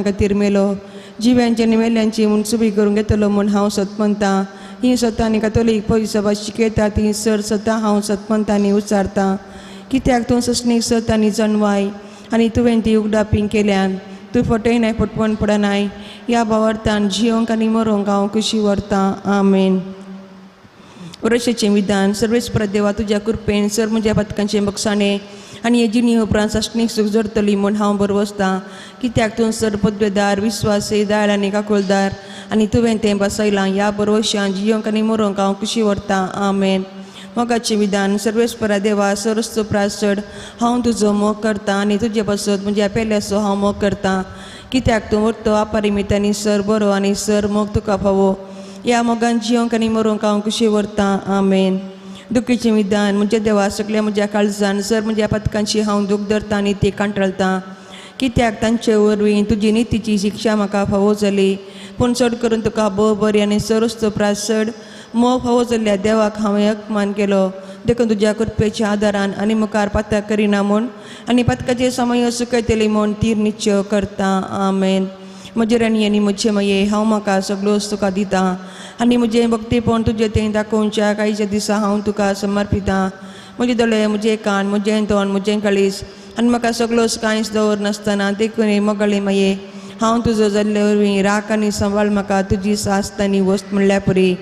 खातीर मेलो जिव्यांच्या निमेल्यांची मुनसुबी करून घेतलो म्हूण हांव सत म्हणटा. ही सतां आनी कातोलीक पवित्र सभा शिकयता ती सर सतां हांव सत म्हणटा आनी उचारता. कित्याक तूं सस्नीक सत आनी जणवाय आनी तुवें ती उगडापिंग केल्यान तूं फटयनाय फटवण पडनाय. ह्या भावार्थान जियोंक आनी मरोंक हांव खुशी व्हरतां. आमेन. वर्षेचें विधान. सर्वेस्पर देवा तुज्या कृपेन सर म्हज्या पथकांचें बक्षाणें आनी हे जिणी उपरांत सश्णीक सूख जडटली म्हूण हांव बरवसतां. कित्याक तूं सर पदवेदार विस्वासी दाळ आनी काकुळदार आनी तुवें तें बसयलां. ह्या बरोवश्यान जियोंक आनी मरोंक हांव खुशी व्हरतां. आमेन. मोगाचें विधान. सर्वेस्परा देवा सरस्तो प्रासड हांव तुजो मोग करतां आनी तुजे बसत म्हज्या पेल्याचो हांव मोग करतां. कित्याक तूं व्हरतो अपरिमीत आनी सर बरो आनी सर मोग तुका फावो. ह्या मोगान जियोंक आनी मरोंक हांव खुशी व्हरतां. आमेन. दुखीचें विधान. म्हज्या देवा सगळ्या म्हज्या काळजान सर म्हज्या पथकांची हांव दूख धरतां आनी ती कांठळटां. कित्याक तांचे वरवीं तुजी नितीची शिक्षा म्हाका फावो जाली. पूण चड करून तुका भोव बरी आनी सरस्तो प्रासड मोग फावो जाल्ल्या देवाक हांवें अकमान केलो. देखून तुज्या कृपेच्या आदारान आनी मुखार पातक करिना म्हूण आनी पथकाचे समय सुकयतली म्हूण तीर निश्चय करतां. आमेन. म्हजे राणी आनी म्हजे मये हांव म्हाका सगळोच तुका दितां आनी म्हजें भक्तीपण तुजें तें दाखोवच्या कांयच्या दिसा हांव तुका समर्पितां. म्हजे दोळे म्हजें कान म्हजें तोंड म्हजें काळीज आनी म्हाका सगळोच कांयच दवर नासतना देखून मोगाळी मये हांव तुजो जाल्ले वरवीं राख आनी सांबाळ म्हाका तुजी सास्त आनी वस्त म्हणल्या पुरी.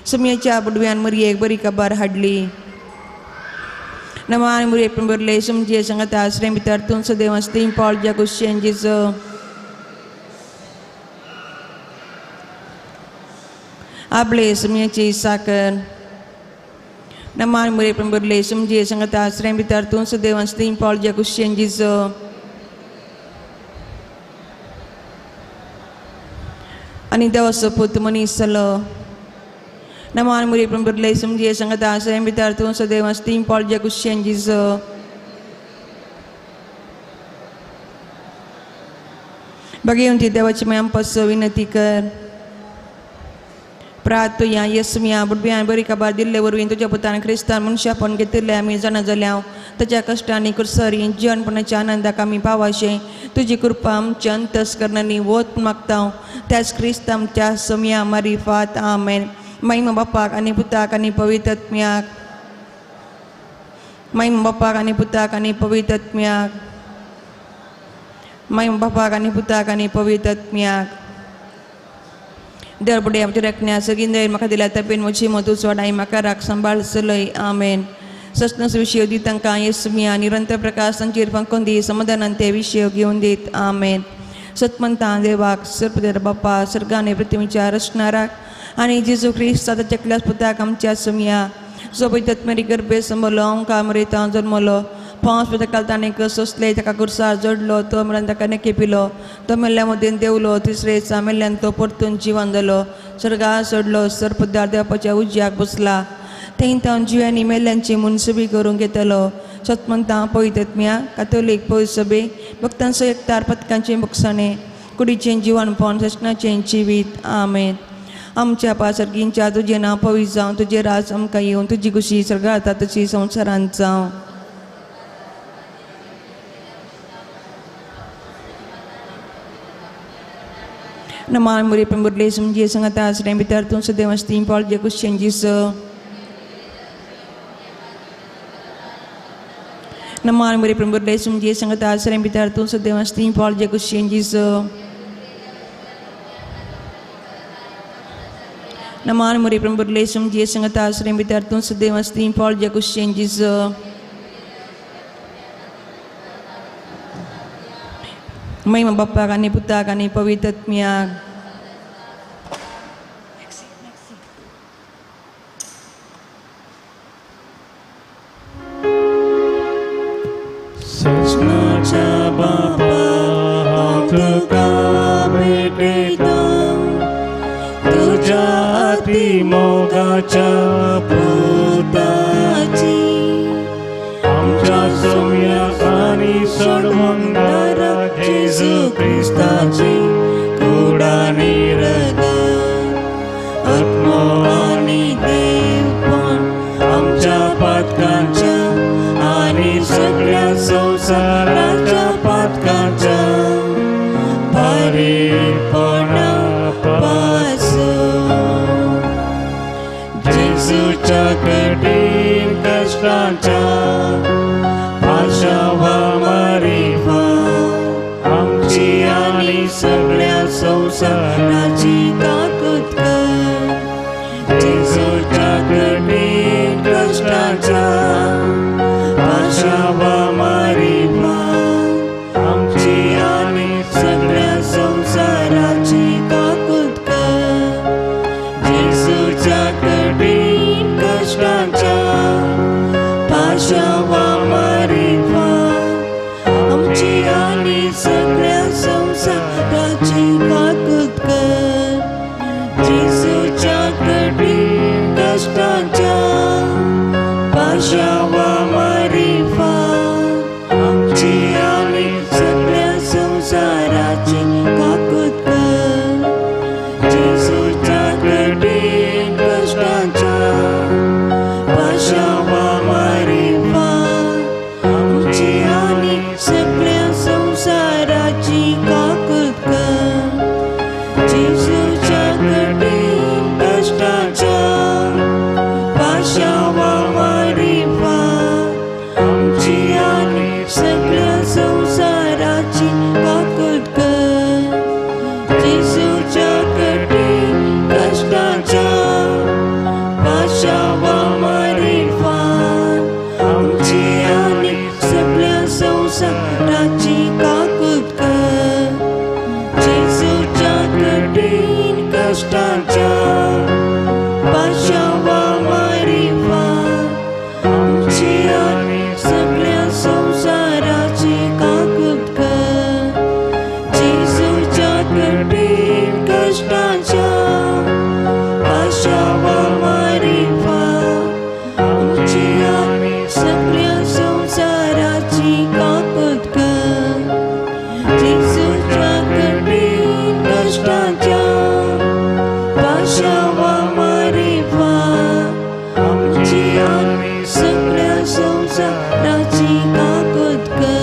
सुमयेच्या बुडव्यान मरयेक बरी काबार हाडली. नमान मुरे बरले समजे सांगता आश्रय भितर तूं सदैव आसती पावल ज्या कुशेन जिजो आपले सुमयेची साकर. नमान मुरे बरले समजे सांगता आश्रय भितर तूं सदैव आसती पावल ज्या कुशेन जिजो आनी देवाचो पूत मनीस जालो. नमान मुरे बरले समजे सांगता आश्रय भितर तूं सदैव आसती पावल ज्या कुशेन जिजो भगवंती देवाची माय आमपास विनंती कर. प्रार्थया येसुमिया बुडव्यान बरी काबार दिल्ले वरवीं तुज्या पुतान क्रिस्तान मनशापण घेतिल्ले आमी जाणा जाल्या ताच्या कश्टांनी कुर्सरी जीवनपणाच्या आनंदाक आमी पावाशे तुजी कृपा आमच्या अंतस्करणांनी वोत मागता. त्याच क्रिस्त आमच्या सोम्या मारिफात. आमेन. महिमा बापाक आनी पुताक आनी पवित्र आत्म्याक. महिमा बापाक आनी पुताक आनी पवित्र आत्म्याक. महिमा बापाक आनी पुताक आनी पवित्र आत्म्याक. देव बुडे आमच्या रखण्या सगळीं म्हाका दिल्या तपेन म्हजी मधूच वाडाय म्हाका राख सांबाळ चलय. आमेन. सस्नस विशय दी तांकां येसुमिया निरंतर प्रकाश तांचेर पंखोवन दी समाधानान ते विशय घेवन दीत. आमेन. सतमंता देवाक सर्पदेर बापा सर्गाने पृथ्वीच्या रचणाराक आनी जेजू ख्रिस्त ताच्या एकल्याच पुताक आमच्या सुमिया जो पवित्र आत्म्यारी गर्भे संबलो ओंकार मरेता जल्मलो 5 पुस्तकाल ताणें सोंसले ताका कुर्सार जोडलो तो मेल्यान ताका नेकेपिलो तो मेल्ल्या मदीं देवलो तिसरे दिसा मेल्ल्यान तो परतून जिवन जालो सर्गा सोडलो सर्पदार देवाच्या उज्याक बसला थंय तावन जिव्यांनी मेल्ल्यांची मुनसुबी करूंक घेतलो सतमंता पवित्र आत्म्या कातोलीक पवित्र सभे भक्तांचो एकतार पथकांचें बक्षाणें कुडीचें जिवनपण सशनाचें जिवीत. आमेन. आमच्या पासर्गींच्या तुजें नांव पवित्र जावं तुजें राज आमकां येवं तुजी खुशी सर्गा जाता तशी संवसारांत जावं. नमान मुरे मुरले समजे सांगता आसरे भितर तूं सदैव आसती पावल जे कुशें जिसो नमान मुरे मुरले समजे सांगता आसरे भितर तूं सदैव आसती पावल जे कुशें जिसो नमान मुरे मुरले समजे सांगता आसरे भितर तूं सदैव आसती पावल जे कुशें जिसो महिमा बापाक आनी पुताक आनी पवित्र आत्म्याक. सजनाच्या बापा हांव तुका भेटयता तुज्या अति मोगाच्या पुताची आमच्या सोम्याक आनी सोडवंदारा जेजू क्रिस्ताची कुडानी रगत आत्मो आनी देवपण आमच्या पातकांच्या आनी सगळ्या संवसाराच्या पातकांच्या भारी बाळपणापासून जेजूच्या कठीण कष्टांच्या आशावा मारिवा आमची आणि सगळ्या संसाराची ताकद कर जेजूच्या कठीण कष्टांच्या आशावा मारिवा आमची आणि सगळ्या संसाराची ताकद कर जेजूच्या कठीण कष्टांच्या पाशावा मारिवा आमची आणि सगळ्या संसाराची ताकद कर जेजूच्या कठीण कष्टांच्या पाशावा मारिवा आमची आणि सगळ्या संसाराची ताकद कर जेजूच्या कठीण कष्टांच्या पाशावा मारिवा आमची आणि सगळ्या संसाराची ताकद कर जेजूच्या कठीण कष्टांच्या पाशावा मारिवा आमची आणि सगळ्या संसाराची ताकद कर जेजूच्या कठीण कष्टांच्या पाशावा मारिवा आमची आणि सगळ्या संसाराची ताकद कर जेजूच्या कठीण कष्टांच्या पाशावा मारिवा आमची आणि सगळ्या संसाराची ताकद कर जेजूच्या कठीण कष्टांच्या पाशावा मारिवा आमची आणि सगळ्या संसाराची ताकद कर जेजूच्या कठीण कष्टांच्या पाशावा मारिवा आमची आणि सगळ्या संसाराची ताकद कर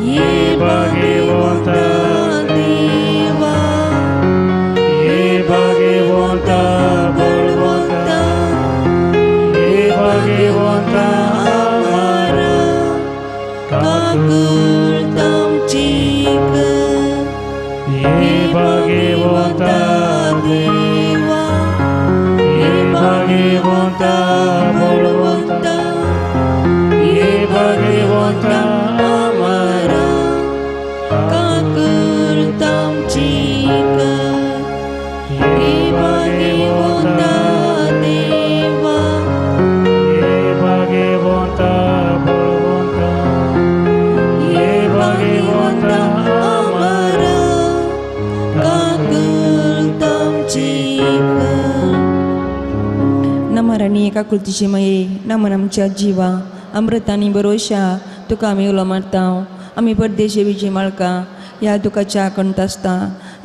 ये भाग्यवंता देवा ये भाग्यवंता बळवंता ये भाग्यवंता आम्हारा ताकद आमची कर ये भाग्यवंता देवा ये भाग्यवंता बळवंता ये भाग्यवंता आम्हारा ताकद आमची कर हे भाग्यवंता देवा ये भाग्यवंता बळवंता हे भाग्यवंता आम्हारा ताकद आमची कर नमराणी एका कृतीची मये नमन आमच्या जिवा अमृतानी बरोशा तुका आमी उलो मारताव आमी परदेशी विजय माळका ह्या दुखाच्या कंट आसता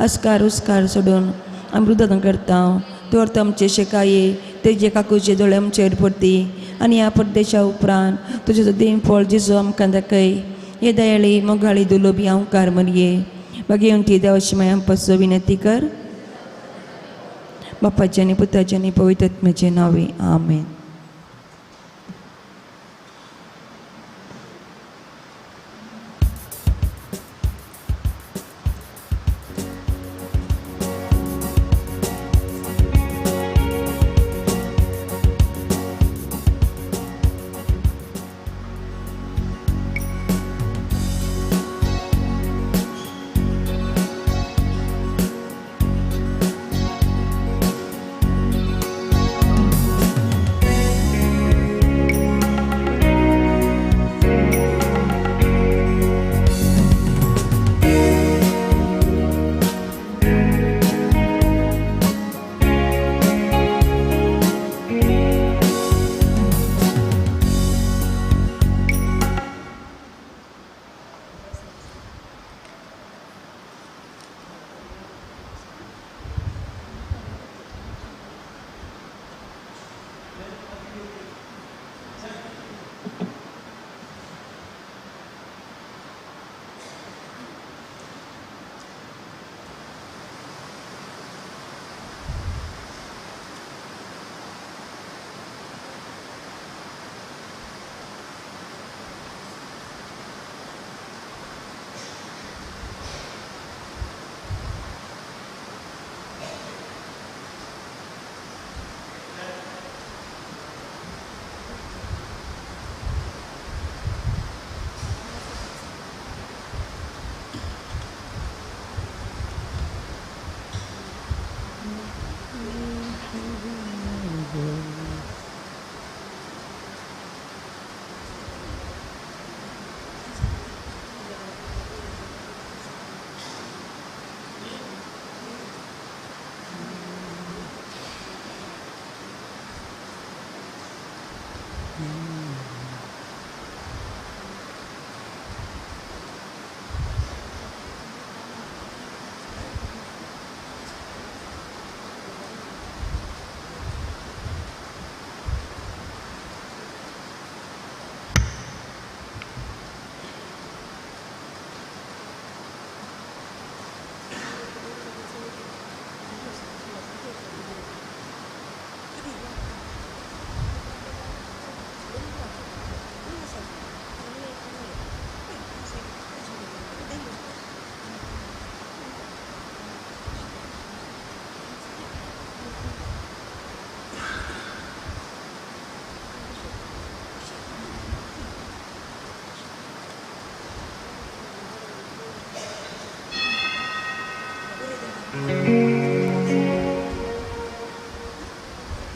अस्कार उस्कार सोडून आमी रुदन करताव तोर आमचे शेकाये तेजे काकूचे दोळे आमचेर पडती आनी ह्या परदेशा उपरांत तुजें देव फळ जेजू आमकां दाखय हे दयाळी मोगाळी दुलोबी हांवकार मरये भाग्यवंती देवाची माय आमपासो विनंती कर बापाचे आनी पुताचे आनी पवित्र आत्म्याचे नावे आमेन.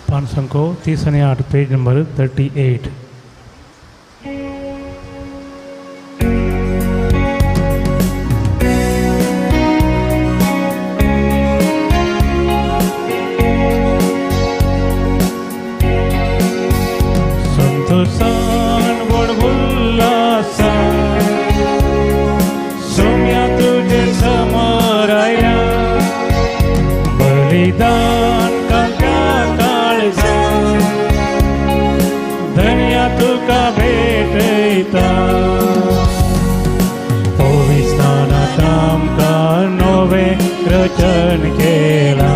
पान संको 30 आणि 8 पेज नंबर 38. संतोषान वडवुल्लासा सौम्या तुझे समोर आया बलिदान करता काळजा धन्या तुका भेटयता पोविस्तानात आमकां नवे रचन केला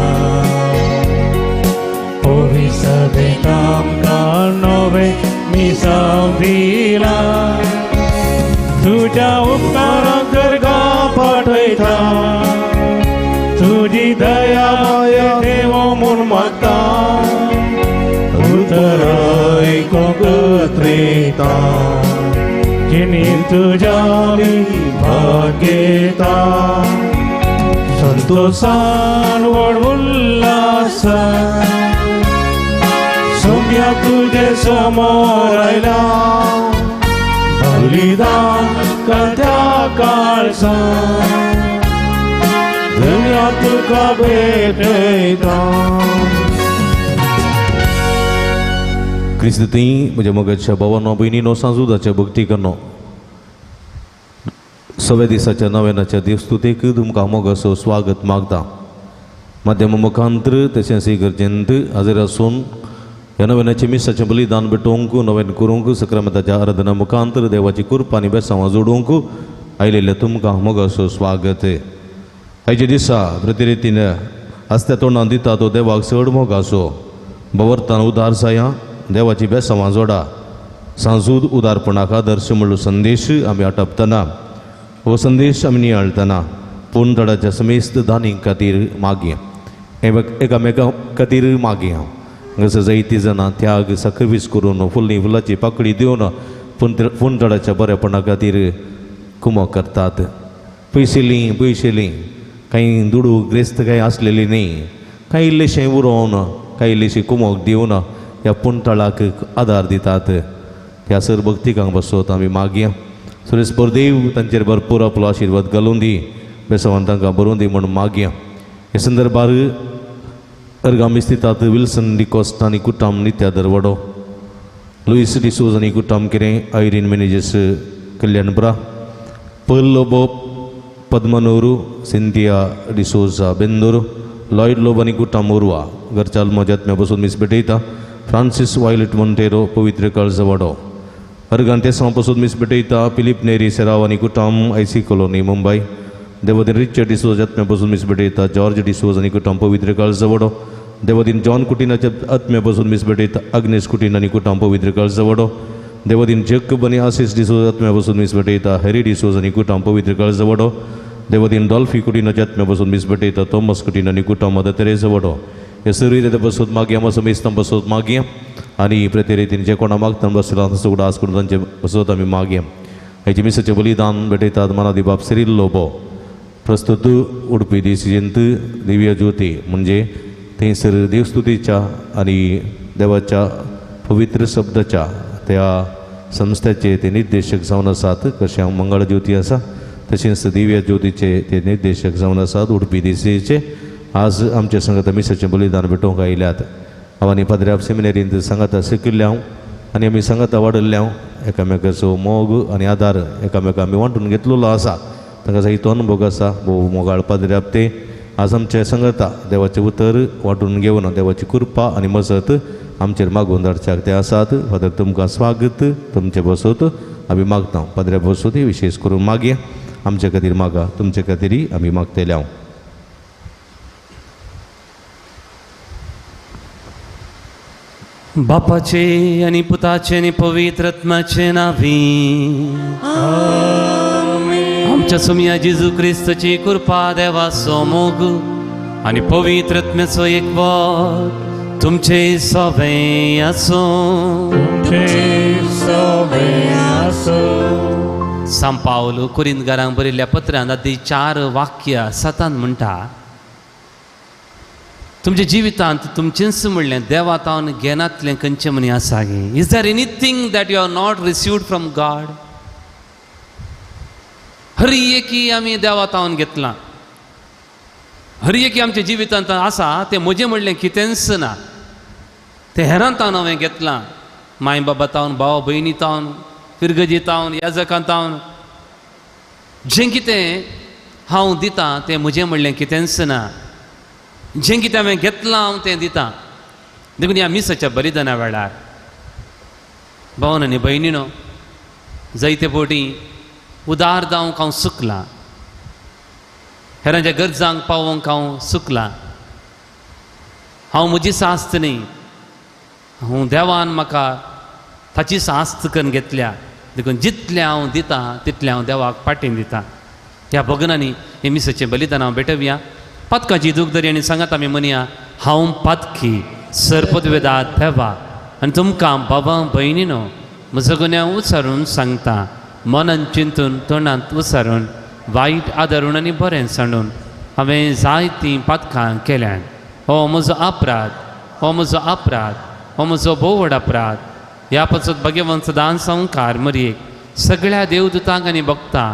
पोविसभेत आमकां नवे मिसाव दिला तुझ्या उपकाराक दर्गा पाठयता तुझी दया देवो म्हूण मागता उतर ऐकता जिणी तुझ्या भाग्यता संतोषान व्हड उल्हासान सौम्या तुझे समोर आयला बलिदान करत्या काळजा धन्या तुका भेटयता. क्रिस्त ती म्हज्या मोगाच्या भावांनो भयणीनो सांजुदाच्या भक्ती करनो सव्या दिसाच्या नव्यानाच्या देवस्तुतेक तुमकां मोगाचो स्वागत मागता. माध्यम मुखांतर तशेंच गरजेंत हाजीर आसून ह्या नव्यानाचे मिसाचें बलिदान भेटोवंक नव्यान करूंक सक्रामेंताच्या आराधना मुखांतर देवाची कृपा आनी बेसांवां जोडूंक आयिल्ल्या तुमकां मोगाचो स्वागत. आयच्या दिसा प्रतिरितीन आसत्या तोंडान दिता तो देवाक चड मोगाचो भवर्तान उदार जाया देवाची बेसांवां जोडा सांजूद उदारपणाक आदर्श म्हणलो संदेश आमी आटपतना हो संदेश आमी नियाळतना पोंतडाच्या समेस्त दानी खातीर मागया एकामेका खातीर मागया. जसं जायतीं जाणां त्याग सॅक्रिफीस करून फुल्ली फुलाची पाकळी दिवन पोंतडाच्या बरेपणा खातीर कुमो करतात. पयशेलीं काही दुडू ग्रेस्त काही आसलेली न्ही काही इल्लेशें उरोवन काही इल्लीशी कुमोक दिवन ह्या पोंतळाक आदार दितात. ह्या सर भक्तिकांक बसोत आमी मागया सुरेस्पर देव तांचेर भरपूर आपलो आशिर्वाद घालून दी बेसांवान तांकां बरोवन दी म्हणून मागया. हे संदर्भार अर्गामी स्थितात विल्सन डिकॉस्ट आनी कुटाम नित्यादर वडो लुईस डिसोज आनी कुटाम किरें Irene Menezes Kalyanpura Pearl Lobo Padmanur Cynthia D'Souza Bendur Lloyd Lobo आनी कुटाम उर्वा घरचाल मोज्यात्म्या बसून मीस भेटयता. फ्रांसीस वायलेट मोंटेरो पवित्र काळज वडो अर्गांटेसां पासून मीस भेटयता. फिलीप नेरी सेराव आनी कुटाम आयसी कॉलोनी मुंबय देवदीन रिचर्ड डिसोज आत्म्या पासून मीस भेटयता. जॉर्ज डिसोज आनी कुटाम पवित्र काळज वडो देवदीन जॉन कुटिनाच्या आत्म्या पासून मीस भेटयता. अग्नेस कुटीन आनी कुटाम पवित्र काळज वडो देवदीन जॅकब आनी आसीस डिसोज आत्म्या पासून मीस भेटयता. हॅरी डिसोज आनी कुटाम पवित्र काळज वडो देवदीन डॉल्फी कुटिनाच्या आत्म्या पासून मीस भेटयता. थॉमस कुटीन आनी कुटाम मदर तेरेज वडो हे सरूय ते बसोत मागया मातसो मेस्तां बसोत मागया आनी प्रते रितीन जे कोणा मागता बसला सुगडा आस करून तांचे बसोत आमी मागया. हेचे मिसाचें बलिदान भेटयतात मनादी बाब सिरील लोबो प्रस्तुत उडपी दिसजंत दिव्य ज्योती म्हणजे थंयसर देवस्तुतीच्या आनी देवाच्या पवित्र शब्दाच्या त्या संस्थेचे ते निर्देशक जावन आसात. कशें मंगळ ज्योती आसा तशेंच दिव्य ज्योतीचे ते निर्देशक जावन आसात उडपी दिसेचे. आज आमच्या संगत मिसाचें बलिदान भेटोवंक आयल्यात. हांव आनी पाद्र्या सेमिनारींत सांगाता शिकिल्ल्या आनी आमी सांगाता वाडल्ल्या एकामेकाचो मोग आनी आदार एकामेका आमी वांटून घेतलेलो आसा. तांकां जायतो अनुभव आसा. भोव मोगाळ पाद्र्याप ते आज आमचे संगता देवाचें उतर वांटून घेवन देवाची कृपा आनी मजत आमचेर मागून धाडच्याक ते आसात. फादर तुमकां स्वागत तुमचे बसोत आमी मागता. पाद्र्या बसोत विशेश करून मागया आमचे खातीर मागा तुमचे खातीर आमी मागतल्या. बापाचे आनी पुताचे आनी पवित्र आत्म्याचे नावी आमच्या सोम्या जेजू क्रिस्ताची कृपा देवाचो मोग आनी पवित्र आत्म्याचो एकवट तुमचे सगळे आसो. सांपावलो कुरिंदकारांक बरयल्ल्या पत्रांत आदी 4 वाक्य 7 म्हणटा तुमच्या जिवितांत तुमचेंच म्हणलें देवात हांव घेनातलें खंयचें म्हणी आसा गे? Is there anything that you have not received from God? हर एकी आमी देवात हांव घेतलां, हर एकी आमच्या जिवितांत आसा तें म्हजें म्हणलें कितेंच ना, तें हेरांत हांवें घेतलां. माय बाबा तावन, भाव भयणी तावन, फिरगजी तावन, याजकां तावन, जें कितें हांव दितां तें म्हजें म्हणलें कितेंच ना. जें कितें हांवें घेतलां हांव तें दितां. देखून ह्या मिसाच्या बलिदाना वेळार भावन आनी भयणीनो, जायते फावटी उदार जावंक हांव चुकलां, हेरांच्या गरजांक पावोवंक हांव चुकलां. हांव म्हजी सास्त न्ही, हांव देवान म्हाका ताची सास्त करून घेतल्या. देखून जितलें हांव दितां तितलें हांव देवाक पाटीन दितां. ह्या भगनांनी हे मिसाचें बलिदान हांव भेटवया. पातकाची दूख धरी आनी सांगात आमी म्हणया, हांव पातकी सर्पद्वेदात देवा आनी तुमकां बाबा भयणीनो म्हजो गुन्यांव उचारून सांगता. मनान चिंतून, तोंडांत उसारून, वायट आदरून आनी बरें सांडून हांवें जायतीं पातकां केल्यात. हो म्हजो अपराध, हो म्हजो अपराध, हो म्हजो भोव व्हड अपराध. ह्या पासून भगवंत सदां संवकार मरयेक सगळ्या देवदूतांक आनी भक्तां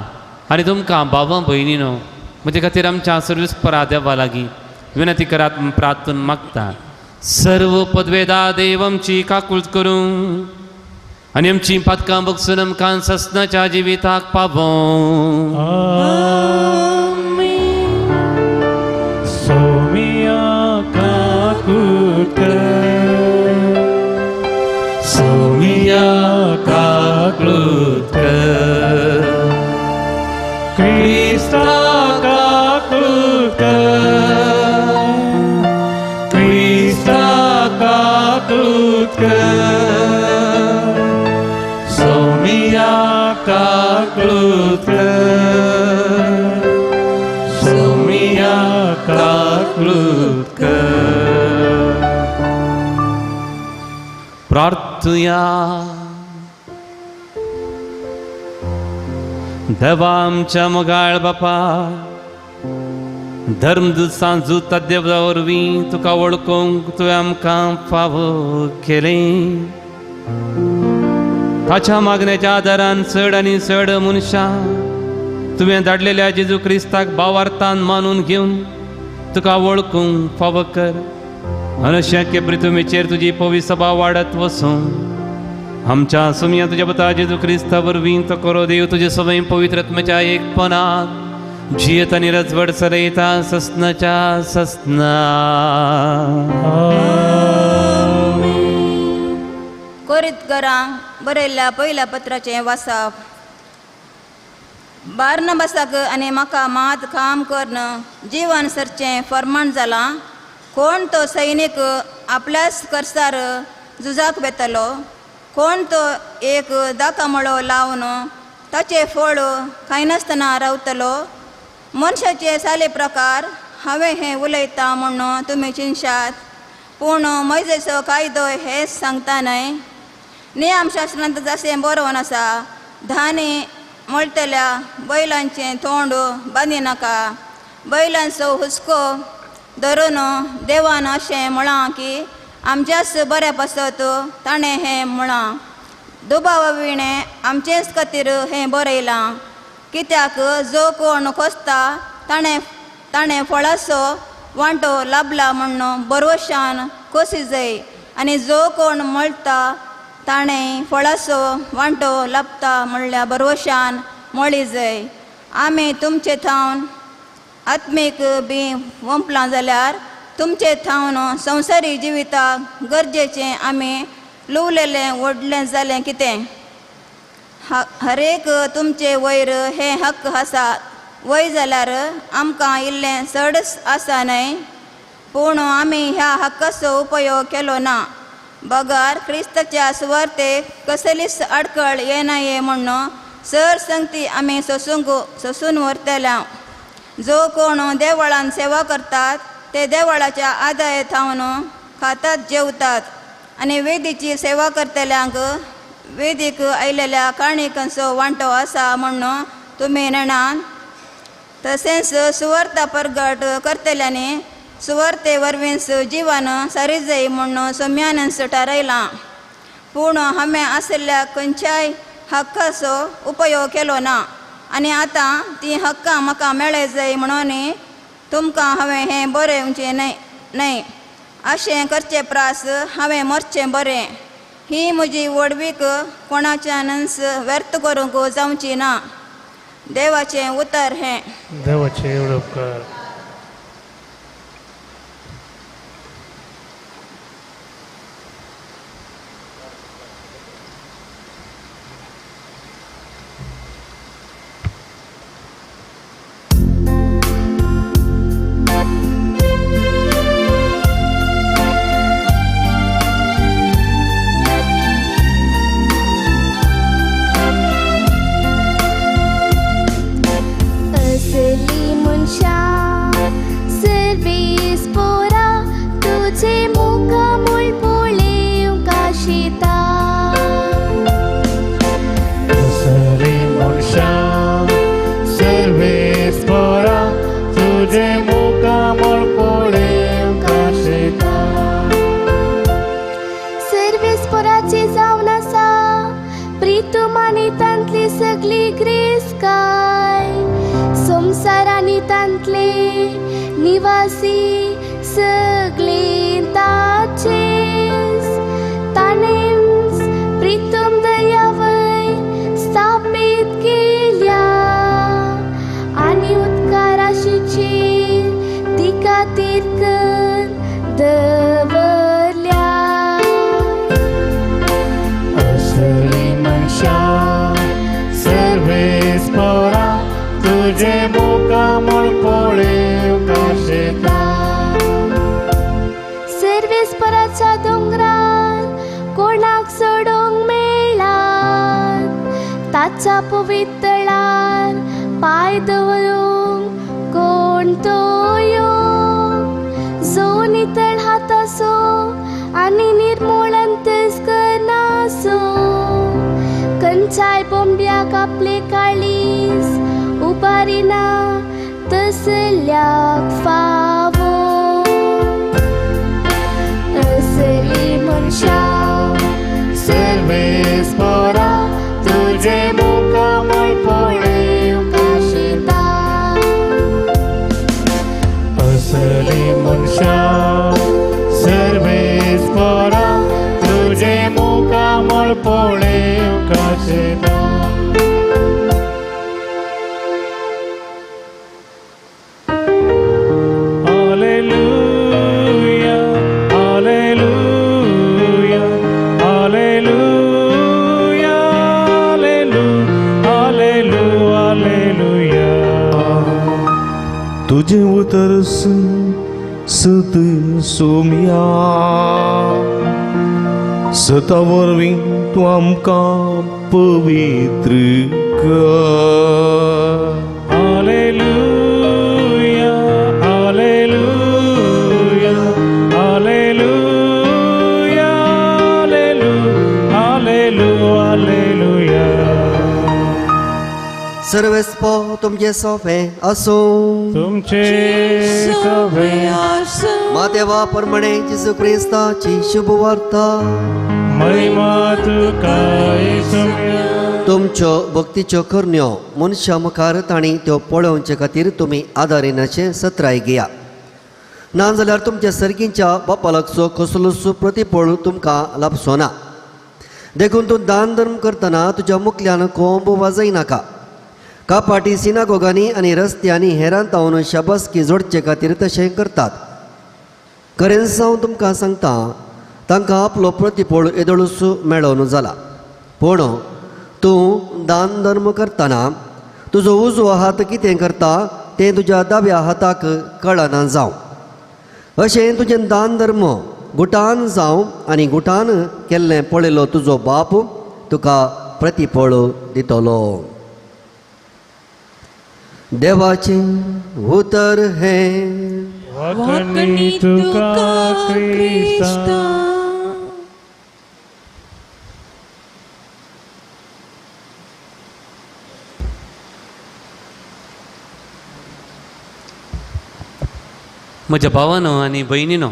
आनी तुमकां बाबा भयणीनो म्हजे खातीर आमच्या सर्वेस्परा देवा लागीं विनंती करात म्हूण प्रार्थून मागता. सर्व पदवेदा देव आमची काकूळट करूं आनी आमची पातकां बगसून आमकां ससनाच्या जिविताक पावों. सोमिया काकूट, सोमिया काकूट, क्रिस्ता काकूट, क्रिस्ता काकूट, सोमिया काकूट, सोमिया काकूट. प्रार्थुया. देवा आमच्या मोगाळ बापा, धर्मदूत सांजूत देवा वरवीं तुका वळखूंक तुवें आमकां फावो केलें. ताच्या मागण्याच्या आदारान चड आनी चड मनशां तुवें धाडलेल्या जेजू क्रिस्ताक भावार्थान मानून घेवन तुका वळखूंक फावो कर. आनी अशें के पृथ्वीचेर तुजी पवित्र सभा वाडत वचूं. आमच्या सुमया तुज्या पुता जेजू क्रिस्ता वरवीं तो करो देव तुजे सवय पवित्रत्म्याच्या एकपणात जियेत आनी रजवड चलयता ससनाच्या ससना. कोरिंथकरांक बरयल्ल्या पयल्या पत्राचें वाचप. बार्नबासाक आनी म्हाका मात काम करन जीवन सरचें फर्माण जालां. कोण तो सैनीक आपल्याच कर्सार झुजाक वेतलो, कोण तो एक दाकामळो लावन ताचे फळ कांय नासतना रावतलो. मनशाचे साले प्रकार हांवें हें उलयतां म्हणून तुमी चिंशात, पूण मोइजेचो कायदो हेंच सांगता न्हय. नियमशास्त्रांत जशें बरोवन आसा, धानी मळटल्या बैलांचें तोंड बांदिनाका. बैलांचो हुस्को धरून देवान अशें म्हळां की आमच्याच बऱ्या पासत ताणें हें म्हळां. दुबावा विणें आमचेच खातीर हें बरयलां. कित्याक जो कोण खोसता ताणें फळाचो वांटो लाभला म्हणून बरवशान खोसी जाय, आनी जो कोण मळटा ताणें फळाचो वांटो लाभता म्हणल्या बरवशान मळी जाय. आमी तुमचे थावन आत्मीक बी वंपलां जाल्यार तुमचे थावन संवसारी जिविताक गरजेचें आमी लुवलेलें व्हडलें जालें कितें. हरेक तुमचे वयर हें हक्क आसा. वय जाल्यार आमकां इल्लें चडच आसा न्हय, पूण आमी ह्या हक्काचो उपयोग केलो ना. बगार क्रिस्ताच्या सुवार्तेक कसलीच आडखळ येनाये म्हणून सर संगती आमी सोसून व्हरतल्या. जो कोण देवळान सेवा करतात ते देवळाच्या आदाय थावन खातात, जेवतात, आनी वेदीची सेवा करतल्यांक वेदीक आयलेल्या काणिकांचो वांटो आसा म्हणून तुमी नेणान. तशेंच सुवार्ता परगट करतल्यांनी सुवार्ते वरवींच जिवन सारी जाई म्हणून सोम्यानंच थारायलां. पूण हांवें आसलेल्या खंयच्याय हक्काचो उपयोग केलो ना आनी आतां ती हक्कां म्हाका मेळ्ळे जाय म्हणून तुमकां हांवें हें बरोवचें न्हय. अशें करचें प्रास हांवें मरचें बरें. ही म्हजी वडवीक कोणाच्यानच व्यर्थ करूंक जावची ना. देवाचें उतर हें. देवाचे एवढं उपकार. असली मनशा सर्वेस पोरा तुझे मुखामूळ पोळेव काशिता. असली मनशा सर्वेस पोरा तुझे मुखामूळ पोळेव काशिता. सर्वेस पोराची जावन आसा प्रितुमानी तांतली सगळी ग्रेस काय. संसारानी तांतले निवासी सगळे ताचेच. ताणेंच प्रितम दयावय स्थापीत केल्या आनी उत्काराशीचेर तिका तिरकन दवरल्या. असली मनशा सर्वेस पोरा तुझे मुखामूळ पोळेव काशिता. सर्वेस पराच्या दोंगरार कोणाक सोडूंक मेळना. ताच्या पवित्रळार पाय दवरूंक कोण तो जो नितळ हाताचो आनी निर्मळ अंतस्कर नासो. खंयच्याय बोंब्याक आपले काळीज उबारिना तसल्याक फावो. असली मनशा सर्वेस पोरा तुझे मुखामूळ पोळेव काशिता. असली मनशा सर्वेस पोरा तुझे मुखामूळ पोळेव काशिता. तुझे उतरस सत सोम्या सता वरवीं तूं आमकां पवित्र कर. Hallelujah hallelujah hallelujah hallelujah hallelujah. सर्वेस्पो तुमचे सोफे असो. तुमचे सवे मातेवा परमणे जेजू क्रिस्ताची शुभ वार्ता. महिमा तुका येसुया. तुमच्यो भक्तीच्यो करण्यो मनशा मुखार तांणी त्यो पळोवचे खातीर तुमी आदारीनाचे सत्राय घेया. नाजाल्यार तुमच्या सर्गींच्या बापालाचो कसलोच प्रतिफळ तुमकां लाभचो ना. देखून तूं दान धर्म करतना तुज्या मुखल्यान कोंब वाजय नाका. कापाटी सिनागोगांनी आनी रस्त्यांनी हेरांत तावन शाबासकी जोडचे खातीर तशें करतात. खरें सावन तुमकां सांगता तांकां आपलो प्रतिफळ येदळूच मेळोन जाला. पूण तूं दान धर्म करतना तुजो उजवो हात कितें करता तें तुज्या दाव्या हाताक कळना जावं. अशें तुजें दान धर्म गुटान जावं आनी गुटान केल्लें पळयलो तुजो बाप तुका प्रतिफळ दितलो. देवाचें उतर हें. वाकणी तुका क्रिस्ता. म्हज्या भावानो आनी भयणीनो,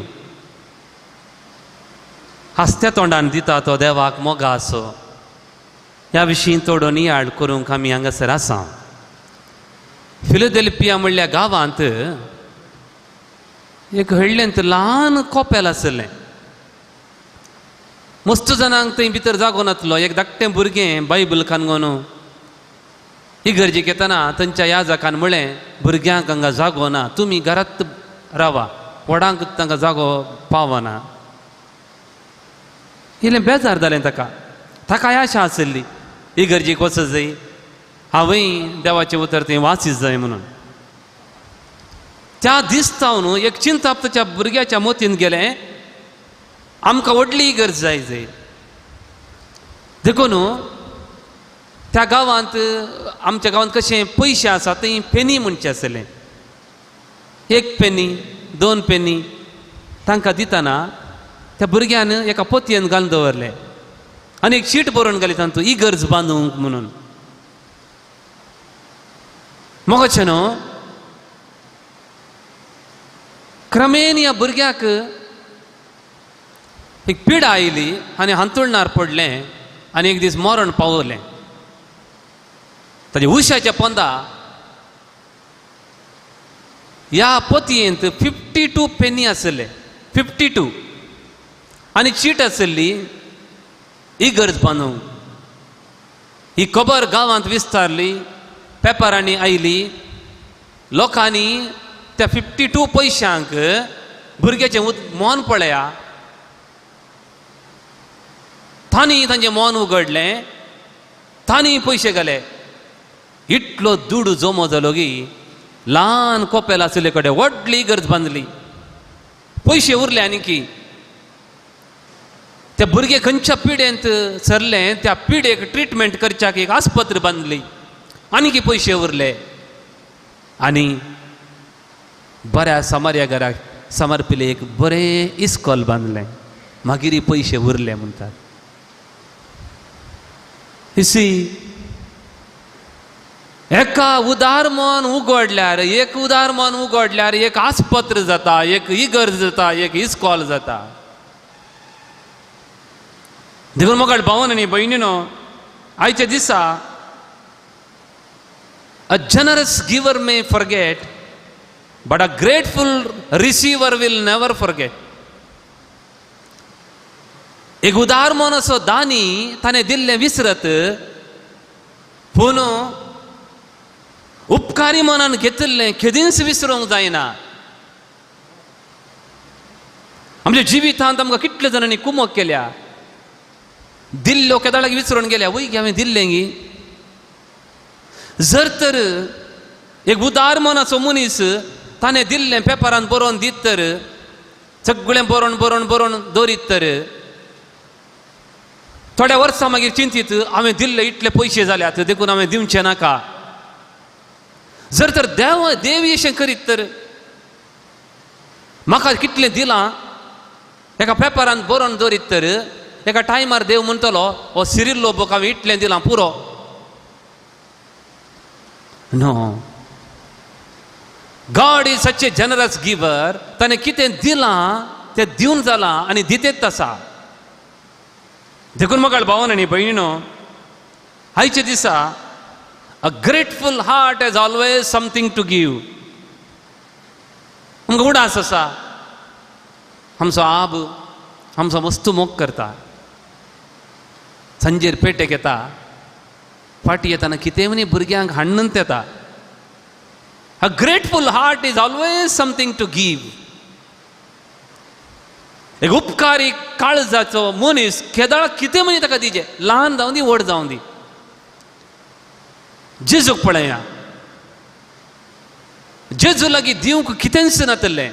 हास्त्या तोंडान दिता तो देवाक मोगा आसो, ह्या विशीं थोडो नियाळ करूंक आमी हांगासर आसा. फिलडेल्फिया म्हणल्या गांवांत एक व्हडलेंत ल्हान कोपेल आसलें. मस्त जाणांक थंय भितर जागो नासलो. एक धाकटें भुरगें बायबल कानगोन इगर्जेक येतना थंयच्या याजकान म्हळें, भुरग्यांक हांगा जागो ना, तुमी घरांत रावा, व्हडांक तांकां जागो पावना. इल्लें बेजार जालें ताका. ताकाय आशा आसली इगर्जेक वचत जाय, हांवूय देवाचें उतर थंय वासीत जाय म्हणून. त्या दिसतावन एक चिंतप ताच्या भुरग्याच्या मोतीन गेलें, आमकां व्हडली इगर्ज जाय जाय. देखून त्या गांवांत, आमच्या गांवांत कशें पयशे आसा थंय पेनी म्हणचें आसलें. 1 पेनी 2 पेनी तांकां दितना त्या भुरग्यान एका पोतयेन घालून दवरलें आनी एक शीट बरोवन घाली तातूंत इगर्ज बांदूंक म्हणून. मोगचें न्हू, क्रमेन ह्या भुरग्याक एक पीड आयली आनी हांतुळणार पडलें आनी एक दीस मरण पावलें. ताच्या उश्याच्या पोंदा ह्या पोतयेंत 52 पेनी आसले, 52, आनी चीट आसली इगर्ज बांदूंक. ही खबर गांवांत विस्तारली, पेपरांनी आयली. लोकांनी त्या 52 पयशांक भुरग्याचें मोन पळया, तांणी तांचें मोन उगडलें, तांणी पयशे घाले. इतलो दूड जमो जालो की ल्हान कोपेल आसले कडेन व्हडली इगर्ज बांदली. पयशे उरले आनी की त्या भुरगे खंयच्या पिडेंत सरले, त्या पिडेक ट्रिटमेंट करच्याक एक आस्पत्री बांदली. आनी की पयशे उरले आनी बऱ्या समार्या घराक समर्पिले एक बरें इस्कॉल बांदलें. मागीर पयशे उरले म्हणटात. इसी एका उदार मन उगडल्यार, एक उदार मन उगडल्यार एक आस्पत्र जाता, एक इगर्ज जाता, एक इस्कॉल जाता. देखून मोगाळ भावन आनी भयणीनो, आयच्या दिसा a generous giver may forget, but a grateful receiver will never forget. एक उदार मन असो दानी ताणें दिल्लें विसरत, पूण उपकारी मनान घेतिल्लें केदींच विसरूंक जायना. आमच्या जिवितांत आमकां कितले जाणांनी कुमक केल्या, दिल्ल्यो केदाळाक विसरून गेल्या, वय गे हांवें दिल्लें गी. जर तर एक उदार मनाचो मनीस ताणें दिल्लें पेपरान बरोवन दीत तर, सगळें बरोवन बरोवन बरोवन दवरीत तर, थोड्या वर्सां मागीर चिंतीत हांवें दिल्ले इतले पयशे जाल्यात देखून हांवें दिवचे नाका. जर तर देव अशें करीत तर, म्हाका कितलें दिलां एका पेपरान बरोवन दवरीत तर, एका टायमार देव म्हणटलो हो सिरिल्लो बूक हांवें इतलें दिलां पुरो. No, God is such a generous giver. ताणें कितें दिलां तें दिवन जालां आनी दितेत आसा. देखून मोगाळ भावन आनी भयणीनो, आयच्या दिसा a grateful heart has always something to give. आमकां उडास आसा, आमचो आब आमचो मस्त मोग करता, सांजेर पेटेक येता, फाटी येताना कितें म्हणी भुरग्यांक हाडूनच येता. A grateful heart is always something to give. एक उपकारी काळजाचो मनीस केदाळ कितें म्हणी ताका दिजे, ल्हान जावं दी व्हड जावं दी. जेजूक पळया, जेजू लागीं दिवंक कितेंच नातलें,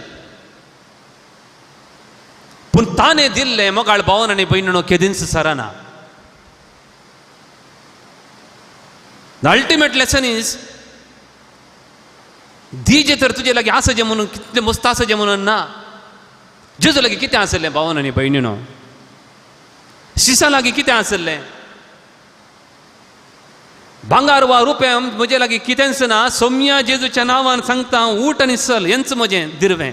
पूण ताणें दिल्लें मोगाळ भावन आनी भयणीनो केदींच Sarna. The ultimate lesson is, दिजे तर तुजे लागीं आसचें म्हणून, कितलें मस्त आसचें म्हणून ना. जेजू लागीं कितें आसलें भावन आनी भयणीनो, शिसा लागीं कितें आसलें, भांगार वा रुपया म्हजे लागीं कितेंच ना. सोम्या जेजूच्या नांवान सांगता, उठ आनी चल, हेंच म्हजें दिरवें.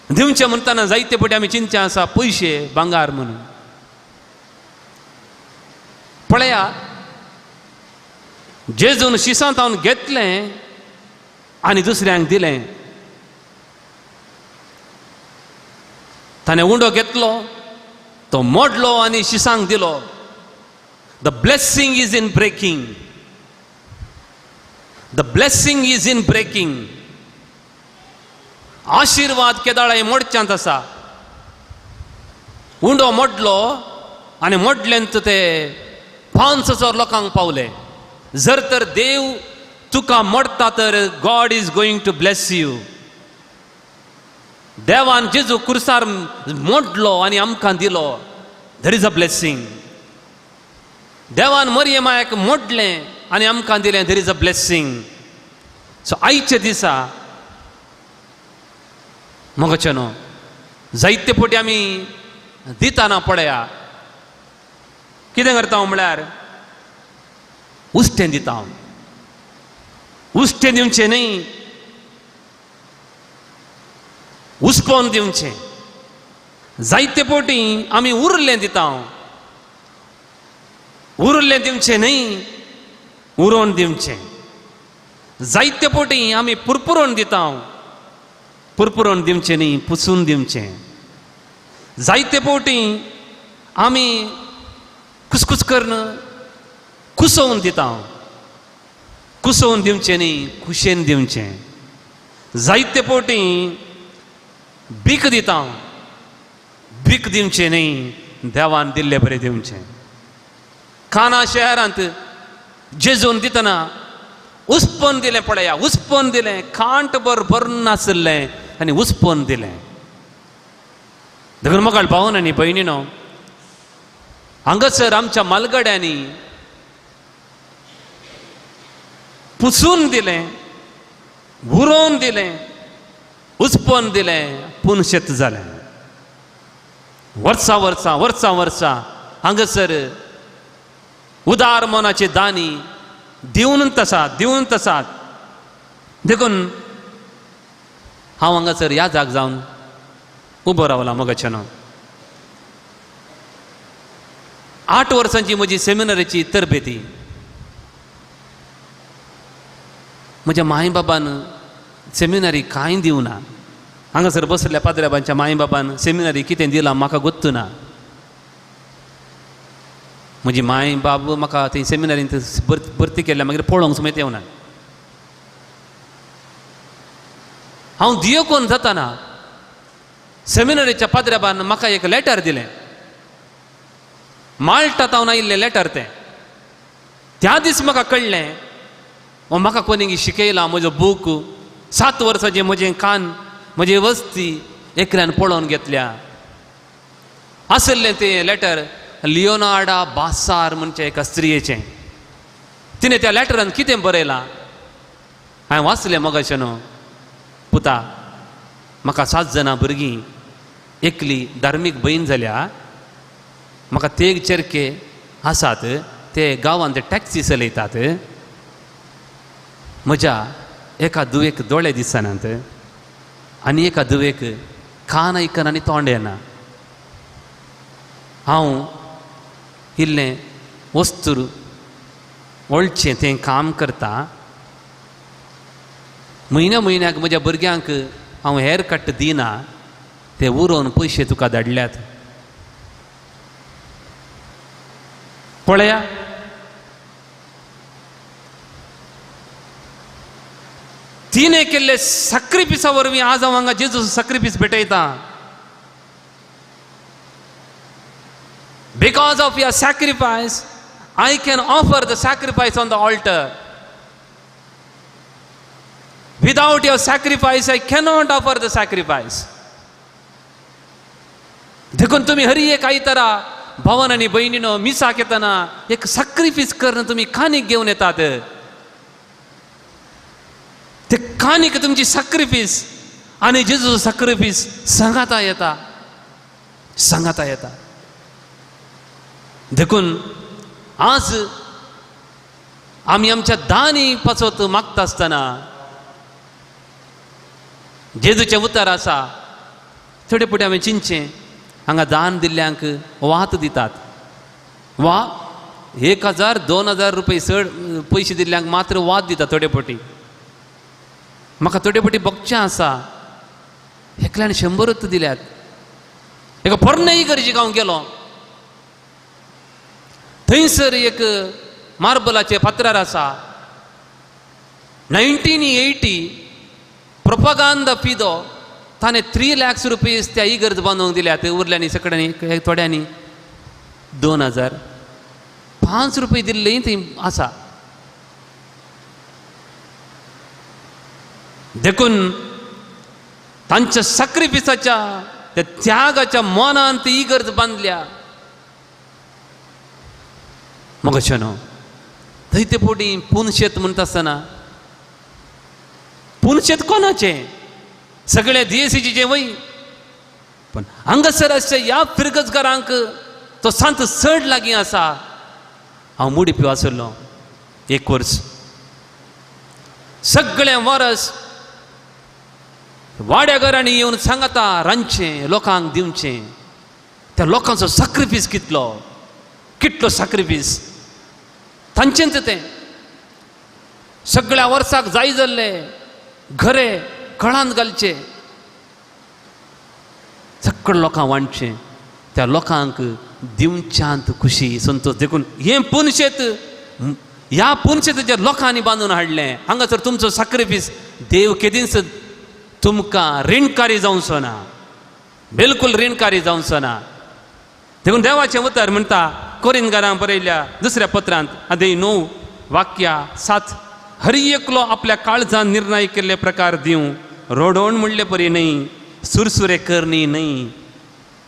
दिवचे म्हणटाना जायते पटी आमी चिंतचे आसा पयशे भांगार म्हणून. पळया जेजून शिसांत हांव घेतलें आनी दुसऱ्यांक दिलें. ताणें उंडो घेतलो, तो मोडलो आनी शिसांक दिलो. The blessing is in breaking. The blessing is in breaking. आशीर्वाद केदाळे मोडच्यांत आसा. उंडो मोडलो आनी मोडलेंत ते 5,000 लोकांक पावले. जर तर देव तुका मोडता तर God is going to bless you. देवान जेजू कुर्सार मोडलो आनी आमकां दिलो. There is a blessing. देवान मरियमाक मोडलें आनी आमकां दिलें. There is a blessing. So आयचे दिसा मोगचेनो जायते पटी आमी दिताना पळया कितें करता म्हळ्यार उश्टें दिता. उश्टें दिवचें न्ही, उसपोन दिवचें. जायते पटी आमी उरलें दिता. उरलें दिवचें न्ही, उरोवन दिवचें. जायते पटी आमी पुरपुरोवन दिता. पुरपुरोवन दिवचें न्ही, पुसून दिवचें. जायते पटी आमी कुसकुस करून कुसोवन दिता. कुसोवन दिवचें न्ही, कुशेन दिवचें. जायते पटी भीक दिता. भीक दिवचें न्ही, देवान दिल्लें बरें दिवचें. काना शहरांत जेजून दितना उसपोन दिलें. पळया उसपोन दिलें. खांट भरून नासलें आनी उसपोन दिलें. देखून म्हाका भावन आनी भयणीनो हांगासर आमच्या मालगड्यांनी पुसून दिलें, उरोवन दिलें, उसपोन दिलें, पुनशेत जालें. वर्सां वर्सां वर्सां वर्सां हांगासर उदार मनाचे दानी दिवनच आसात, दिवनच आसात. देखून हांव हांगासर ह्या जाग जावन उबो रावला मोगाचेनो. 8 वर्सांची म्हजी सेमिनरीची तरबेती. म्हज्या माय बाबान सेमिनरी कांय दिवना. हांगासर बसल्या पाद्र्याबांच्या माय बाबान सेमिनरी कितें दिलां म्हाका गोत्तू ना. म्हजी माय बाब म्हाका थंय सेमिनरींत भरती केल्या मागीर पळोवंक सुमेत येवना. हांव दियोकोन जाताना सेमिनरीच्या पाद्र्याबान म्हाका एक लेटर दिलें. माल्टात हांव आयिल्लें लेटर तें. त्या दीस म्हाका कळ्ळें म्हाका कोणी शिकयलां म्हजो बूक. 7 वर्सांचें म्हजें कान, म्हजी वस्ती एकऱ्यान पळोवन घेतल्या. आसलें तें लेटर लिओनार्डा बासार म्हणचे एका स्त्रियेचें. तिणें त्या लेटरान कितें बरयलां हांवें वाचलें मोगाचेनो. पुता, म्हाका 7 जाणां भुरगीं, एकली धार्मीक भयण जाल्या. म्हाका 3 चेरके आसात. ते गांवांत टॅक्सी चलयतात. म्हज्या एका दुवेक दोळे दिसनात आनी एका दुवेक कान आयकना आनी तोंड येना. हांव इल्लें वस्तूर ओळचें तें काम करता. म्हयन्याक म्हज्या भुरग्यांक हांव हेअर कट दिना. ते उरोवन पयशे तुका धाडल्यात. पळया तिणें केल्ले सॅक्रिफिसा वरवीं आज हांव हांगा जेजू सॅक्रिफीस भेटयता. Because of your sacrifice, I can offer the sacrifice on the altar. Without your sacrifice, I cannot offer the sacrifice. देखून तुम्ही हरी एक आयतारा भावन आनी भयणीनो मिसाक येताना एक सॅक्रिफीस करून तुम्ही कानीक घेवन येतात. ते कानीक तुमची सॅक्रिफीस आनी जेजू सॅक्रिफीस सांगाता येता, सांगाता येता. देखून आज आमी आमच्या दानी पासत मागता आसतना जेजूचें उतर आसा थोडे पुटे हांवें चिंचें हांगा दान दिल्ल्यांक वात दितात वा 1000-2000 रुपये चड पयशे दिल्ल्यांक मात्र वात दितात थोडे पटी. म्हाका थोडे पटी बगचें आसा एकल्यान 100 दिल्यात. एका पोरणे इगर्जेक हांव गेलो थंयसर एक मार्बलाचे फातरार आसा 1980 प्रोपागांदा पिदो ताणें 3 लाख रुपये त्या इगर्ज बांदूंक दिल्यात. उरल्यांनी सगळ्यांनी थोड्यांनी 2000 5 रुपये दिल्लें थंय आसा. देखून तांच्या सॅक्रिफिसाच्या त्या त्यागाच्या मोनान ती इगर्ज बांदल्या. मग न्हू थंय ते पोटी पुनशेत म्हणटा आसतना पुनशेत कोणाचें सगळे DSCचे वय पण हांगासर अशे ह्या फिरगजगारांक तो सांत चड लागीं आसा. हांव मुडी आसलो 1 वर्स सगळें वर्स वाड्या घरांनी येवन सांगता रांदचें लोकांक दिवचें. त्या लोकांचो सॅक्रिफीस कितलो सॅक्रिफीस तांचेंच तें सगळ्या वर्साक जाय जाल्ले घरे कळांत घालचे सगळ्या लोकांक वांटचें त्या लोकांक दिवच्यांत खुशी संतोष. देखून हें पुनशेत ह्या पुनशेताच्या लोकांनी बांदून हाडलें. हांगासर तुमचो सॅक्रिफीस देव केदींच तुमकां ऋणकारी जावचो ना बिलकूल ऋणकारी जावचो ना. देखून देवाचें उतर म्हणटा कोरिंथकारांक बरयल्या 2 पत्रांत आदी 9 वाक्या 7 हर एकलो आपल्या काळजान निर्णय केल्ले प्रकार दिवं रोडोण म्हणले परी न्हय सुरसुरे करणी न्हय.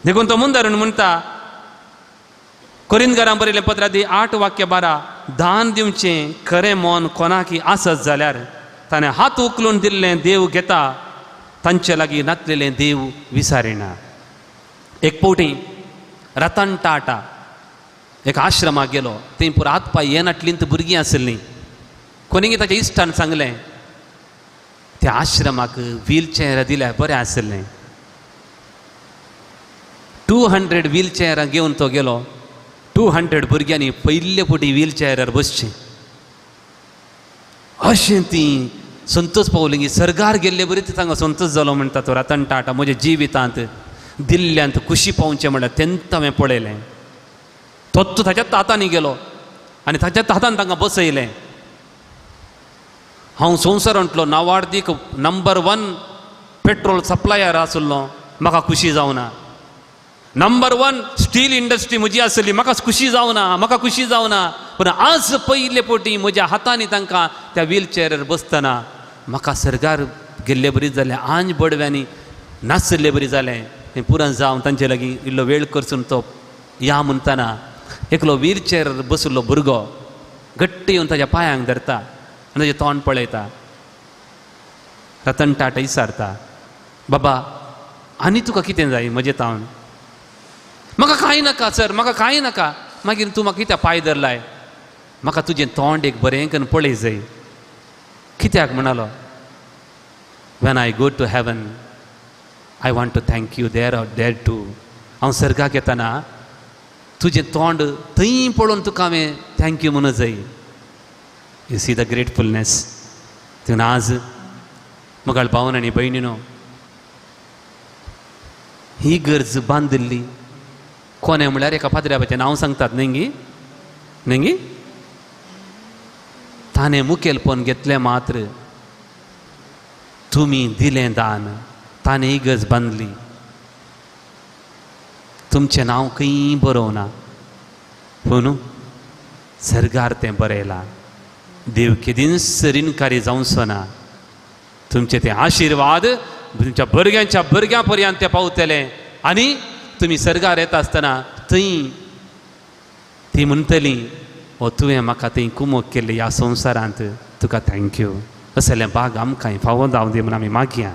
देखून तो मुंदरून म्हणटा कोरिंथकारांक बरयल्लें पत्र आदी 8 वाक्य 12 दान दिवचें खरें मोन कोणाकी आसत जाल्यार ताणें हात उखलून दिल्लें देव घेता तांचे लागीं नातलेलें देव विसारिना. एक फावटी रतन टाटा एक आश्रमाक गेलो. थंय पुरो हात पांय येनाटलीं भुरगीं आसलीं. कोणीय ताच्या इश्टान सांगलें त्या आश्रमाक व्हीलचॅर दिल्यार बरें आसलें. 200 व्हीलचॅरां घेवन तो गेलो. 200 भुरग्यांनी पयले फावटी व्हीलचॅरार बसचें अशें ती संतोष पावली की सर्गार गेल्ले बरी तांकां संतोष जालो म्हणटा तो रतन टाटा. म्हज्या जिवितांत दिल्ल्यांत खुशी पावचें म्हणल्यार तेंत हांवें पळयलें. तो ताच्या तातांनी गेलो आनी ताच्या तातान तांकां बसयलें. हांव संवसारांतलो नावार्दीक नंबर 1 पेट्रोल सप्लायर आसलो म्हाका खुशी जावना. नंबर 1 स्टील इंडस्ट्री म्हजी आसली म्हाका खुशी जावना म्हाका खुशी जावना. पूण आज पयले फावटी म्हज्या हातांनी तांकां त्या व्हीलचॅरार बसतना म्हाका सर्गार गेल्ले बरी जालें. आंज बडव्यांनी नाचले बरी जालें. हें पुरान जावन तांचे लागीं इल्लो वेळ करचून तो या म्हणटाना एकलो व्हीलचॅरार बसलो भुरगो घट्ट येवन ताच्या पांयांक धरता आनी ताचें तोंड पळयता. रतन टाटा विचारता बाबा आनी तुका कितें जाय म्हजें तावन. म्हाका कांय नाका सर म्हाका कांय नाका. मागीर तूं म्हाका कित्याक पांय धरलाय. म्हाका तुजें तोंड एक बरें करून पळय जाय. कित्याक म्हणालो when I go to heaven I want to thank you there too. हांव सर्गाक येताना तुजें तोंड थंय पळोवन तुका हांवें थँक्यू म्हणूं जाय. You see the gratefulness. देखून आज म्हगाळ भावन आनी भयणीनो ही गरज बांदिल्ली कोणे म्हळ्यार एका फादराबाचें नांव सांगतात न्ही ताणें मुखेलपण घेतलें मात्र तुमी दिलें दान ताणें इगर्ज बांदली. तुमचें नांव खंय बरोवना पूण सर्गार तें बरयलां. देव केदींच ऋणकारी जावचो ना. तुमचे ते आशिर्वाद तुमच्या भुरग्यांच्या भुरग्यां पर्यंत ते पावतले आनी तुमी सर्गार येता आसतना थंय ती म्हणटली ओ तुवें म्हाका थंय कुमोग केल्ली ह्या संवसारांत तुका थँक्यू. असलें भाग आमकांय फावो जावं दी म्हणून आमी मागया.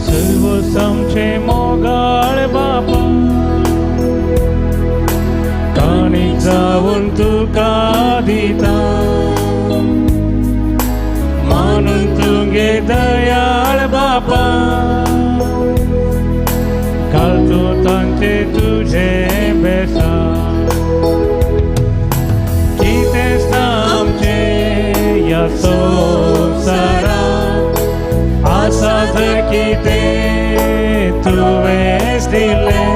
सर्व समचे मोगाळ बापा कर्तृत्वांचे तुझे बेसान कितेच आमचे या संवसारात आसात किते तुवेंच दिले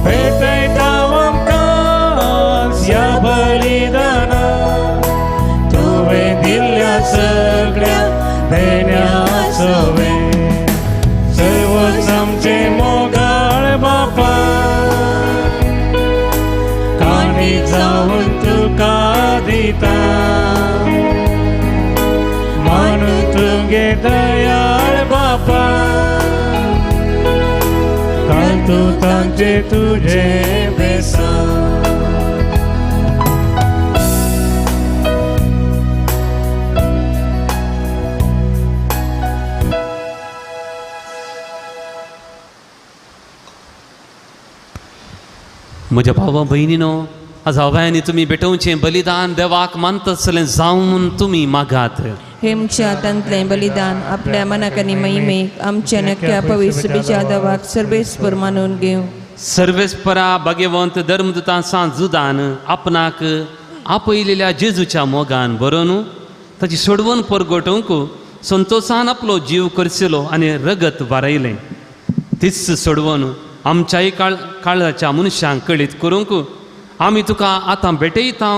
भेटयता आमकां या बलिदानात तुवें दिल्ल्या सगळ्या देण्याचो सर्वच आमचे मोगाळ बापा काणी जावन तुका दिता म्हणून तुगे दयाळ बापा कर्तृत्वांचे तुझे बेसान म्हज्या भावा भयणीनो आज हव्यानी तुमी भेटोवचें बलिदान देवाक मानतसलें जावन तुमी मागात हेमच्या तंतलें बलिदान आपल्या मनाक आनी महिमेक आमच्या नक्या पवित्र बिच्या देवाक सर्वेस्पर मानून घेवं सर्वेस्परा भाग्यवंत धर्मदुतां जुदान आपणाक आपयलेल्या जेजूच्या मोगान बरोवन ताची सोडवण परगटोवंक संतोषान आपलो जीव करचेलो आनी रगत वारयलें तीच सोडवण आमच्याय काळाच्या मनशांक कळीत करूंक आमी तुका आतां भेटयता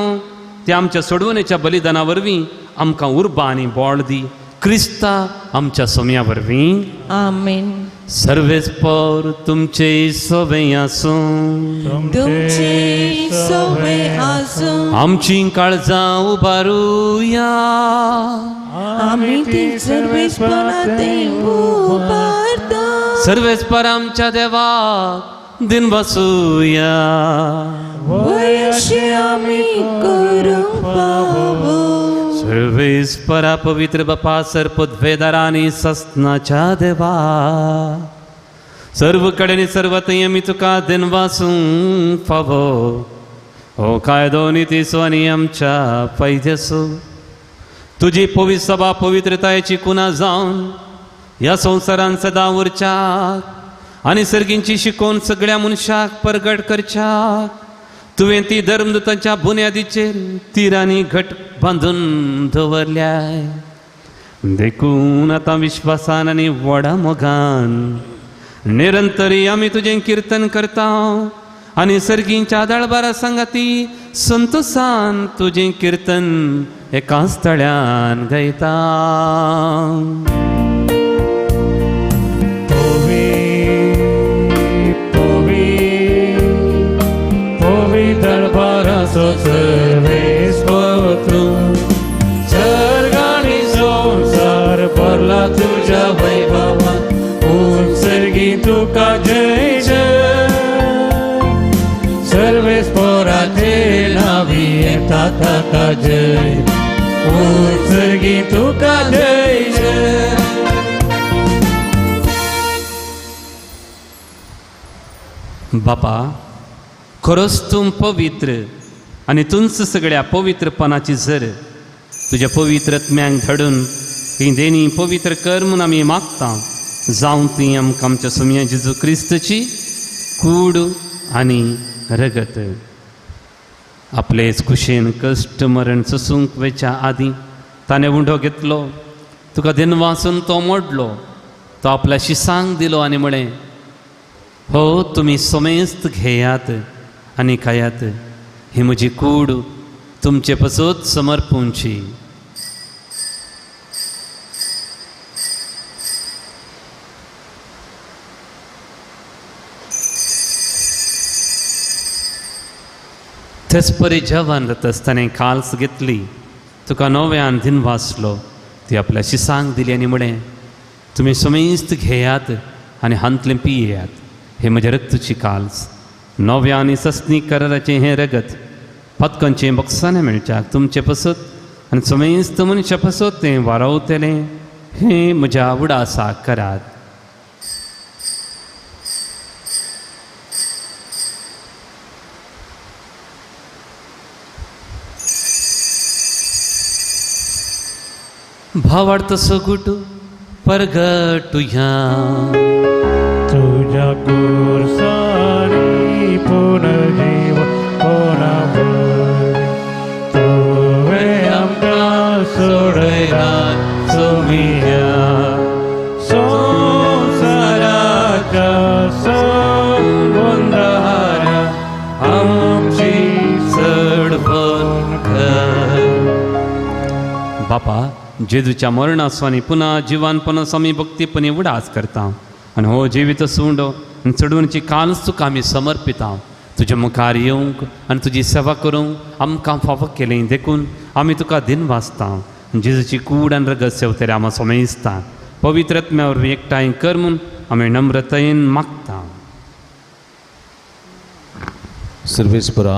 त्या आमच्या सोडवणेच्या बलिदाना वरवीं आमकां उर्बा आनी बोळ दी क्रिस्ता आमच्या सोम्या वरवीं आमेन सर्वेस्पर तुमचे सवय आसूं तुमचे सवय आसूं आमची काळजां उबारुया आमी ती सर्वेस्पराते उबारता सर्वेस्पर आमच्या देवाक दिन बसूया वयशे आमी करूंक पावो सर्वेस्परा पवित्र बापा सर्पद्वेदारांनी सस्नाच्या देवा सर्व कडेन सर्व थंय आमी तुका दिन वासूंक फावो हो कायदो नितीसो आनी आमच्या पैद्यासो तुजी पवित्र सभा पवित्रतायेची कुना जावन ह्या संवसारान सदां उरच्याक आनी सर्गींची शिकोवन सगळ्या मनशाक परगट करच्याक तुवें ती धर्मदुतांच्या बुन्यादीचेर तिरांनी घट बांदून दवरल्याय देखून आतां विश्वासान आनी व्हडा मोगान निरंतरी आमी तुजें कीर्तन करता आनी सर्गींच्या दळबारा सांगाती संतोषान तुजें कीर्तन एकाच तळ्यान गायता दरबाराचो सर्वेस्पर सर्ग आनी संवसार भरला तुज्या वैभवान उत्सर्गी तुका जय जय सर्वेस्पराचे नावी येता ताका जय उत्सर्गी तुका जय जय बापा खरोच तूं पवित्र आनी तुंच सगळ्या पवित्रपणाची झर तुज्या पवित्रत्म्यांक धडून ही देणी पवित्र कर म्हूण आमी मागता जावं ती आमकां आमच्या सोम्या जेजू क्रिस्तची कूड आनी रगत आपलेच कुशेन कश्ट मरण सोसूंक वेच्या आदीं ताणें उंडो घेतलो तुका दिन वाचून तो मोडलो तो आपल्या शिसांक दिलो आनी म्हळें हो तुमी सोमेस्त घेयात आनी खायात ही म्हजी कूड तुमचे पसोत समर्पूंची तेच परी जेवण जाता आसतना काल्स घेतली तुका नव्यान दिन वाचलो ती आपल्या शिसांक दिली आनी म्हळें तुमी सोमेस्त घेयात आनी हांतलें पियेयात हे म्हजे रक्तची काल्स नव्या आनी सस्नी कराराचें हें रगत पतकांचें बक्षांनी मेळच्याक तुमचे पसत आनी सोमेस्त मनशा पसत तें वारवतलें हें म्हज्या उडासाक करात भावार्थसो गुटू परगटुया तुझ्या बापा जेजूच्या मरणास्वानी पुन्हा जिवानपणास आमी भक्तीपणी उडास करता आनी हो जिवीत सोंडो आनी चडूनची कालच तुका आमी समर्पिता तुज्या मुखार येवंक आनी तुजी सेवा करूंक आमकां फावो केलें देखून आमी तुका दिन वाचता जेजूची कूड आनी रगत सेवतले आमी सोमेजता पवित्र आत्म्यावर एकठांय कर म्हूण आमी नम्रतायेन मागता. सर्वेस्परा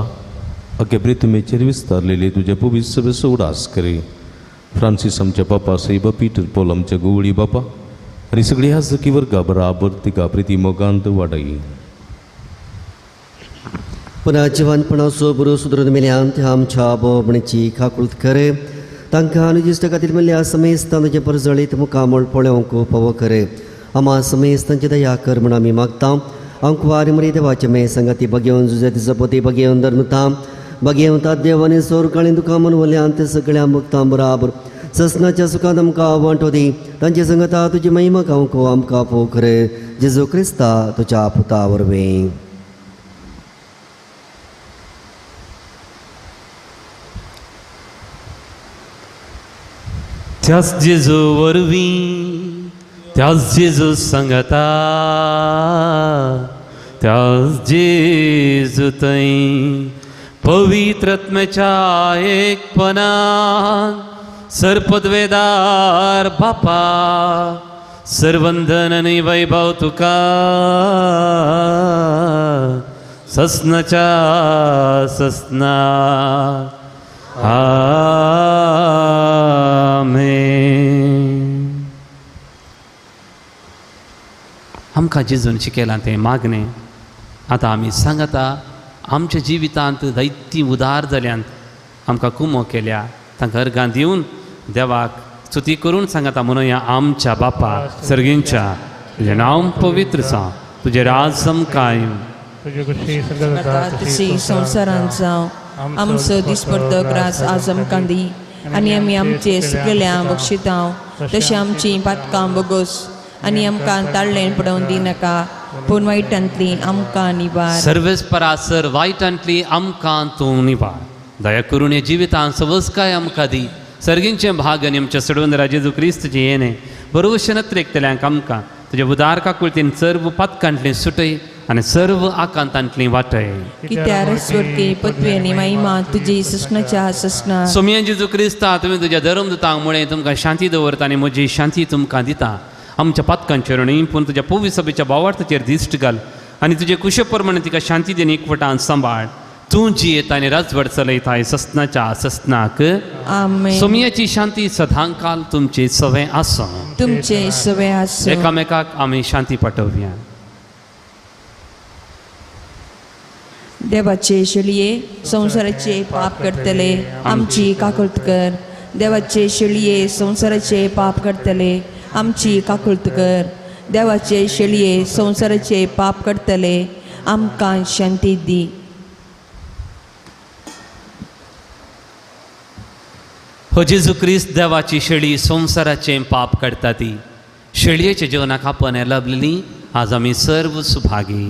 अगे प्रितमेचेर विस्तारलेली तुज्या पवित्र सभेचो उडास करी. फ्रांसीस आमच्या बापा सैबा पीटर पॉल आमच्या गोवळी बापा आनी सगळी हाजकी वर्गा बराबर तिका प्रिती मोगांत वाडय. पुन्हा जिवानपणाचो बरो सुदरून मेल्यान त्या आमच्या बोबणेची खाकुळत करे तांकां अनुजिश्ट खातीर मेल्ल्या समेस्तांचे परजळीत मुखामळ पळोवंक फावो करे. आमा समेस्तांची दया कर म्हूण आमी मागता. आमकां वारी मरी देवाचे मे संगती बगेवन झुजती जपती बगेवन धर्मता बगेवन देव आनी सोर काळी दुखां मनवल्यान ते सगळ्या मुक्तां बराबर ससनाच्या सुखांत आमकां वांटो दी. तांची संगता तुजी महिमा गावंक आमकां फोव करे. जेजू क्रिस्ता तुज्या पुता वरवीं. त्याच जेजू वरवीं त्याच जेजू संगता त्याच जेजू थंय पवित्र आत्म्याच्या एकपणान सरपदवेदार बापा सर्वंधन आनी वैभव तुका ससनाच्या ससना आमेन. आमकां जेजून शिकयलां तें मागणें आतां आमी सांगता. आमच्या जिवितांत दैती उदार जाल्यांत आमकां कुमो केल्या तांकां अर्गां दिवन देवाक स्तुती करून सांगता म्हणुया आमच्या बापा सर्गींच्या तुजें नांव पवित्र जावं तुजें राज समकाय तुझे कशी सगळं तशी संवसारांत जावं आमचो दिसपडटो ग्रास आज आमकां दी आनी आमी आमचे सुकलेल्यांक बक्षिता तशें आमची पातकां बोगोस आनी आमकां ताळ्ळें पडोवन दिनाका पूण वायटांतली आमकां निबार. सर्वेस्परासर वायटांतली आमकां तूं निबार. दया करून हे जिवितांत सवस्काय आमकां दी. सर्गींचें भाग आनी आमच्या सडवंदरा जेजू क्रिस्तचें येणें बरोवशें नत्रेकतल्यांक आमकां तुज्या उदार काकुळतीन सर्व पातकांतलीं सुटय आनी सर्व आकांतांतलीं वाटय. कित्यार स्वर्गी पदवी आनी महिमा तुजी ससनाच्या ससना. सोम्या जेजू क्रिस्ता तुवें तुज्या धर्मदूतांक म्हळें तुमकां शांती दवरता आनी म्हजी शांती तुमकां दिता. आमच्या पातकांचेर न्ही पूण तुज्या पवित्र सभेच्या भावार्थाचेर दिश्ट घाल आनी तुजे कुशे प्रमाणे तिका शांती देन एकवटान सांबाळ. तूं जी येता आनी राजवट चलयताय ससनाच्या ससनाक आमेन. सोमयाची शांती सदांकाल तुमचे सवे आसूं. तुमचे सवे आसूं. एकामेकाक आमी शांती पाठोवया. देवाचे शेळये संवसाराचे पाप करतले आमची काकुळत कर. देवाचे शेळये संवसाराचे पाप करतले आमची काकुळत कर. देवाचे शेळये संवसाराचे पाप करतले आमकां शांती दी. हो जेजू क्रिस्त देवाची शेळी संवसाराचें पाप करता ती शेळयेच्या जिवनाक आपण लभलेली आज आमी सर्व सुभागी.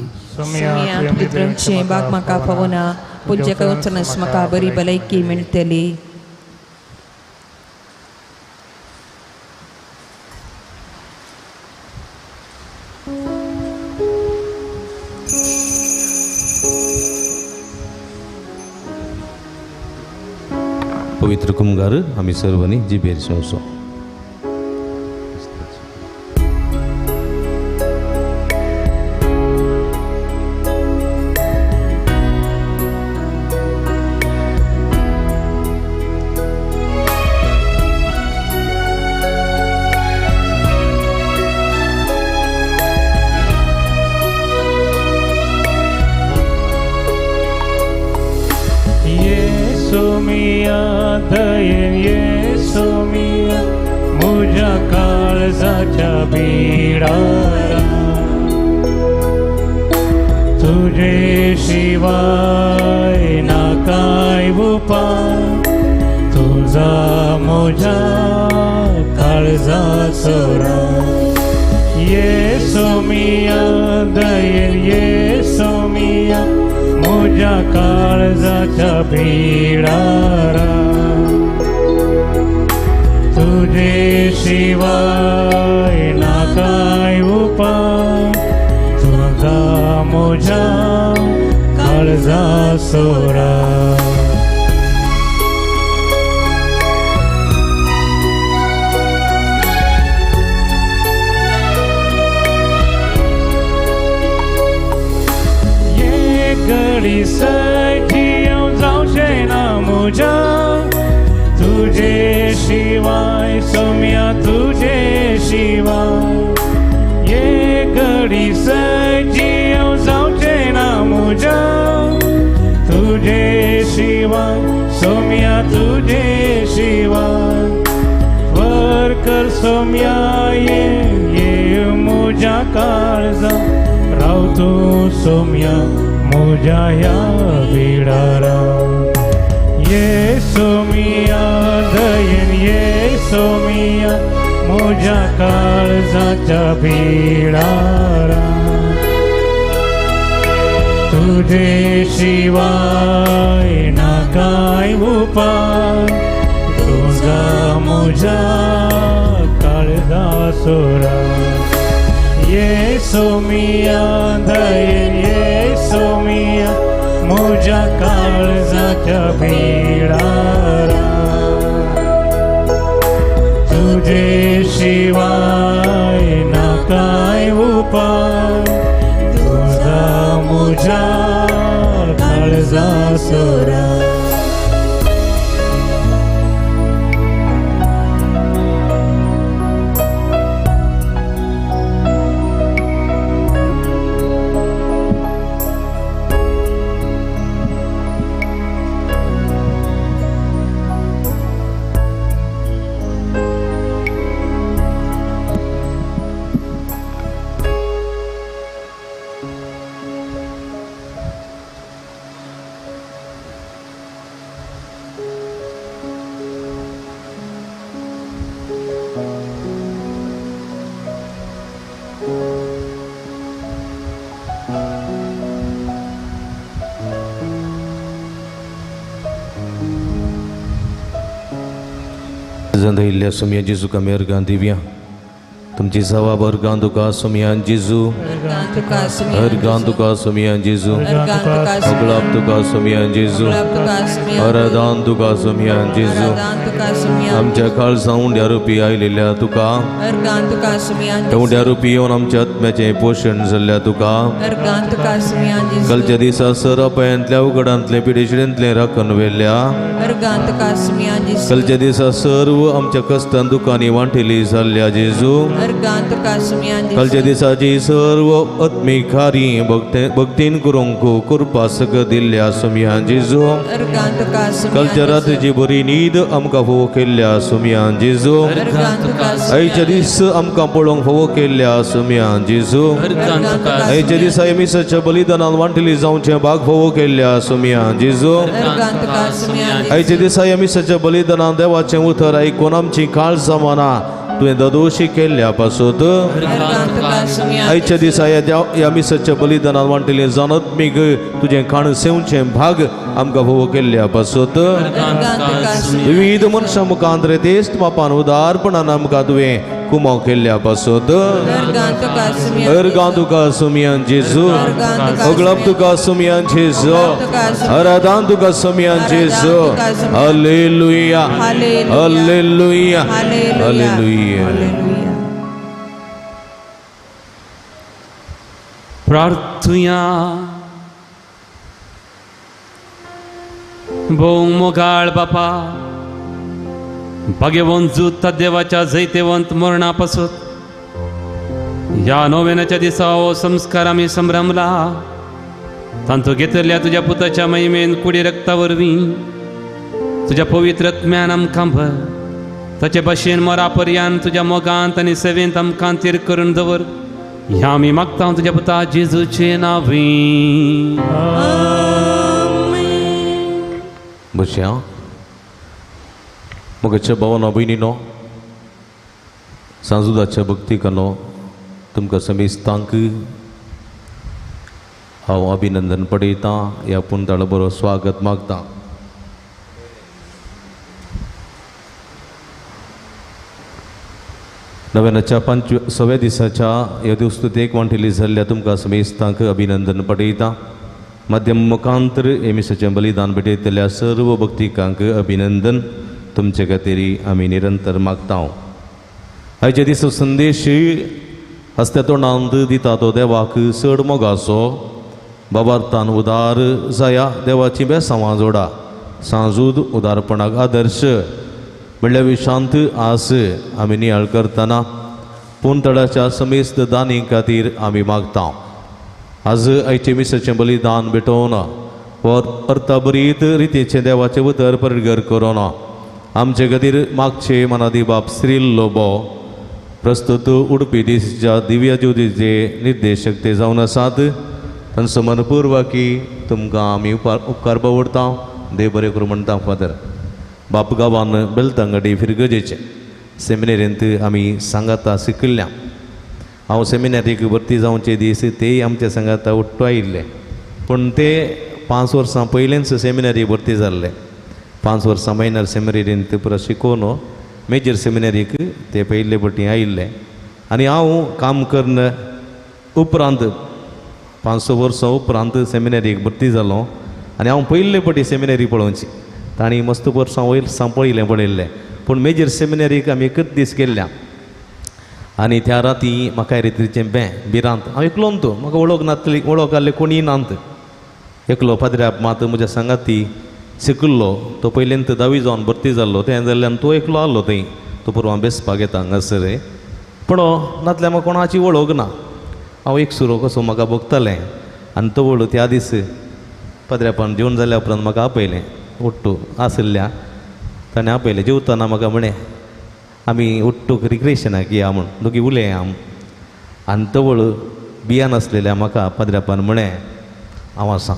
पितरांचे बाग म्हाका फावना पूज्य कवचनस म्हाका बरी भलायकी मेळटली. पवित्र कुमगार आमी सर्वांनी जिबेर सोंसो. मुझ्या काळजाच्या बिडारा तुझे शिवाय ना काय उपाय तुझा मुझ्या काळजाचो राग येसू मिया दयेन येसू मिया मुझ्या काळजाच्या बिडारा तुझे शिवाय ना काय उपाय तुझा मोजा काळजा सोरा ये घडीसाठी जाऊशे ना मोजा तुझे शिवाय सौम्या तुझे शिवाय ये घडी सजीव जाऊचे ना मुजा तुझे शिवाय सौम्या तुझे शिवाय वर कर सौम्या ये मुजा काळजा राव तू सौम्या मुजा या बिडारा ये सोमिया दयन ये सोमिया मोजा काळजाच्या बिडारा तुझे शिवाय ना काय उपाय तुझा मोजा काळजा सोरा ये सोमिया दयन ये सोमिया मोजा काळजाच्या बिडारा तुझे शिवाय ना काय उपाय तुझा मोजा काळजा सोरा जंधैल्या सुमिया जिजू का मेर गांधीव्या तुमची सवा भर गांधुका सुमिया जिजू हर गांधुका सुमिया जिजू अगलाप तुका सुमिया जिजू अरदान तुका सुमिया जिजू आमच्या काळजा उंड्या रुपी आयलेल्या तुका उंड्या रुपी येवन आमच्या आत्म्याचे पोषण जाल्ल्या तुका कालच्या दिसा सर अपयांतल्या उगडांतले पिडेशिडेंतले राखण वेल्ल्या कालच्या दिसा सर्व आमच्या कस्तान दुकानी वांटिली जाल्ल्या जेजू कालच्या दिसाची सर्व आत्मीक खारी भक्तीन करूंक कृपा सक दिल्ल्या सुमिया जेजू कालच्या रात्रीची बरी न्हीद आमकां फोव केल्ल्या सुमिया जेजू आयच्या दीस आमकां पळोवंक फोव केल्ल्या सुमिया जेजू आयच्या दिसा मिसाच्या बलिदानान वांटिली जावचे भाग फोव केल्ल्या सुमिया जेजू आयच्या दिसा मिसाच्या बलिदानान देवाचें उतर आयकून आमची काळजां मना तुवें दोशी केल्ल्या पासून आयच्या दिसा ह्या मिसाच्या बलिदानान वांटिलें जानत मीग तुजें खाण सेवचें भाग आमकां फोव केल्ल्या पासून विविध मनशां मुखांत रेतेस्त मापान उदारपणान आमकां तुवें कुमाव केल्ल्या पासून अर्गां तुका सुमियान जेजू अगलाप तुका सुमियान जेजू आराधन तुका सुमियान जेजू हालेलुया हालेलुया हालेलुया प्रार्थुया भोव मोगाळ बापा भाग्यवंत जुत्ता देवाच्या जैतेवंत मरणापासून ह्या नोवेनाच्या दिसा हो संस्कार आम्ही संभ्रमला तांतू घेतल्या तुझ्या पुताच्या महिमेन कुडी रक्ता वरवीं तुझ्या पवित्र आत्म्यान आमकां भर ताचे भाशेन मरा पर्यंत तुझ्या मोगांत आनी सेवेंत आमकां तीर करून दवर ह्या आमी मागता तुझ्या पुता जेजूचे नांवी बशा मोगाच्या भावांनो भयणीनो सांजुदाच्या भक्तीकानो तुमकां समेस्तांक हांव अभिनंदन पळयतां ह्या पुणताळो बरो स्वागत मागतां नव्यानाच्या 5व्या दिसाच्या ह्या दिवस्तुतेक वांटिली जाल्ल्या तुमकां समेस्तांक अभिनंदन पटयता. माध्यम मुखांतर एमिसाचें बलिदान भेटयतल्या सर्व भक्तिकांक अभिनंदन तुमचे खातीर आमी निरंतर मागता. आयचे दीस संदेश हस्त्या तोंडांत दिता तो देवाक चड मोगाचो, बाबार्थान उदार जाया, देवाची बेसांवां जोडा, सांजूद उदारपणाक आदर्श म्हणल्यार विशांत आस आमी नियाळ करतना पुंतळाच्या समेस्त दानी खातीर आमी मागता. आज आयचे मिसाचें बलिदान भेटोवन परताबरीत रितीचें देवाचें उतर परगट करून आमचे खातीर मागचे मनादी बाब श्रील्लो भोव प्रस्तुत उडपी दिसच्या दिव्य ज्योतीचे निर्देशक ते जावन आसात. तांचो मनपूर्वकी तुमकां आमी उपकार बावडटा. देव बरें करूं म्हणटा. फादर बाप गांवान बेलतांगडी फिरगजेचे सेमिनारींत आमी सांगाता शिकल्ल्या. हांव सेमिनारीक भरती जावचे दीस तेय आमच्या सांगाता उट्टो आयिल्ले, पूण ते 5 वर्सां पयलेंच सेमिनारी भरती जाल्ले. 5 वर्सां मायनर सेमिनारींत पुरो शिकोवन मेजर सेमिनारीक ते पयले फावटी आयिल्ले. आनी हांव काम करन उपरांत 5 वर्सां उपरांत सेमिनारीक भरती जालो आनी हांव पयले फावटी सेमिनारी पळोवची. तांणी मस्त वर्सां वयर सांपळिल्लें पळयल्लें, पूण मेजर सेमिनारीक आमी एकच दीस गेल्ल्या. आनी त्या राती म्हाका रितीचें भिरांत हांव एकलोन तो, म्हाका वळख नासली, वळख आहले कोणी नात. एकलो पाद्र्याप मात म्हज्या सांगाती शिकल्लो, तो पयलेंत 10वी जावन भरती जाल्लो. तें जाल्ल्यान तो एकलो आहलो थंय. तो पुरवां बेसपाक येता हांगासर. पूण नातल्या म्हाका कोणाची वळख ना. हांव एक सुरो कसो म्हाका बगतालें आनी तो वळू त्या दीस पाद्र्यापान जेवण जाल्या उपरांत म्हाका आपयलें. उट्टू आसल्या ताणें आपयलें. जेवतना म्हाका म्हणें आमी उट्टूक रिक्रिएशनाक या म्हूण दोगी उलया आम. आनी तो वळ बियान आसलेल्या म्हाका पाद्र्यापान म्हणें हांव आसां.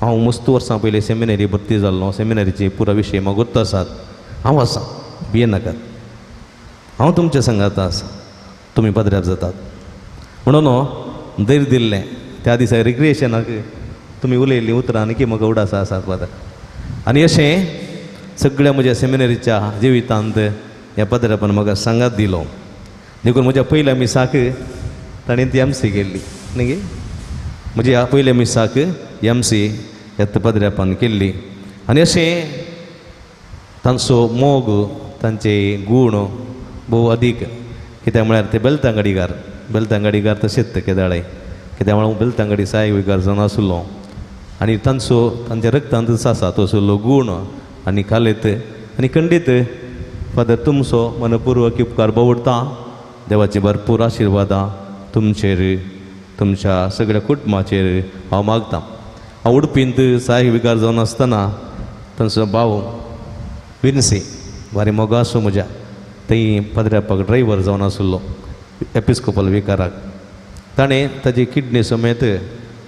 हांव मस्त वर्सां पयलीं सेमिनारी भरती जाल्लो. सेमिनारीचे पुरो विशय म्हाका गुर्त आसात. हांव आसां, भियेन नाकात. हांव तुमच्या सांगाता आसां, तुमी पाद्र्याप जातात म्हणून धैर्य दिल्लें. त्या दिसा रिक्रिएशनाक तुमी उलयल्लीं उतरां आनी की म्हाका उडास आसात पाद्र. आनी अशें सगळ्या म्हज्या सेमिनारीच्या जिवितांत ह्या पाद्र्यापान म्हाका सांगात दिलो. देखून म्हज्या पयल्या मिसाक ताणें ती MC केल्ली न्ही गे. म्हज्या पयल्या मिसाक MC ह्या पाद्र्यापान केल्ली. आनी अशें तांचो मोग, तांचे गूण भोव अदीक. कित्याक म्हळ्यार ते बेलतांगडीकार तशेंच ते केदाळे. कित्याक म्हळ्यार हांव बेलतांगडी सायविकार जावन आसलो आनी तांच्या रक्तांत आसा तो असलो गूण आनी खालेत आनी खंडीत. फादर तुमचो मनपूर्वक उपकार बावडटा. देवाची भरपूर आशिर्वादां तुमचेर, तुमच्या सगळ्या कुटुंबाचेर हांव मागतां. हांव उडपींत सहाय्यक विकार जावन आसतना तांचो भाव विन्सी वारे मोगासो म्हज्या थंय पाद्र्यापाक ड्रायव्हर जावन आसलो एपिस्कोपल विकाराक. ताणें ताजी किडनी समेत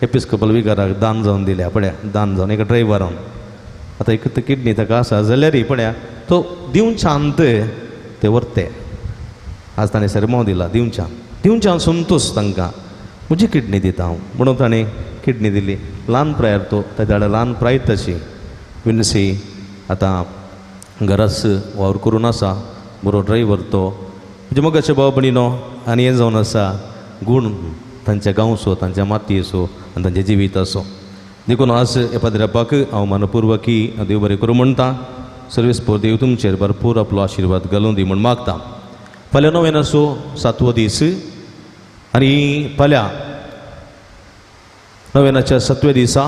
एपिस्कोपल विकाराक दान जावन दिल्या. पळया, दान जावन एका ड्रायव्हरान. आतां एक किडनी ताका आसा जाल्यारय पळया तो दिवचांत ते व्हरते. आज ताणें सरमो दिला दिवच्यान संतोश तांकां म्हजी किडनी दिता हांव म्हणून ताणें किडनी दिली. ल्हान प्रायार तो ताच्या वांगडा ल्हान प्राय तशी विन्सी आतां घरास वावर करून आसा. बरो ड्रायव्हर तो. म्हणजे मोगाचे भाव भयणीनो आनी हें जावन आसा गूण तांच्या गांवचो, तांच्या मातयेचो आनी तांचें जिवीत असो. देखून आज ह्या पाद्र्यापाक हांव मनपूर्वकी देव बरें करूं म्हणटा. सर्वेस्पर देव तुमचेर भरपूर आपलो आशिर्वाद घालूं दी म्हूण मागता. फाल्यां नोवेनाचो 7वो दीस आनी फाल्यां नोवेनाच्या 7व्या दिसा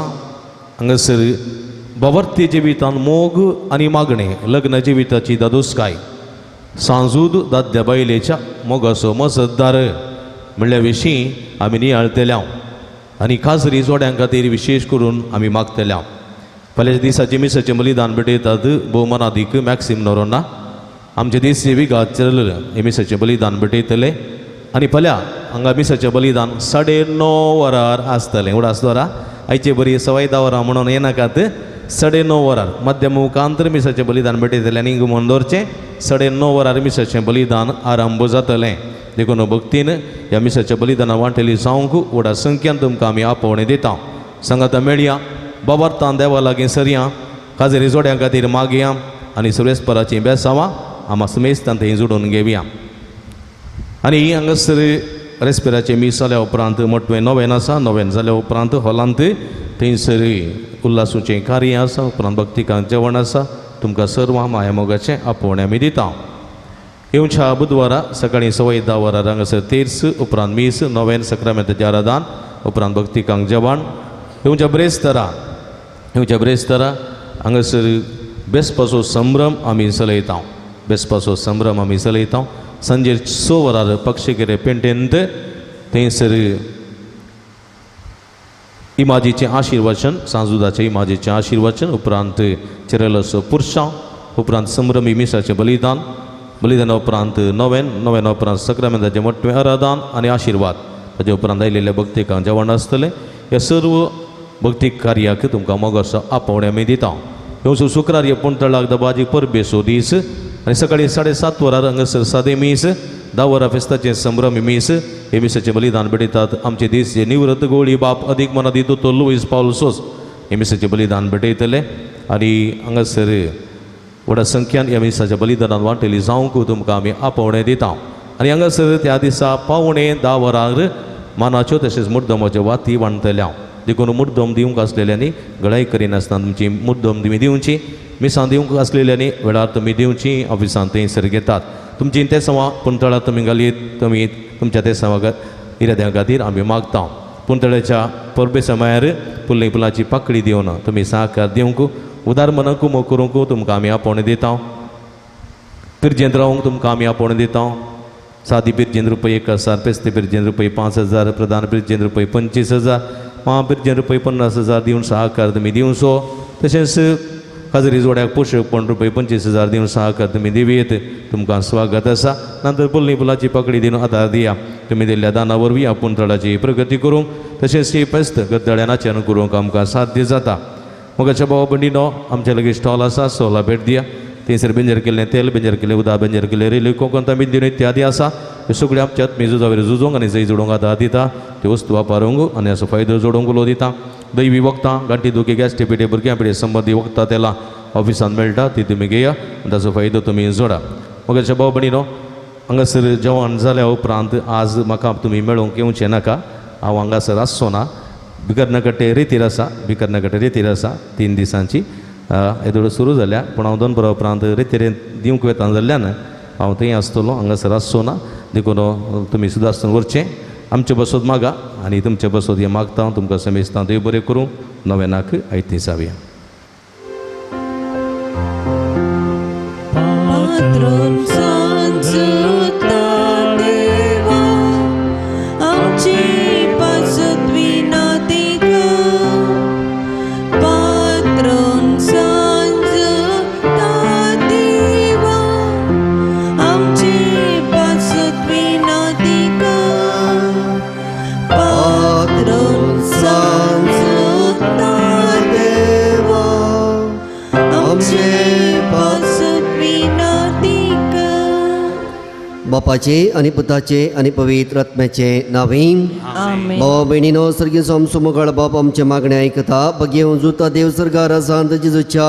हांगासर भवर्ती जिवितांत मोग आनी मागणे, लग्न जिविताची दादोसकाय, सांजूद दादल्या बायलेच्या मोगाचो मजतदार म्हणल्या विशीं आमी नियाळतल्या आनी खाजरी जोड्यां खातीर विशेश करून आमी मागतल्या. फाल्यां दिसाचे मिसाचें बलिदान भेटयतात भोवमानादीक मॅक्सिम नोरोना. आमचे देसी विगात हे मिसाचें बलिदान भेटयतले आनी फाल्यां हांगा मिसाचें बलिदान 9:30 वरार आसतलें. उडास दोरा आयचे बरी 10:15 वरां म्हणून येनाकात. 9:30 वरार मध्यम मुखांतर मिसाचें बलिदान भेटयतलें आनी घुमोवन दवरचें. 9:30 वरार मिसाचें बलिदान आरंभ जातलें. देखून भक्तीन ह्या मिसाच्या बलिदाना वांटेली जावंक व्हडा संख्यान तुमकां आमी आपोवणें दिता. सांगाता मेळया, बाबार्थान देवा लागीं सरया, काजेरी जोड्यां खातीर मागया आनी सर्वेस्पराचीं बेसांवां आमा समेस्तान थंय जोडून घेवया. आनी हांगासर रेस्पेराचे मीस जाल्या उपरांत मोठवें नोवेन आसा. नोवेन जाल्या उपरांत हॉलांत थंयसर उल्हासूचें कार्य आसा. उपरांत भक्तिकांत जेवण आसा. तुमकां सर्वां माया मोगाचें आपोवणें आमी दिता. येवच्या बुधवारा सकाळीं 10:15 वरार हांगासर तेर्स, उपरांत मीस, नोवेन सक्रामेंताचें आराधन, उपरांत भक्तिकांत जेवण. येवच्या ब्रेस्तारा हांगासर बेस्पाचो संभ्रम आमी चलयता. बेस्पाचो संभ्रम आमी चलयता. सांजेर 6 वरार पक्षिकेरे पेंटेंत थंयसर इमाजीचें आशिर्वचन, सांजुदाचें इमाजीचें आशिर्वचन, उपरांत चिरेलोसो पुरशां, उपरांत संभ्रमी मिसाचें बलिदाना उपरांत नोवेना उपरांत सक्रामेंताचें मोठवें आराधन आनी आशिर्वाद. ताचे उपरांत आयिल्लें भक्तिकांत जेवण आसतलें. ह्या सर्व भक्तीक कार्याक तुमकां मोगाचो आपोवणें आमी दिता. ह्यो शुक्रार हे पुंतळाक दबाजी परबेसो दीस आनी सकाळीं 7:30 वरार हांगासर सादें मीस, 10 वरां फेस्ताचें संभ्रमी मीस. हे मिसाचें बलिदान भेटयतात आमचे देशचे निवृत्त गवळी बाप अदीक मनादी दोतोर लुईस पावलसोस हे मिसाचें बलिदान भेटयतले. आनी हांगासर व्हडा संख्यान ह्या मिसाच्या बलिदानान वांटेली जावंक तुमकां आमी आपोवणें दिता. आनी हांगासर त्या दिसा 10:15 वरार मानाच्यो तशेंच मुद्दमाच्यो वाती वांटतल्या. देखून मुद्दम दिवंक आसलेल्यांनी गळाई करिनासतना तुमची मुद्दम तुमी दिवची. मिसां दिवंक आसलेल्यांनी वेळार तुमी दिवची. ऑफिसांत थंयसर घेतात. तुमची ते सवां पुंतळां तुमी घालीत. तुमी तुमच्या ते सवां इराद्या खातीर आमी मागता. पुंतळ्याच्या परबे समयार फुल्ली फुलांची पाकळी दिवन तुमी सहकार दिवंक, उदार मनाक मोग करूंक तुमकां आमी आपोवणें दिता. पिर्जेंत रावंक तुमकां आमी आपोवणें दिता. सादी पिर्जेंत रुपये 1,000, पेस्ते पिर्जेंत रुपये 5,000, प्रधान पिर्जेंत रुपये 25,000, महापिर्जेंत रुपये 50,000 दिवन सहकार तुमी दिवचो. तशेंच हजरी जोड्याक पोषक पण रुपये 25,000 दिवन सहकार तुमी दिवेत. तुमकां स्वागत आसा. नंतर फुल्ली फुलांची पकडी दिवन आदार दिया. तुमी दिल्ल्या दाना वरवीं आपूण तळाची प्रगती करूंक, तशेंच ही फेस्त गद्दळ्यान आचरण करूंक आमकां साध्य जाता. मोगाच्या भावा भयणीनो, आमचे लागीं स्टॉल आसा, स्टॉला भेट दिया. थंयसर बेंजर केल्लें तेल, बेंजर केल्लें उदक, बेंजर केल्लें रेल्वे कोंकण बिंदून इत्यादी आसा. ह्यो सगळ्यो आमच्यात मेजूजा वयर झुजोवंक आनी जै जोडूंक आदार दिता. त्यो वस्तू वापरूंक आनी असो फायदो जोडूंक उलो दिता. दैवी वखदां, गांठी दुखी, गॅस टिपिटे, भुरग्यां पिडे संबंदी वखदां तेलां ऑफिसान मेळटा. ती तुमी घेया आनी ताचो फायदो तुमी जोडा. मोगाच्या भाव भयणीनो, हांगासर जेवण जाल्या उपरांत आज म्हाका तुमी मेळोवंक येवचें नाका. हांव हांगासर आसचो ना. भिकरनाकट्टे रेतीर आसा. 3 दिसांची येदोळ सुरू जाल्या. पूण हांव 2 वरां उपरांत रेतीरेन दिवंक वेता जाल्ल्यान हांव थंय आसतलो, हांगासर आसचो ना. देखून तुमी सुद्दां आसतना वरचें. आमचे बसोत मागा आनी तुमचे बसोत हें मागता. तुमकां समेस्तां देव बरें करूं. नोवेनाक आयती जावया. बापाचे आनी पुताचे आनी पवित्र आत्म्याचे नांवें. भावा भयणीनो, सर्गीय आमचो मोगाळ बाप आमचे मागणे आयकता. बगेव जुता देव सर्गार सांत जेजूच्या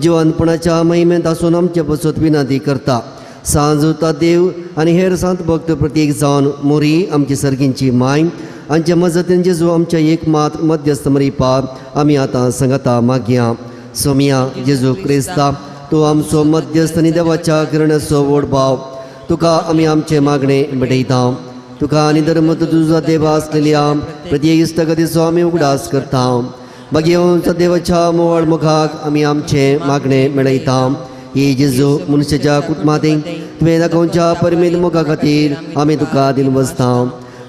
जिवनपणाच्या महिमेंत आसून आमचे बसत विनंती करता. सांज उता देव आनी हेर सांत भक्त प्रत्येक जावन मोरी आमची सर्गींची माय आमच्या मजतीन जेजू आमच्या एक मात्र मध्यस्थ मरीपा आमी आतां सांगता मागया. सोमिया जेजू क्रिस्ता, तूं आमचो मध्यस्थ आनी देवाच्या किरणाचो व्हड भाव, तुका आमी आमचे मागणे भेटयता. तुका आनी धर्म तुझा देवा आसलेल्या प्रत्येक इश्टगतीचो आमी उगडास करता. भगवंत देवाच्या मोवाळ मुखाक आमी आमचे मागणे मेळयता. ही जेजू मनशाच्या कुटुंबांत तुवें दाखोवच्या परमेद मोगा खातीर आमी तुका दिवन बसता.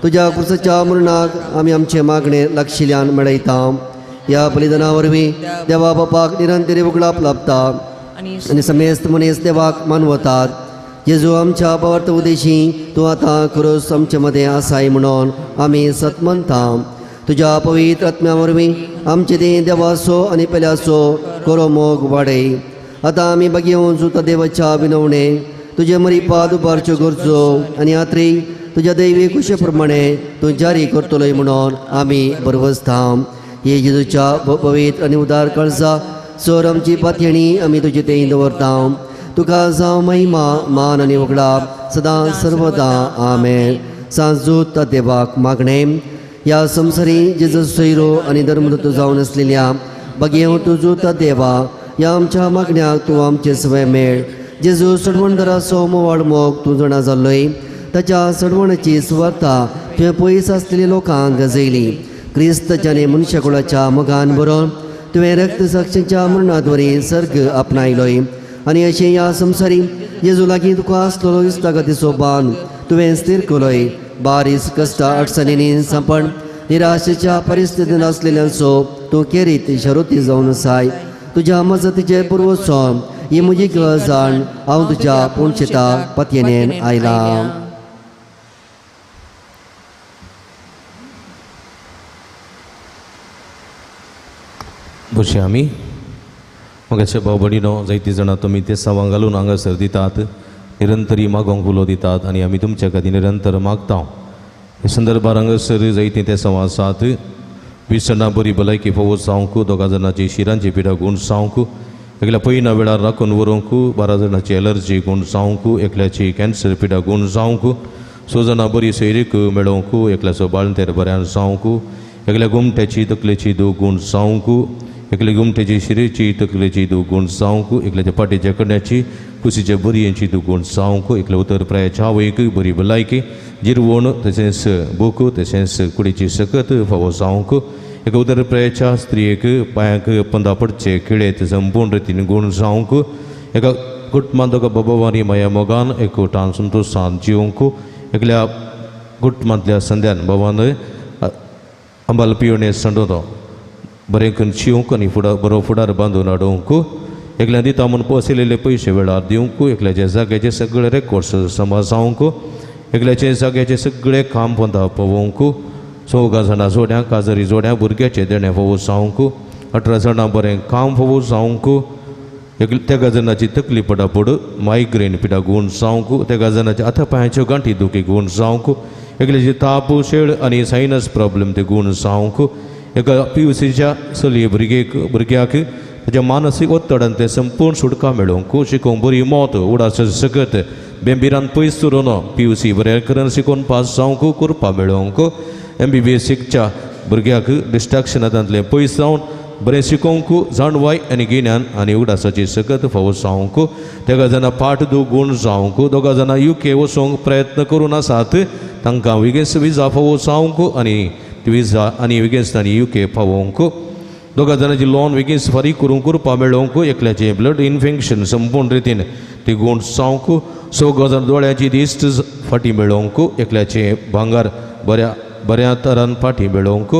तुज्या कुर्साच्या मरणाक आमी आमचे मागणे लागशिल्ल्यान मेळयता. ह्या बलिदाना वरवीं देवा बापाक निरंतर उगडाप लाभता आनी समेस्त मनीस देवाक मानवतात. जेजू आमच्या भावार्थ उदेशी तूं आतां खरोच आमचे मदें आसाय म्हणून आमी सत म्हणटा. तुज्या पवित्र आत्म्या वरवीं आमचे देह देवाचो आनी पेल्याचो खरो मोग वाडय. आतां आमी बगेवन सुता देवाच्या विनवणे तुजे मरीपा दुबारच्यो गरजो आनी आत्री तुज्या दैवी कुशे प्रमाणे तूं जारी करतलोय म्हणून आमी बरवसता. हे जेजूच्या पवित्र आनी उदार काळजा सोर आमची पातयणी आमी तुजे तें दवरता. तुका जावं महिमा मान आनी वगडाप सदां सर्वदा आमेन. सांजूत देवाक मागणे ह्या संवसारी जेजू सोयरो आनी धर्मदूत जावन आसलेल्या बगेव तुजो देवा ह्या आमच्या मागण्याक तूं आमचे सवय मेळ. जेजू सडवणदाराचो मोवाळ मोग तूं जाणा जाल्लोय ताच्या सडवणाची सुवार्ता तुवें पयस आसलेल्या लोकांक गजयली. क्रिस्ताच्या आनी मनशाकुळाच्या मोगान बरोवन तुवें रक्त साक्षीच्या मरणाद्वारे सर्ग आपणायलोय आनी अशें ह्या संवसारी जेजू लागीं तुका आसलेलो इश्टागतीचो बान तुवें स्थिर केलोय. बारीस कश्टां अडचणींनी सांपण निराशेच्या परिस्थितींत आसलेल्यांचो तूं केरीत शारोती जावन आसाय. तुज्या मजतीचे पुर्वसो ही म्हजी गजाण हांव तुज्या पुणशेता पतयेनेन आयलां. बशी आमी मगाचे भाव भयणीनो जायतीं जाणां तुमी ते सवां घालून हांगासर दितात निरंतरी मागोंक उलो दितात आनी आमी तुमच्या खातीर निरंतर मागता. हे संदर्भार हांगासर जायतीं ते सवां आसात. 20 जाणां बरी भलायकी फावोस जावंक, 2 जाणांची शिरांची पिडा गूण जावंक, एकल्या पयना वेळार राखून व्हरूंक, 12 जाणांची एलर्जी गूण जावंक, एकल्याची कॅन्सर पिडा गूण जावंक, 6 जाणां बरी सोयरीक मेळोवंक, एकल्याचो बाळंतेर बऱ्यान जावंक, एकल्या गुमट्याची तकलेची दूख गूण जावंक, एकल्या गुमट्याची शिरेची तकलेची दूख गूण जावंक, एकल्याच्या पाटीच्या कण्याची कुशीच्या बरयेची दूख गूण जावंक, एकल्या उतर प्रायाच्या आवयक बरी भलायकी जिरवण तशेंच भूक तशेंच कुडीची सकत फावो जावंक, एका उतर प्रायाच्या स्त्रियेक पांयाक पंदा पडचे खिळेत संपूर्ण रितीन गूण जावंक, एका कुटुंबांत दोगा बाबावानी माया मोगान एकवटान संतोशान जिवंक, एकल्या कुटुंबांतल्या संध्यान बाबान अंबाल पिवणे संडोतो बरें करून शिवंक आनी बरो फुडार बांदून हाडोवंक, एकल्या दिता म्हूण पोसिल्ले पयशे वेळार दिवंक, एकल्याचे जाग्याचे सगळे रेकॉर्ड्स सांबाळूंक, एकल्याचे जाग्याचे सगळे काम पंदा पळोवंक, 14 जाणां जोड्यांक काजरी जोड्या भुरग्याचे देणे फावो जावंक, 18 जाणां बरें काम फावो जावंक, त्या जाणांची तकली पडापड मायग्रेन पिडा गूण जावंक, त्या जाणांच्या हातापांयाच्यो गांठी दुखी गूण जावंक, एकल्याची ताप शेळ आनी सायनस प्रॉब्लेम ते गूण जावंक, एका PUCच्या चलये भुरग्याक ताच्या मानसीक ओत्तडान ते संपूर्ण सुटका मेळोवंक, शिकोवंक बरी मोत उडास सकत बेंबिरान पयस सुरून PUC बरें करून शिकोवन पास जावंक करपा मेळोवंक, MBBSच्या भुरग्याक डिस्ट्रॅक्शनांतले पयस जावन बरें शिकोवंक जाणवाय आनी गिन्यान आनी उडासाची सकत फावो जावंक, तेका जाणां पाठ गूण जावंक, 2 जाणां UK वचोंक प्रयत्न करून आसात तांकां विगेस विजा फावो जावंक आनी विजा आनी विगेस आनी UK फावोवंक, 2 जाणांची लोन विगेस फारीक करूंक करपा मेळोवंक, एकल्याचें ब्लड इन्फेक्शन संपूर्ण रितीन ती गूण जावंक, 6 जाणां दोळ्याची दिश्ट फाटी मेळोवंक, एकल्याचें भांगार बऱ्या तरान फाटी मेळोवंक,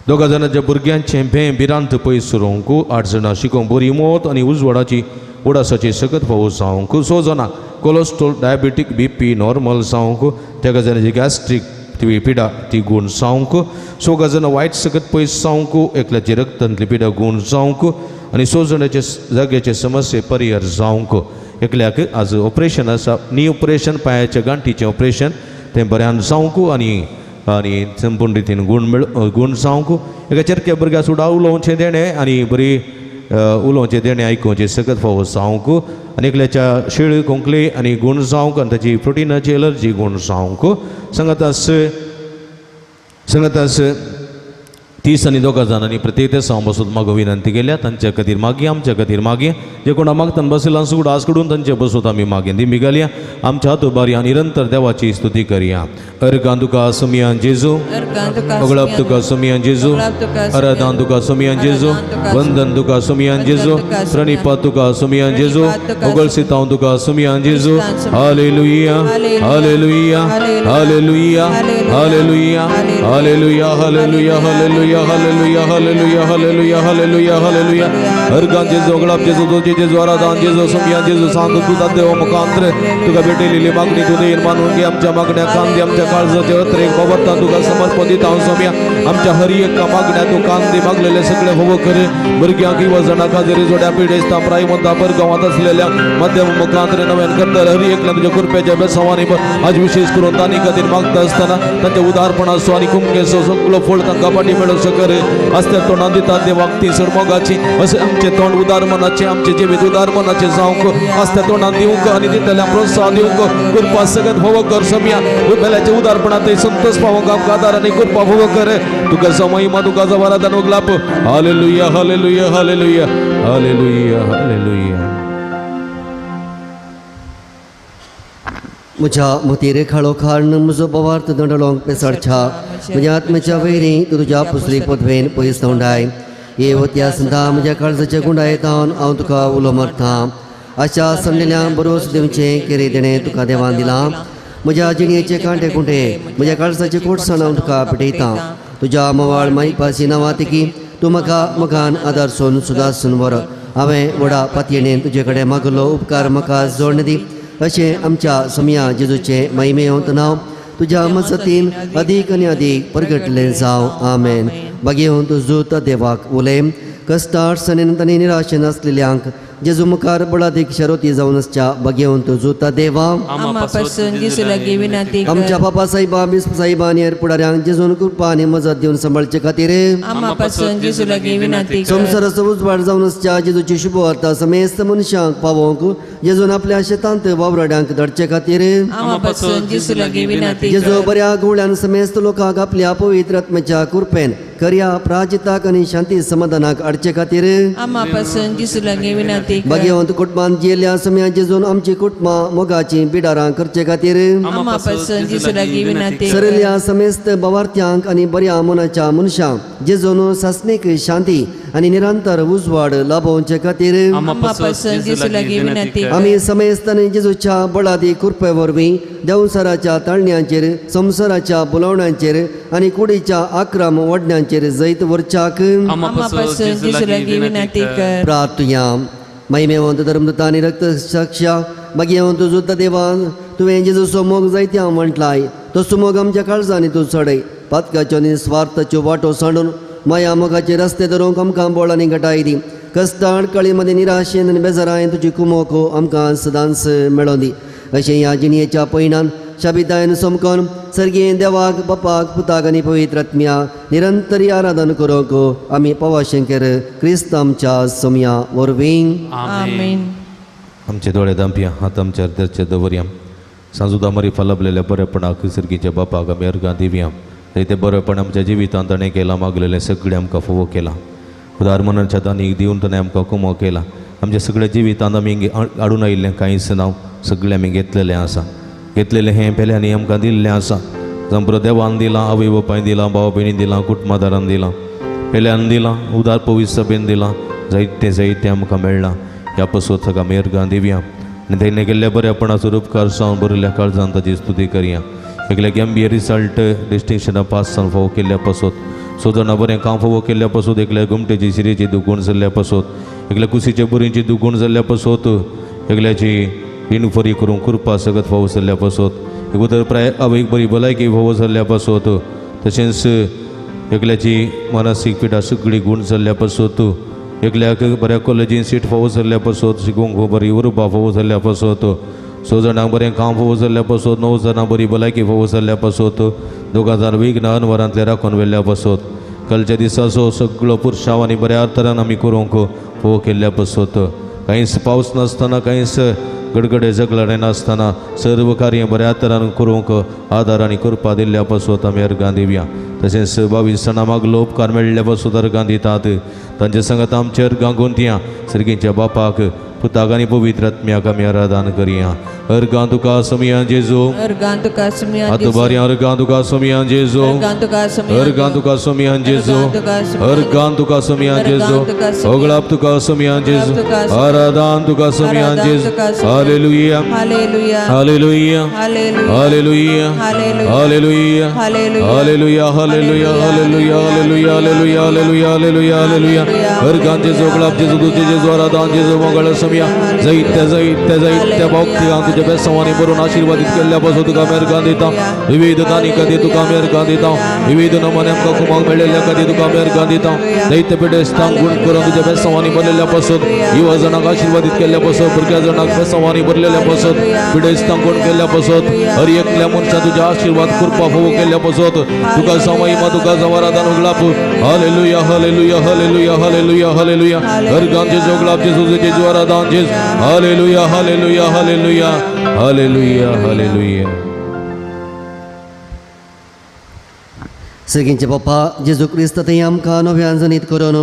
2 जाणांच्या भुरग्यांचें बिरांत पयस सुरोवंक, 8 जाणां शिकोवंक बरी मोत आनी उजवाडाची उडासाची सकत फावो जावंक, 6 जाणां कोलेस्ट्रॉल डायबेटीक BP नॉर्मल जावंक, 3 जाणांची गॅस्ट्रीक पिडा ती गूण जावंक, 6 जाणां वायट सकत पयस जावंक, एकल्याची रक्तांतली पिडा गूण जावंक आनी 6 जाणांचे जाग्याचे समस्ये परिहार जावंक, एकल्याक आज ऑपरेशन आसा नी ऑपरेशन पांयाच्या गांठीचें ऑपरेशन तें बऱ्यान जावंक आनी संपूर्ण रितीन गूण जावंक, एका चरक्या भुरग्याक सुद्दां उलोवचें देणें आनी बरी उलोवचें देणें आयकुचें सकत फावो जावंक आनी एकल्याच्या शिळ खोंकली आनी गूण जावंक आनी ताची प्रोटिनाची एलर्जी गूण जावंक, सांगातास 30 आनी 2 जाणांनी प्रत्येक ते सावन बसून मागो विनंती केल्या तांच्या खातीर मागी आमच्या खातीर मागी जे कोणा मागतान बसयला सुगड आज कडून तांचे बसून आमी मागेन दी घालया आमच्या हातूबारया निरंतर देवाची स्तुती करया. अर्गां तुका सुमियान जेजू, ओगळप तुका सुमियान जेजू, आराधन तुका सुमियान जेजू, वंदन तुका सुमियान जेजू, प्रणिपात तुका सुमियान जेजू, ओगळसितांव तुका सुमियान जेजू. Hallelujah hallelujah hallelujah hallelujah hallelujah hallelujah hallelujah hallelujah hallelujah hallelujah hallelujah hallelujah. अर्गां जेजू, ओगळप जेजू, तुझे जेजू, आराधन जेजू, सुमियान जेजू. सांग तुझा देव मुखांतर तुका भेटलेली मागणी तू देईन मानून घे. आमच्या मागण्या कांदे आमच्या काळजाचे अत्रेक बाबा तुका समर्पित हांव सोम्या. आमच्या हर एक मागण्या तू कांदे मागलेले सगळे हो कर. भुरग्यांक किंवा जाणा खाजेरी जोड्या पिडेस्ता प्रायमंता परगांवात असलेल्या मध्यम मुखांतर नव्यान करता हर एकल्या तुझ्या कृपेच्या बेसावानी आज विशेष करून तांणी खातीर मागता असताना तांचे उदारपण आसो आनी कुमकेसो सगळो फळ तांकां पाटी मेळों सकर आसत्या तोंडां दितात देवाक ती सरमोगाची अशें आमचें तोंड उदारमनाचें आमचें जिवीत उदारमनाचें जावंक आसत्या तोंडां दिवंक आनी दितल्या प्रोत्साहन दिवंक कृपा सगळ्यात फोव कर सम्या उपेल्याच्या उदारपणांत संतोष पावंक आमकां आदार आनी कृपा फोव कर तुका महिमा तुका जवाराधन उगलाप hallelujah hallelujah hallelujah hallelujah hallelujah म्हज्या मतीर खाळो खाण म्हजो बोवार्थ दंडलोंक पेसाडच्या म्हज्या आत्म्याच्या वैरी तूं तुज्या पुसली पदवेन पयस तोंडाय हे वत्या संता म्हज्या काळजाच्या गुंडायेतावन हांव तुका उलो मारतां आशा सणलेल्या बरोस दिवचें कितें देणें तुका देवान दिलां म्हज्या जिणयेचे कांटे कुंटे म्हज्या काळजाचे कोटसाण हांव तुका पेटयतां तुज्या मोवाळ माईपासी नांवातिकी तूं म्हाका मकान आदारसून सुदारसून व्हर हांवें व्हडा पातयेणेन तुजे कडेन मागलो उपकार म्हाका जोडण दी अशें आमच्या सम्या जेजूचें महिमेवंत नांव तुज्या मजतीन अदीक आनी अदीक परगटलें जावं आमेन भाग्यवंत जोत देवाक उलय कश्ट अडचणीन आनी निराशेन आसलेल्यांक जेजू मुखार बळादीक शारोती जावन आसच्या भाग्यवंत जोता देवा आम्हा पासून जेजू लागीं विनंती कर. आमच्या बाबा साहेबा बिस्प साहेबा आनी हेर पुढाऱ्यांक जेजून कृपा आनी मजत दिवन सांबाळचे खातीर आम्हा पासून जेजू लागीं विनंती कर. संवसाराचो उजवाड जावन आसच्या जेजूची शुभ वार्ता समेस्त मनशांक पावोवंक जेजून आपल्या शेतांत वावराड्यांक धाडचे खातीर आम्हा पासून जेजू लागीं विनंती कर. जेजू बऱ्या घोवळ्यान समेस्त लोकांक आपल्या पवित्र आत्म्याच्या कृपेन खऱ्या प्राजिताक आनी शांती समाधानाक हाडचे खातीर आम्हा पासून जेजू लागीं विनंती कर. भाग्यवंत कुटुंबान जियेल्या सम्या जेजून आमची कुटुंबां मोगाची बिडारां करचे खातीर आम्हा पासून जेजू लागीं विनंती कर. सरल्या समेस्त भावार्थ्यांक आनी बऱ्या मनाच्या मनशांक जेजून सासणीक शांती आनी निरंतर उजवाड लाभोवचे खातीर आम्हा पासून जेजू लागीं विनंती कर. आमी समेस्त आनी जेजूच्या बळादी कृपे वरवीं देवसाराच्या ताळण्यांचेर संवसाराच्या बुलावण्यांचेर आनी कुडीच्या आक्रम वडण्यांचेर जैत वरच्याक आम्हा पासून जेजू लागीं विनंती कर. प्रार्थया महिमेवंत धर्मदत्ता आनी रक्त साक्षा भाग्यवंत जुद्ध देवान तुवें जेजूचो मोग जायत्या म्हटलाय तसो मोग आमच्या काळजांनी तूं चडय पातकाच्यो आनी स्वार्थाच्यो वाटो सांडून माया मोगाचे रस्ते धरूंक आमकां बोळ आनी घटाय दी कश्ट अडकळी मदें निराशेन आनी बेजारायन तुजी कुमोक आमकां सदांच मेळोवन दी अशें ह्या जिणयेच्या पैणान शाबितायेन सोमकोन सर्गीय देवाक बापाक पुताक आनी पवित्र आत्म्या निरंतरी आराधन करूंक आमी पवाशंकर क्रिस्त आमच्या सम्या वरवीं आमेन. आमचे दोळे दांपया हात आमच्या हृदयाचेर दवरया सांजुदा मरी फलबलेल्या बरेपणाक सर्गीच्या बापाक आमी अर्गां दिवया ते बरेपण आमच्या जिवितांत ताणें केलां मागलेलें सगळें आमकां फोव केलां उदार मनाच्या दानीक दिवन ताणें आमकां कुमो केला आमच्या सगळ्या जिवितांत आमी हाडून आयिल्लें कांयच नांव सगळें आमी घेतलेलें आसा घेतलेलें हें पेल्यानी आमकां दिल्लें आसा जंप्रो देवान दिलां आवय बापाय दिलां भाव भयणी दिलां कुटुंबादारान दिलां पेल्यान दिलां उदार पवित्र सभेन दिलां जायतें आमकां मेळ्ळां ह्या पासून ताका आमी अर्गां दिवया आनी तेणें केल्ल्या बऱ्यापणाचो उपकार सावन बरयल्ल्या काळजान ताची स्तुती करया एकल्याक MBA रिजल्ट डिस्टिंक्शनां पास जावन फावो केल्ल्या पासून सोजणां बरें काम फावो केल्ल्या पासून एकल्या गुमटेची शिरेची दुगूण जाल्ल्या पासून एकल्या कुशीच्या बोरींची दुगूण जाल्ल्या पासून एकल्याची रिणफरी करूंक कृपा सगत फावो जाल्ल्या पासून एक उदर प्राय आवयक बरी भलायकी फावो जाल्ल्या पासून तशेंच एकल्याची मानसीक पिडा सगळी गूण जाल्ल्या पासून एकल्याक बऱ्या कॉलेजीन सीट फावो जाल्ल्या पासून शिकूंक बरी उर्बा फावो जाल्ल्या पासून 6 जाणांक बरें काम फावो जाल्ल्या पासून 9 जाणांक बरी भलायकी फावो जाल्ल्या पासून 2000 विघ्न अनवरांतले राखून व्हेल्ल्या पासून कालच्या दिसाचो सगळो पुरशांव आनी बऱ्या तरान आमी करूंक फोव केल्ल्या पासून कांयच पावस नासतना कांयच गडगडे झगडे नासतना सर्व कार्य बऱ्या तरान करूंक आदार आनी कृपा दिल्ल्या पासून आमी अर्गां दिवया तशेंच 22 जाणां मागलो उपकार मेळ्ळ्या पासून अर्गां दितात तांचे संगत आमचे अर्गां गुंतया सर्गीच्या बापाक पुताक आनी पवित्र आत्म्याक आमी आराधन करया अर्गां तुका सम्या जेजू अर्गां तुका सम्या हात बऱ्या अर्गां तुका सम्या जेजू अर्गां तुका सम्या अर्गां तुका सम्या जेजू अर्गां तुका सम्या जेजू ओगळाप तुका सम्या जेजू आराधन तुका सम्या जेजू hallelujah hallelujah hallelujah hallelujah hallelujah hallelujah hallelujah hallelujah hallelujah hallelujah hallelujah hallelujah hallelujah hallelujah अर्गां जेजू ओगळाप जेजू तुझे जेजू आराधन जेजू मोगळ या जैत्य भक्ती तुझ्या बेसवानी भरून आशीर्वादित केल्यापासून तुका मेरकां दिता विविध दानी कधी तुका मेरकां दिता विविध नमने आमकां कुमाक मेळिल्ल्या कधी तुका मेरकां दिता दैत्य पिडेस्तांक गुण करून तुझ्या बेसवानी भरलेल्यापासून युवजनाक आशीर्वादित केल्यापासून भुरग्या जनाक बेसवानी भरलेल्यापासून पिडेस्तांक गुण केल्यापासून हर एकल्या मनशा तुझ्या आशीर्वाद कृपा फोव केल्यापासून तुका समयमा तुका जवारादान उगलाप hallelujah hallelujah hallelujah hallelujah hallelujah हर गांजे जोगलाप जेसूचे जवारादान जेस hallelujah hallelujah hallelujah hallelujah hallelujah सगळ्यांचे पप्पा जेजू क्रिस्त थंय आमकां नव्यान जनीत करून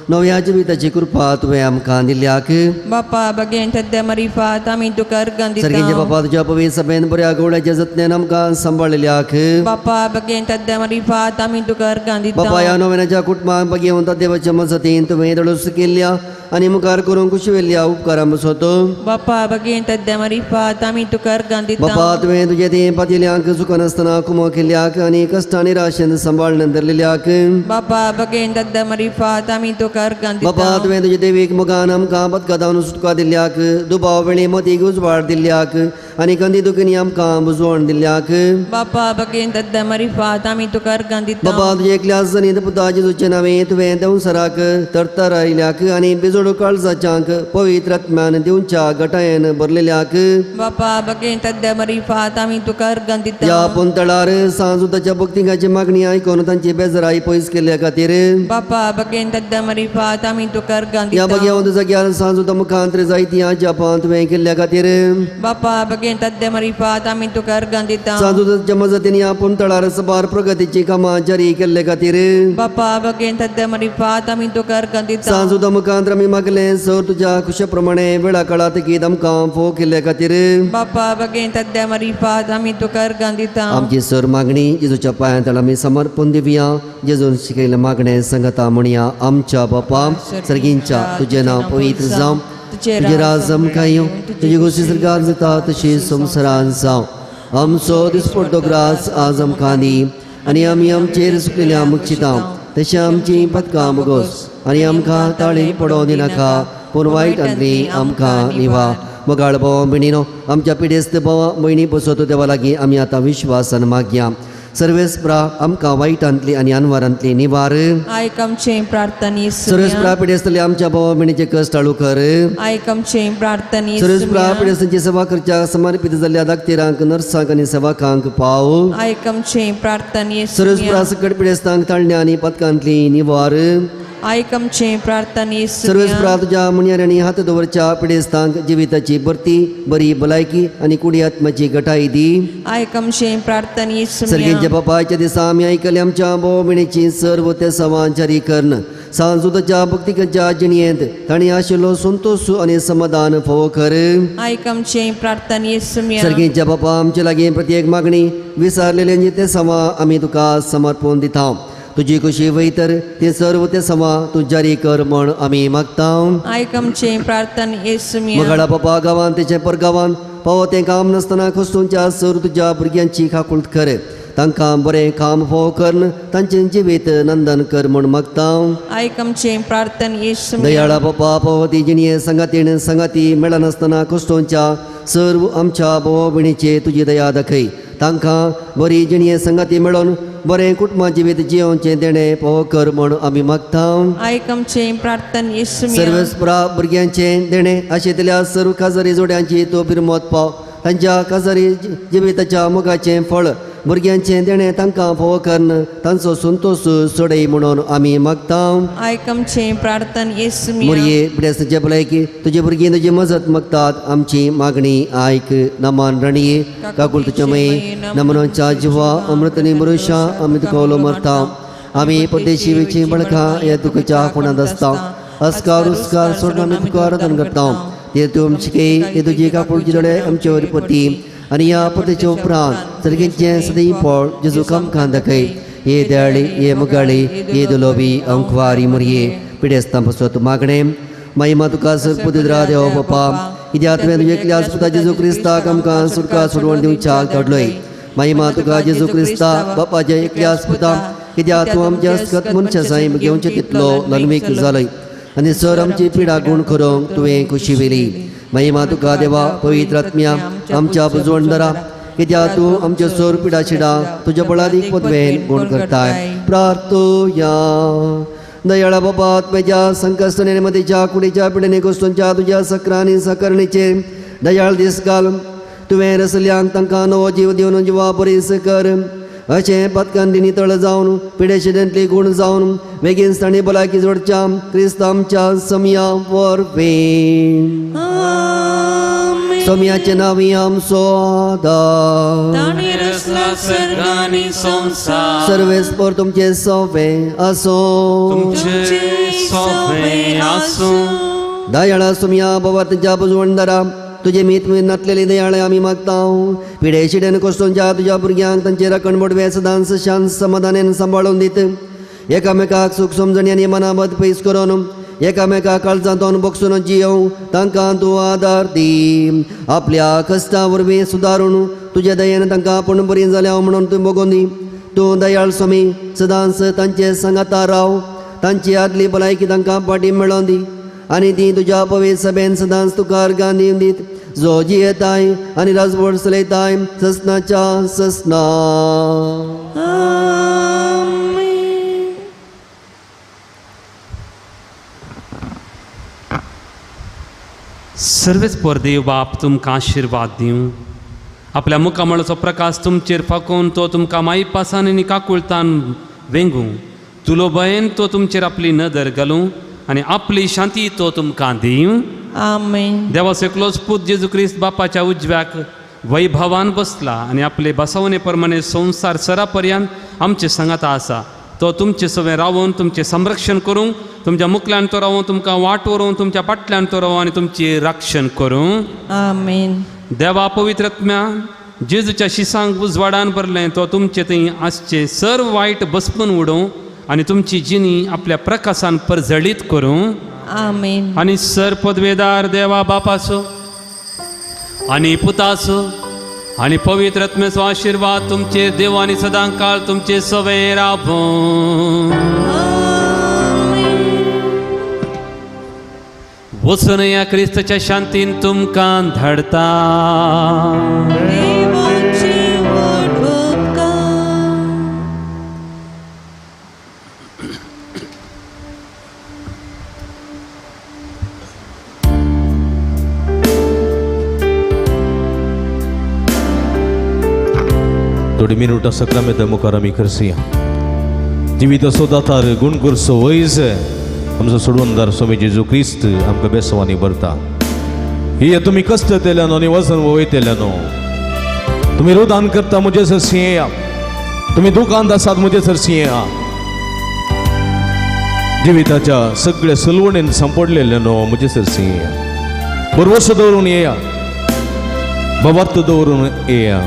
नव्या जिविताची कृपा तुवें आमकां दिल्याक बापा बगेन तद्दे मरिफात आमी तुका अर्गां सगळ्यांचे दिता पप्पा तुज्या पवित्र सभेन बऱ्या गवळ्याच्या जतनेन आमकां सांबाळिल्ल्याक बापा बगेन तद्दे मरिफात आमी तुका अर्गां बापा दिता ह्या नव्याच्या कुटुंबाक भगवंत देवाच्या मजतीन तुवें दडूस केल्ल्या आनी मुखार करूंक खुशी वेल्ल्या उपकारां बसोत बापा बगेन तद्दे मरिफात आमी तुका अर्गां दिता बापा तुवें तुजे ते पातिल्यांक सुखनासतना कुमो केल्ल्याक आनी कश्टा निराशेन सांबाळून धरलेल्याक बापा बगेन तद्दे मरिफात आमी तुका अर्गां बापा दिता तुवें तुजे देवीक मुखान आमकां बदकादावन सुटका दिल्ल्याक दुबाव वेळी मतीक उजवाड दिल्ल्याक आनी कंदी दुखीनी आमकां बुजवण दिल्ल्याक बापा बगेन तद्दे मरिफात आमी तुका अर्गां दिता बापा तुजे एकल्याच जनीत पुता जेजूचे नांवें तुवें देवसराक तरतर आयल्याक आनी बेजोड काळजाच्यांक पवित्र आत्म्यान दिवच्या गटायेन भरलेल्याक बापा बगेन तद्दे मरिफात आमी तुका अर्गां दिता या पुंतळार सांजुताच्या भक्तिकाची मागणी आयकून तांची बेजाराई पयस केल्ल्या खातीर बापा बगेन तद्दे मरिफात आमी तुका अर्गां या दिता भगवंत जाग्यार सांजुता मुखांतर जायती जापां तुवें केल्ल्या खातीर बापा बगेन तद्दे मरिफात आमी तुका अर्गां दिता सांजुताच्या मजतीन या पुंतळार सबार प्रगतीची कामां जारी केल्ल्या खातीर बापा बगेन तद्दे मरिफात आमी तुका अर्गां दिता सांजुता मुखांतर आमी मागलें सर तुज्या खुशे प्रमाणे वेळा काळात गीत आमकां फोव केल्ल्या खातीर बापा बगेन तद्दे मरिफात आमी तुका अर्गां दिता आमची सर मागणी जेजूच्या पांयांत आमी समर्पण दिवया जेजून शिकयलें मागणें सांगता म्हणया आमच्या बापा सर्गींच्या तुजें नांव पवित्र जावं तुजें राज आमकां येवं तुजी गोश्टी सरकार जाता तशी संवसारांत जावं आमचो दिसपडटो ग्रास आज आमकां दी आनी आमी आमचेर सुकलेल्या मुक्षितां तशें आमची पदकां मुगोस आनी आमकां ताळी पडोवं दिनाका पूण वायटांतली आमकां निवा मोगाळ भावा भयणीनो आमच्या पिडेस्त भावा भयणी बसत देवा लागीं आमी आतां विश्वासान मागया सर्वेस्परा आमकां वायटांतली आनी अनवरांतली निवार आयक आमचें प्रार्थना येसुया सर्वेस्परा पिडेस्तले आमच्या भावा भयणीचे कश्ट हाळू कर आयक आमचें प्रार्थना सर्वेस्परा येसुया पिडेस्तांची सेवा करच्या समर्पीत जाल्ल्या दाक्तेरांक नर्सांक आनी सेवकांक पाव आयक आमचें प्रार्थना येसुया सर्वेस्परा सकट पिडेस्तांक ताळण्या आनी पदकांतली निवार आयक आमचें प्रार्थना येसुया सर्वेस्परा तुज्या मुन्याऱ्यांनी हात दवरच्या पिडेस्तांक जिविताची बरती बरी भलायकी आनी कुडी आत्म्याची गटाय दी आयक आमचें प्रार्थना येसुया सर्गींच्या बापायच्या दिसा आमी आयकले आमच्या भाव भयणीची सर्व ते सवां जारी करन सांजुताच्या भक्तिकाच्या जिणयेंत ताणी आशिल्लो संतोष आनी समाधान फोव कर आयक आमचें प्रार्थना येसुया सर्गींच्या बापा आमचे लागीं प्रत्येक मागणी विसारलेल्यांची ते सवां आमी तुका समर्पण दिता तुजी कशी वयतर ते सर्व ते सवां तूं जारी कर म्हण आमी मागता आयक आमचें प्रार्थना येसुया मगाडा बापा गांवांत तेचे परगांवांत पावो तें काम नासतना खोस्तूंच्या सर तुज्या भुरग्यांची खाकुळट कर तांकां बरें काम फोव करन तांचें जिवीत नंदन कर म्हण मागता आयक आमचें प्रार्थना येसुया दयाळा बापा पवती जिणये संगातीन संगाती मेळनासतना खोस्तोंच्या सर्व आमच्या भाव भयणीचे तुजी दया दाखय तांकां बरी जिणये संगाती मेळोन बरें कुटुंबा जिवीत जियोवचें देणें फोव कर म्हण आमी मागता आयक आमचें प्रार्थना येसुया सर्वेस्परा भुरग्यांचें देणें आशिल्ल्या सर्व काजारी जोड्यांची तो बिरमोत पाव तांच्या काजारी जिविताच्या मोगाचें फळ भुरग्यांचें देणें तांकां फोव करन तांचो संतोष सोडय म्हणून आमी मागता आयक आमचें प्रार्थना येसुया मुरये पिडेस्तांचे भलायकी तुजे भुरगीं तुजी मजत मागतात आमची मागणी आयक नमान रणये काकूळ तुजे मये नमनाच्या जिवा अमृतनी भरोशा आमी तुका उलो मारता आमी परदेशी वेची बळका हे तुकाच्या कोणात आसता अस्कार उस्कार सोडून आमी तुका आराधन करता ते तूं आमचे हे तुजी काकूळची दोळे आमचे वयर पती आनी ह्या पतीच्या उपरांत सर्गींचें सदैव फळ जेजूक आमकां दाखय हे दयाळी हे मुगाळी हे दुलोबी अंकवारी मुरये पिडेस्तां बसत मागणें महिमा तुका सगपुत्र देव बापा कित्याक तुवें तुजे एकल्याच पुता जेजू क्रिस्ताक आमकां सुटका सोडवण दिवच्याक धाडलोय महिमा तुका जेजू क्रिस्ता बापाचे एकल्याच पुता कित्याक तूं आमच्या हस्तगत मनशा साहेब घेवचें तितलो लग्मीक जालोय आनी सर आमची पिडा गूण करूंक तुवें खुशी वेली महिमा तुका देवा पवित्र आत्म्या आमच्या पुजवणदारा कित्याक तूं आमच्यो सर पिडा शिडा तुज्या बळादीक पदवेन गूण करताय प्रार्थोया दयाळा बाबा आत्म्याच्या संकष्टने मतीच्या कुडीच्या पिडेने गोष्टींच्या तुझ्या सक्रांनी सकरणीचे दयाळ दीस घाल तुवें रसल्यांक तांकां नवो जीव दिवन जिवा बरीस कर अशें पत्कान दिनी तळ जावन पिडेशिडेंतली गूण जावन बेगीन तांणी भलायकी जोडच्या क्रिस्तांच्या समया वरवीं सोम्याचे नावी आमचो आदार सर्वेस्पर तुमचे सोवे असो दयाळा सोम्या बाबा तुझ्या पुजवणदारा तुझे मीत नातलेली दयाळे आमी मागता पिढे शिडेन कोस्टोंच्या तुझ्या भुरग्यांक तांचे राखण मोडवे सदांच शांत समाधानान सांबाळून दित एकामेकाक सुख समजणी आनी मनामत पयस करून एकामेका काळजांतून बगसून जियोव तांकां तूं आदार दी आपल्या कश्टा वरवीं सुदारून तुज्या दयेन तांकां आपूण बरी जाल्या म्हणून तूं बगोवन दी तूं दयाळ स्वामी सदांच तांचे सांगाता राव तांची आदली भलायकी तांकां पाटी मेळोवन दी आनी ती तुज्या पवित्र सभेन सदांच तुका अर्गां दिवन दीत जो जियेताय आनी राजवट चलयताय ससनाच्या ससना सर्वेस्पर देव बाप तुमकां आशिर्वाद दिवं आपल्या मुखामळाचो प्रकाश तुमचेर फाकोवन तो तुमकां माईपासान आनी काकुळतान वेंगूं तुलो भयेन तो तुमचेर आपली नदर घालूं आनी आपली शांती तो तुमकां दिवं आमेन. देवा सकलोच पूत जेजू क्रिस्त बापाच्या उजव्याक वैभवान बसला आनी आपले बसवणे प्रमाणे संवसार सरा पर्यंत आमचे सांगाता आसा तो तुमचे सवे रावून तुमचे संरक्षण करूं तुमच्या मुखल्यान तो रावूं तुमकां वाट व्हरून तुमच्या फाटल्यान तो रावूं आनी तुमचे रक्षण करूं आमेन. देवा पवित्र आत्म्या जेजूच्या शिसांक उजवाडान भरलें तो तुमचे थंय आसचे सर्व वायट बसपून उडोवं आनी तुमची जिणी आपल्या प्रकाशान परजळीत करूं आमेन. आनी सर पदवेदार देवा बापाचो आनी पुताचो आनी पवित्र आत्म्याचो आशिर्वाद तुमचे देव आनी सदां काळ तुमचे सवे रावूं वचून या क्रिस्ताच्या शांतीन तुमकां धाडटा देवाची वट उपकार. थोडी मिनटां सक्रामेंत मुखार आमी करसिया जिविताचो दातार गुण करचो वयज आमचो सोडवणदार स्वामी जेजू क्रिस्त आमकां बेसवानी भरता ही तुमी कश्ट केल्यानो आनी वचन वयतेल्यानो तुमी रोदान करता म्हजे सरसी येया तुमी दुकांत आसात म्हजे सरसी येया जिविताच्या सगळ्या सलवणेन सांपडलेल्यानो म्हजे सरसी येया बरवस दवरून येया बाबार्थ दवरून येया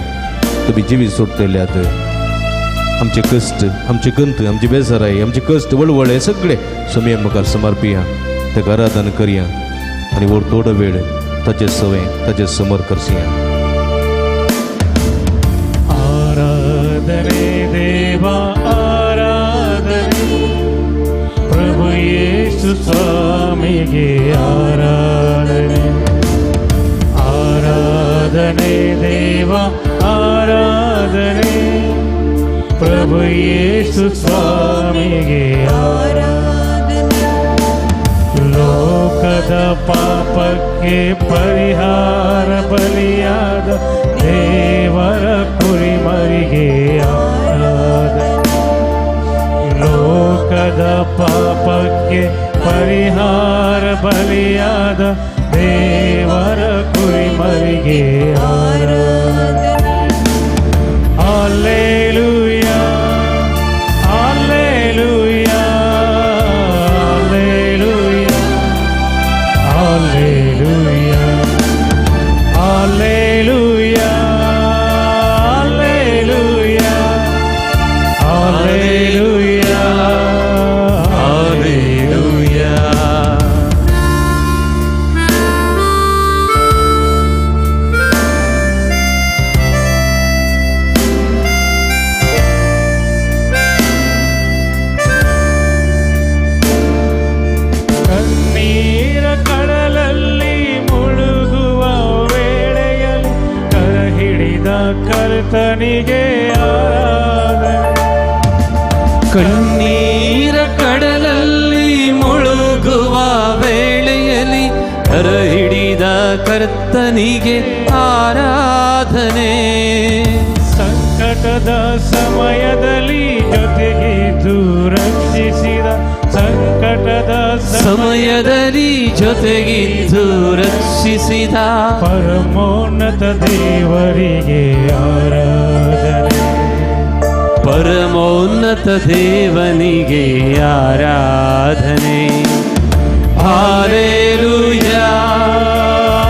तुमी जिवीत सोडटल्यात आमचे कश्ट आमची गंत आमची बेजाराई आमचे कश्ट वळवळे सगळे स्वामी मुखार समर्पिया ताका आराधन करया आनी वर थोडो वेळ ताचे सवे ताचे समोर करसिया आराधने देवा आराधने प्रभु येशु स्वामी गे आराधने आराधने देवा आराधने प्रभु येशु स्वामी गे ಲೋಕದ ಪಾಪಕ್ಕೆ ಪರಿಹಾರ ಬಲಿಯಾದ ದೇವರ ಕುರಿಮರಿಗೆ ಆರಾಧನೆ ಲೋಕದ ಪಾಪಕ್ಕೆ ಪರಿಹಾರ ಬಲಿಯಾದ ದೇವರ ಕುರಿಮರಿಗೆ ಆರಾಧನೆ Alleluia, Alleluia, Alleluia, Alleluia, Alleluia, Alleluia, Alleluia, Alleluia. ಕರ್ತನಿಗೆ ಆರಾಧನೆ. ಕಣ್ಣೀರ ಕಡಲಲ್ಲಿ ಮುಳುಗುವ ವೇಳೆಯಲ್ಲಿ ಕರ ಹಿಡಿದ ಕರ್ತನಿಗೆ ಆರಾಧನೆ. ಸಂಕಟದ ಸಮಯದಲ್ಲಿ ಜೊತೆಗಿದ್ದು ರಕ್ಷಿಸಿದ, ಸಂಕಟದ ಸಮಯದಲ್ಲಿ ಜೊತೆಗಿದ್ದು ರಕ್ಷಿಸಿದ ಪರಮೋನ್ನತ ದೇವರಿಗೆ ಆರಾಧನೆ. ಪರಮೋನ್ನತ ದೇವನಿಗೆ ಆರಾಧನೆ. Hallelujah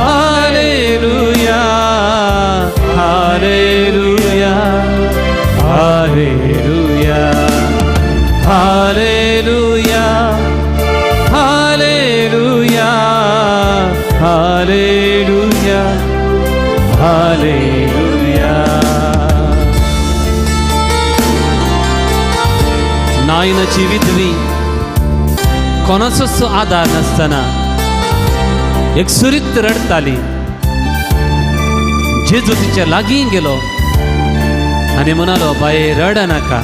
hallelujah hallelujah hallelujah hallelujah hallelujah hallelujah hallelujah. नायनाची विधवी कोणाचोच आधार नसताना एक सुरीत रडताली. जेजू तिच्या लागीं गेलो आनी म्हणालो, बाये रड नाका.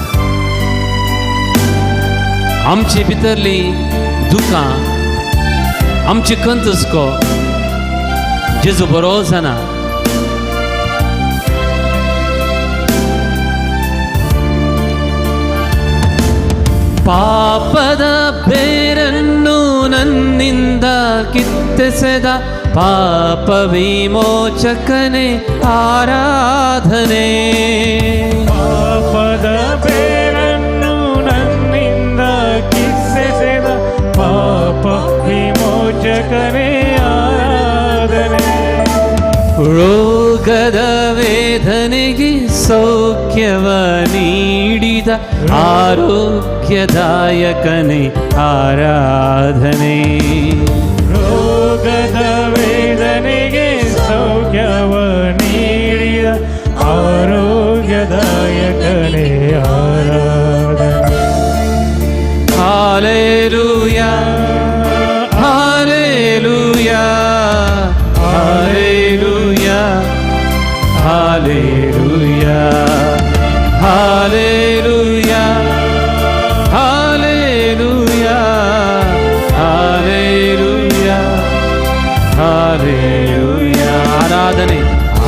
आमची भितरली दुखां, आमची खंत हुस्को जेजू बरो जाना. ಪಾಪದ ಬೇರನ್ನು ನನ್ನಿಂದ ಕಿತ್ತೆಸೆದ ಪಾಪ ವಿಮೋಚಕನೇ ಆರಾಧನೆ. ಪಾಪದ ಬೇರನ್ನು ನನ್ನಿಂದ ಕಿತ್ತೆಸೆದ ಪಾಪ ವಿಮೋಚಕನೇ ಆರಾಧನೆ. ರೋಗದ ವೇದನೆಗೆ ಸೌಖ್ಯವ ನೀಡಿದ ಆರೋಗ್ಯದಾಯಕನೇ ಆರಾಧನೆ. ರೋಗದ ವೇದನೆಗೆ ಸೌಖ್ಯವ ನೀಡಿದ ಆರೋಗ್ಯದಾಯಕನೇ ಆರಾಧನೆ. Hallelujah hallelujah hallelujah hallelujah hallelujah hallelujah hallelujah hallelujah. ಆರಾಧನೆ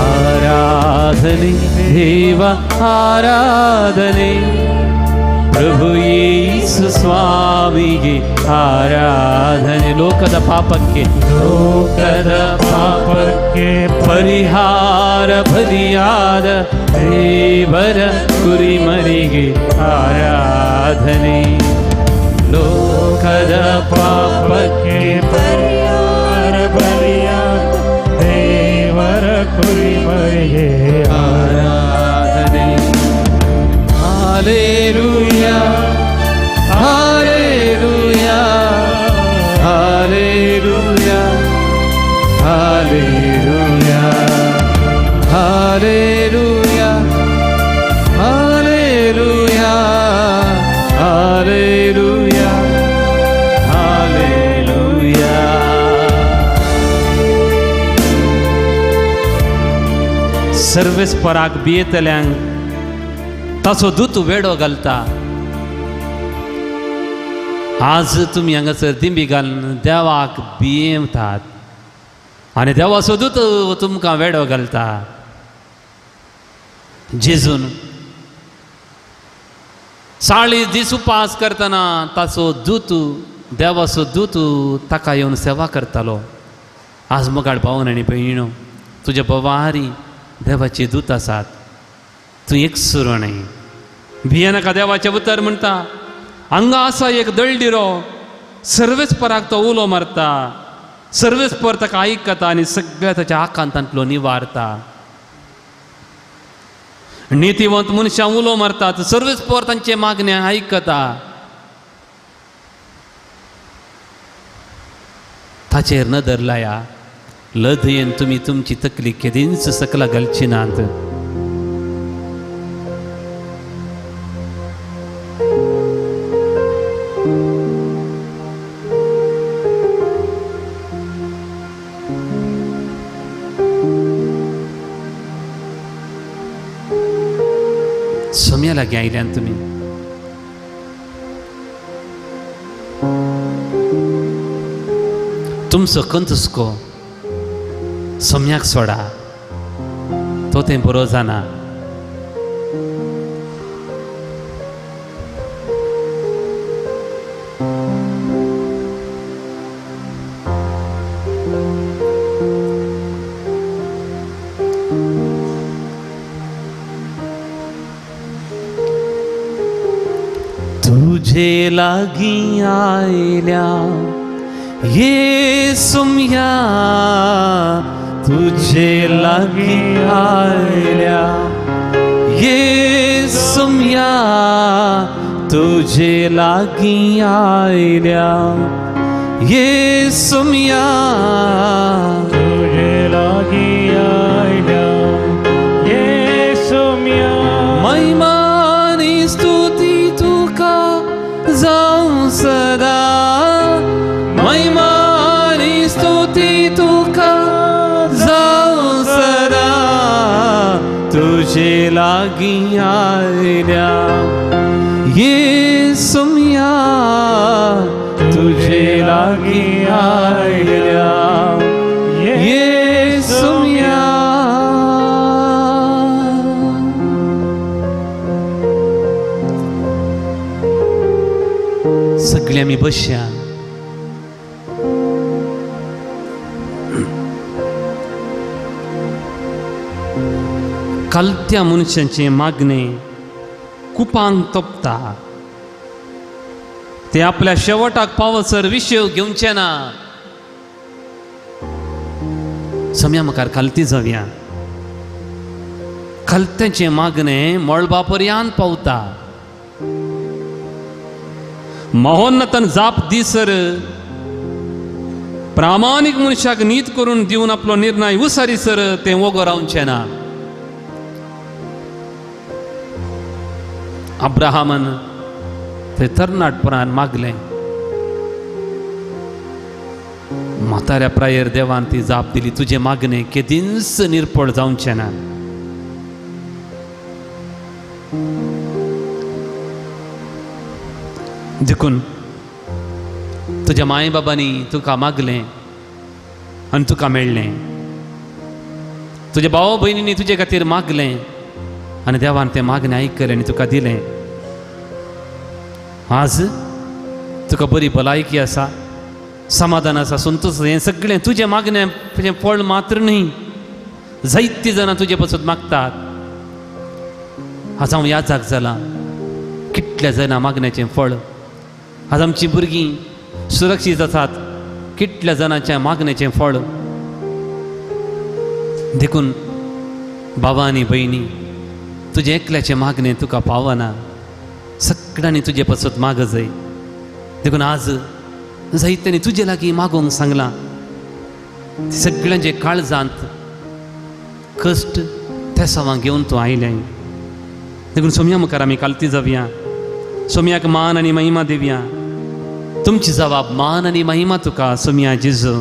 ಆರಾಧನೆ ದೇವ ಆರಾಧನೆ. ಪ್ರಭು ಯೇಸು ಸ್ವಾಮಿಗೆ ಆರಾಧನೆ. ಲೋಕದ ಪಾಪಕ್ಕೆ ಪರಿಹಾರ ಬಲಿಯಾದ ದೇವರ ಕುರಿಮರಿಗೆ ಆರಾಧನೆ. ಲೋಕದ ಪಾಪಕ್ಕೆ ಪರಿಹಾರ ಬಲಿಯಾದ ದೇವರ ಕುರಿಮರಿಗೆ ಆರಾಧನೆ. Hallelujah hallelujah hallelujah hallelujah hallelujah hallelujah hallelujah hallelujah. सर्वेस पराक बियेतल्यांक ताचो दूत वेडो घालता. आज तुमी हांगासर दिंबी घालून देवाक बियेतात आनी देवाचो दूत तुमकां वेडो घालता. जेजून 40 दीस उपास करतना ताचो दूत, देवाचो दूत ताका येवन सेवा करतालो. आज मोगाळ भावन आनी भयणीनो, तुज्या बोवारी देवाचे दूत आसात. तूं एकसुरो न्हय. भियेनाका. देवाचे उतर म्हणटा, हांगा आसा एक दळदिरो. सर्वेच पराक तो उलो मारता. सर्वेच पर ताका आयकता आनी सगळ्या ताच्या आकांतांतलो निवारता. नितीवंत मनशां उलो मारतात. सर्वेच पर तांचे मागणे आयकता. ताचेर नदर लाया. लधयेन तुमी तुमची तकली केदींच सकला घालची नात. जागी आयल्यान तुमी तुमचो कंत हुस्को सोम्याक सोडा तो तें बरो जाना तुझे लागी आयल्या येसुम्या तुझे लागी आयल्या येसुम्या तुझे लागी आयल्या येसुम्या तुझे लागी आयल्या येसुम्या महिमानी स्तुती तुका जाऊं सदा महिमानी स्तुती तुका जाऊं सदा तुझे लागी आयल्या येसुम्या तुझे लागी आयल्या येसुम्या सगळे आमी बसया कलत्या मनशांचे मागणे कुपांक तोपता ते आपल्या शेवटाक पावसर विशय घेवचे ना सम्या मुखार खालती जावया कलत्याचे मागणे मळबा पर्यंत पावता महोन्नतन जाप दिसर प्रामाणिक मनशाक नीत करून दिवन आपलो निर्णय उसारीसर ते वगो रावचे ना अब्राहामान ते तरणाटपणान मागले म्हाताऱ्या प्रायर देवान ती जाप दिली तुझे मागणे केदींच निर्पळ जावचे ना देखून तुझ्या माय बाबांनी तुका मागले आनी तुका मेळ्ळें तुझ्या भाव भयणींनी तुजे खातीर मागलें आनी देवान तें मागणें आयकलें आनी तुका दिलें आज तुका बरी भलायकी आसा समाधान आसा संतोश हें सगळें तुजें मागण्याचें फळ मात्र न्ही जायतीं जाणां तुजे पासून मागतात आज हांव याचाक जाला कितल्या जाणां मागण्याचें फळ आज आमचीं भुरगीं सुरक्षीत आसात कितल्या जाणांच्या मागण्याचें फळ देखून बाबा आनी भयणी तुजें एकल्याचें मागणें तुका पावना सगळ्यांनी तुजे पासून माग जाय देखून आज जायत्यांनी तुजे लागीं मागोवंक सांगलां सगळ्यांचे काळजांत कश्ट त्या सवां घेवन तूं आयलें देखून सोम्या मुखार आमी कालती जावया सोम्याक मान आनी महिमा दिवया तुमची जबाब मान आनी महिमा तुका सोम्या जेजू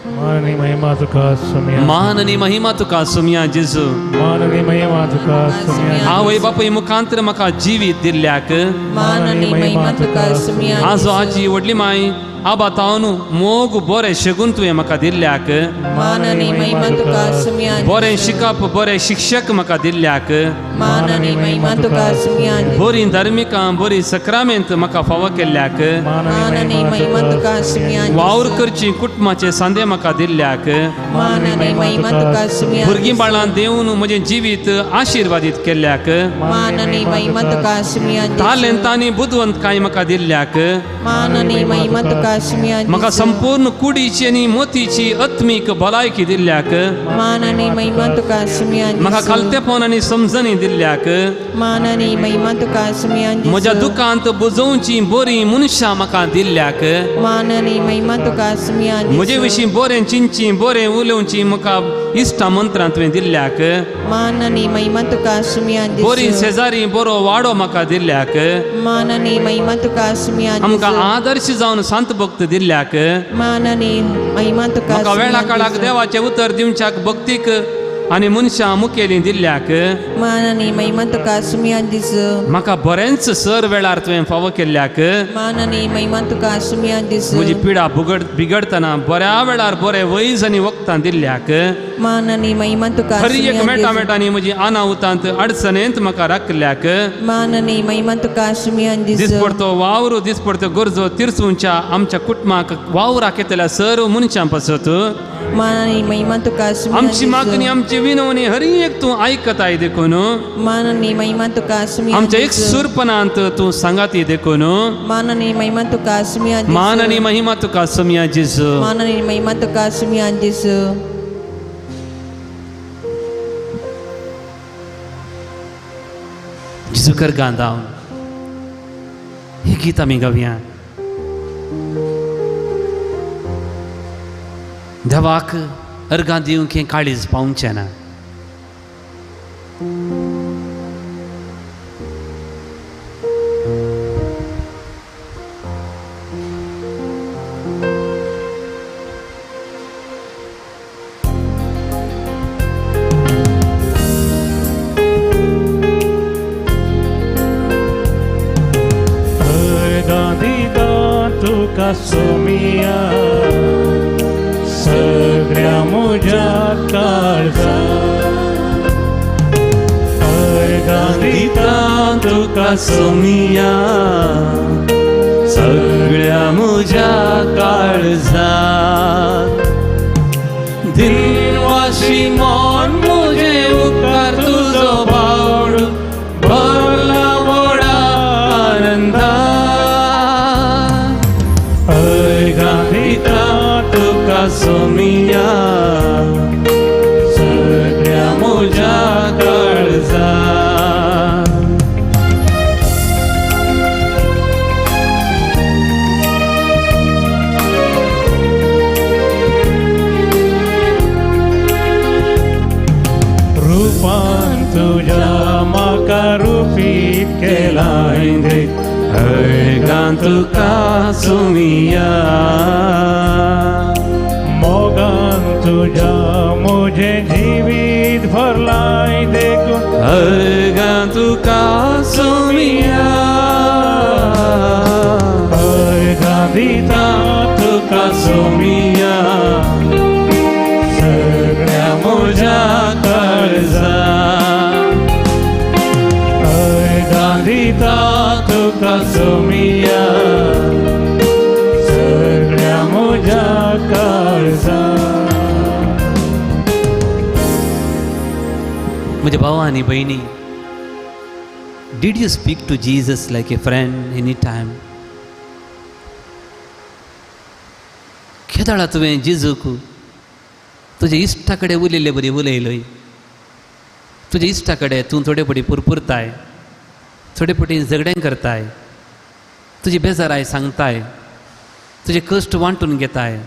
मान आणि महिमा तुका सोम्या मान आनी महिमा तुका सोम्या जेजू मान आणि महिमा तुका सोम्या आवय बापूय मुखांतर म्हाका जिवीत दिल्ल्याक मान आनी महिमा तुका सोम्या आजो आजी व्हडली माय आबा तावनू मोग बरें शेगून तुवें म्हाका दिल्ल्याक मान आनी महिमा तुका सोम्या बरें शिकप बरें शिक्षक म्हाका दिल्ल्याक मान आनी महिमा तुका सोम्या बरी धर्मिकां बरी सक्रामेंत म्हाका फावो केल्ल्याक मान आनी महिमा तुका सोम्या वावर करची कुटुंबाचे सांदे म्हाका दिल्ल्याक मान आनी महिमा तुका सोम्या भुरगीं बाळां देवन म्हजें जिवीत आशिर्वादीत केल्ल्याक मान आनी महिमा तुका सोम्या तालेंतांनी बुदवंतकाय म्हाका दिल्ल्याक मान आनी महिमा तुका सोम्या म्हाका संपूर्ण कुडीची आनी मोतीची आत्मीक भलायकी दिल्ल्याक मान आनी महिमा तुका सोम्या म्हाका खालतेपण आनी समजणी दिल्ल्याक मान आनी महिमा तुका सोम्या म्हज्या दुखांत बुजोवची बरी मनशां म्हाका दिल्ल्याक मान आनी महिमा तुका सोम्या म्हजे विशीं बरें चिंची बरें उलोवची म्हाका इश्टा मंत्रां तुवें दिल्ल्याक मान आनी महिमा तुका सोम्या बरी शेजारी बरो वाडो म्हाका दिल्ल्याक मान आनी महिमा तुका सोम्या आमकां आदर्श जावन संत भक्त दिल्ल्याक मान आनी महिमा तुका म्हाका वेळा काळाक देवाचें उतर दिवच्याक भक्तीक आनी मनशां मुखेली दिल्ल्याक मान आनी महिमा तुका सुमियान दीस म्हाका बरेंच सर वेळार तुवें फावो केल्ल्याक मान आनी महिमा तुका सुमियान दीस म्हजी पिडा बिगडतना बऱ्या वेळार बरे वैज आनी वखदां दिल्ल्याक मान आनी महिमा तुका खरी एक सुमियान दीस मेटामेटांनी म्हजी अनाहुतांत अडचणेंत म्हाका राखल्याक मान आनी महिमा तुका सुमियान दीस दिसपडतो वावर दिसपडतो गरजो तिरसूंच्या आमच्या कुटुंबाक वावराक येतल्या सर्व मनशां पासत मान आनी महिमा तुका सुमियान आमची मागणी आमची विनवणी हरी एक तूं आयकताय देखून मान आनी महिमा तुका सुमियान आमच्या एक सुरपणांत तूं सांगाती देखून मान आनी महिमा तुका सुमियान मान आनी महिमा तुका समिया जेजू मान आनी महिमा तुका सुमियान दीस जेजू कर गांदावन हे गीत आमी गावया देवाक अर्गां दिवंक हें काळीज पावचें ना तुका सोमिया सगळ्या म्हज्या काळजा तुका सोमिया सगळ्या म्हज्या काळजात दिनवाशी मन म्हजे उपकार तुजो बावड भरला व्हडा आनंदा तुका सोमिया सगळ्या म्हज्या काळजात रूपान तुझ्या म्हाका रुपीत केलाय देख अर्गां तुका सोमिया मोगान तुझ्या म्हजे जिवीत भरलाय देखून अर्गां तुका सोमिया अर्गां दिता तुका सोमिया सगळ्या म्हज्या काळजात अर्गां दिता तुका सोमिया सगळ्या म्हज्या काळजा म्हज्या भावा आनी भयणी did you speak to Jesus like a friend any time केदाळा तुवें जेजूक तुज्या इश्टा कडेन उलयले बरी उलयलय तुज्या इश्टा कडेन तूं थोडे पटी पुरपुरताय थोडे पटी झगडें करताय तुजी बेजाराय सांगताय तुजे कश्ट वांटून घेताय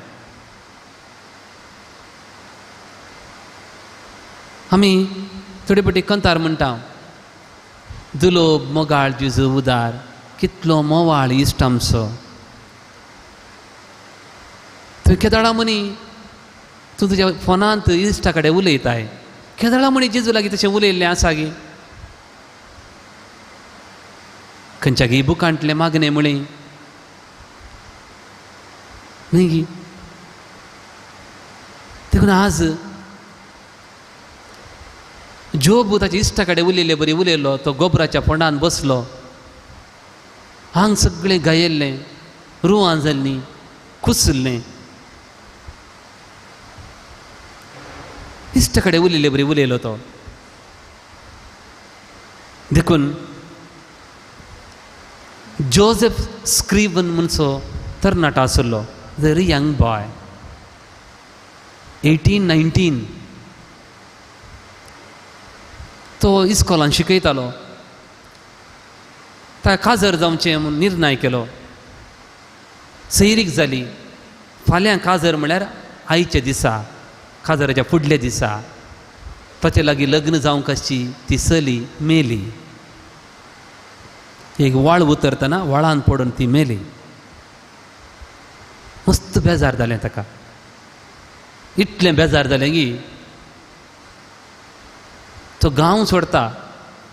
आमी थोडे पटी कंतार म्हणटा दुलोब मोगाळ जेजू उदार कितलो मोवाळ इश्ट आमचो थंय केदाळा मनी तूं तुज्या फोनांत इश्टा कडेन उलयताय केदाळा मणी जेजू लागीं तशें उलयल्लें आसा गे खंयच्या गी बुकांतले मागणे म्हळें न्ही गी देखून आज जोब ताच्या इश्टा कडेन उलयले बरी उलयलो तो गोबराच्या फोंडान बसलो आंग सगळें गायिल्लें रुवां जाल्लीं कुसल्लें इश्टा कडेन उलयले बरी उलयलो तो देखून जोसेफ स्क्रीवन म्हणचो तरणाटो आसलो व्हेरी यंग बॉय 18-19 तो इस्कॉलान शिकयतालो ताका काजर जावचें म्हूण निर्णय केलो सैरीक जाली फाल्यां काजर म्हळ्यार आयच्या दिसा काजराच्या फुडल्या दिसा ताचे लागीं लग्न जावंक आसची ती चली मेली एक वाळ उतरतना वळान पडून ती मेली मस्त बेजार जालें ताका इतलें बेजार जालें की तो गांव सोडता,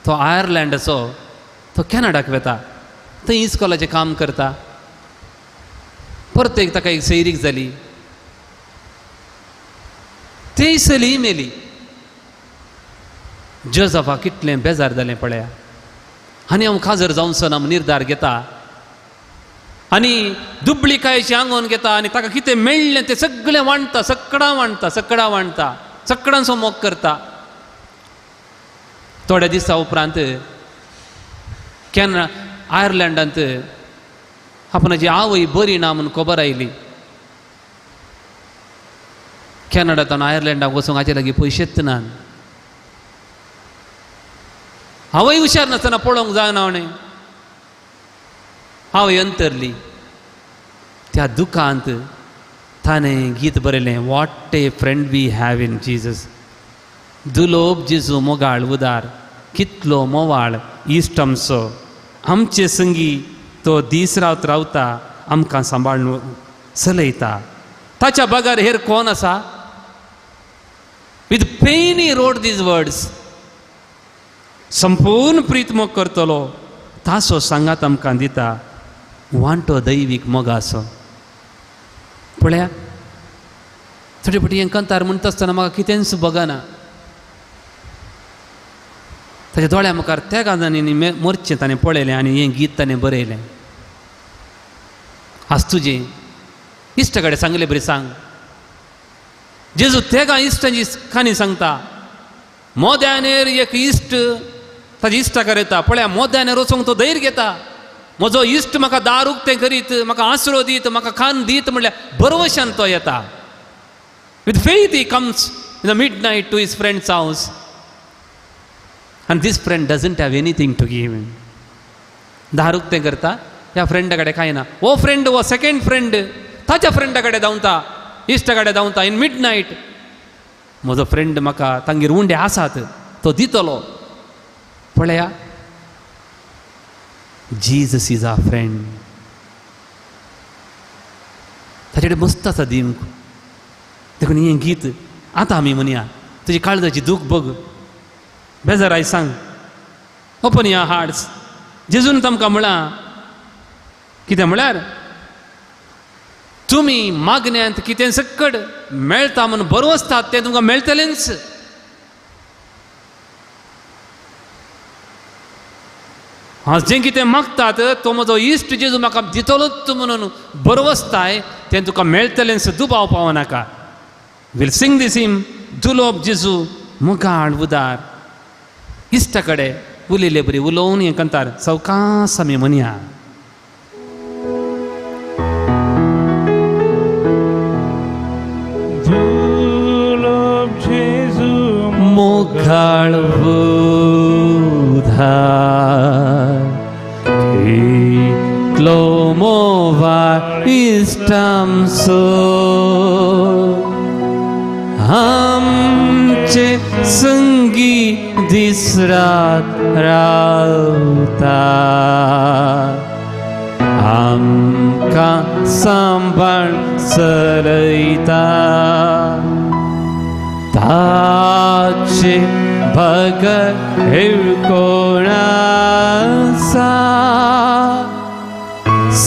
तो आयर्लंडाचो, तो कॅनडाक वता, थंय इस्कॉलाचें काम करता. परत एक ताका एक सैरीक जाली, ती चली मेली. जोझफा कितलें बेजार जालें पळया. आनी हांव खाजर जावनसन हांव निर्धार घेता आनी दुबळीकायेची आंगोन घेता आनी ताका कितें मेळ्ळें तें सगळें वांडटा, सकडा वांडटा, सगळ्यांचो मोग करता. थोड्या दिसा उपरांत आयर्लंडांत आपणाची आवय बरी ना म्हूण खबर आयली. कॅनडांतल्यान आयर्लंडाक वचूंक हाचे लागीं पयशेच नात. आवय हुशार नासतना पळोवंक जायना हाणें. आवय अंतरली. त्या दुखांत ताणें गीत बरयलें, what a friend we have in Jesus. दुलोब जेजू मोगाळ उदार, कितलो मोवाळ इश्ट आमचो. आमचे संगी तो दीस रात रावता, आमकां सांबाळून चलयता. ताच्या बगार हेर कोण आसा? With pen he wrote these words. संपूर्ण प्रीत मोग करतलो तासो सांगात आमकां दिता. वांटो दैवीक मोगाचो. पळया, थोडे फावटी हें कंतार म्हणटा आसतना म्हाका कितेंच बगना. ताच्या दोळ्या मुखार त्या गाजांनी मरचें ताणें पळयलें आनी हें गीत ताणें बरयलें. आज तुजें इश्टा कडेन सांगलें बरें सांग. जेजू तेगा इश्टाची खाणी सांगता. मोद्यानेर एक इश्ट ताच्या इश्टा करेता. पळया, मोद्यानेर वचूंक तो धैर्य घेता. म्हजो इश्ट म्हाका दार उक्तें करीत, म्हाका आसरो दीत, म्हाका खाण दीत म्हणल्यार बरोवशान तो येता. With faith he comes in the midnight to his friend's house. And this friend doesn't have anything to give him. दार उक्तें करता, ह्या फ्रेंडा कडेन कांय ना. हो फ्रेंड, हो सेकंड फ्रेंड ताच्या फ्रेंडा कडेन धांवता, इश्टा कडेन धांवता इन मिडनाईट. म्हजो फ्रेंड म्हाका तांगेर उंडे आसात, तो दितलो. पळया, जीजस इज आवर फ्रेंड. ताचे कडेन मस्त आसा दिवंक. देखून हें गीत आतां आमी म्हणया. तुजी काळजाची दूख बग, बेजाराय सांग. ओपन या हार्ट्स. जेजून तांकां म्हणला कितें म्हळ्यार, तुमी मागण्यांत कितें सक्कड मेळटा म्हूण बरो आसतात तें तुमकां मेळटलेंच. हांव जें कितें मागतात तो म्हजो इश्ट जेजू म्हाका दितलोच म्हणून बरो आसताय तें तुका मेळटलेंच. दुबाव पावो नाका. विल सिंग दीस हिम, दुलोब जेजू मोगाळ उदार. इश्टा कडेन उलयले बरी उलोवन हें कंतार सवकास आमी म्हणया. दुलोब जेजू मोगाळ उदार, कितलो मोवाळ इश्ट आमचो. आमचे संगी दीस रात रावता, आमकां सांबाळ चलयता. ताचे बगर हेर कोण आसा,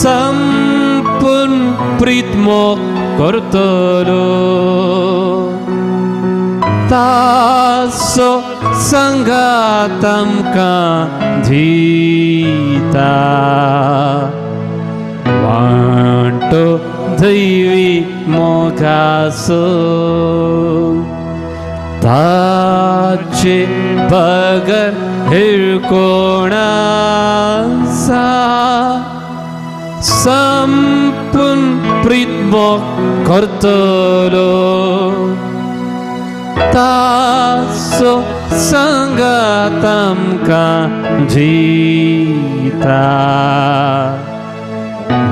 संपूर्ण प्रीत मोग करतलो. तासो संगात आमकां दिता. वांटो दैवी मोगाचो. ताचे बगर हेर कोण आसा, संपूर्ण प्रीत मोग करतलो. तासो संगात आमकां दिता.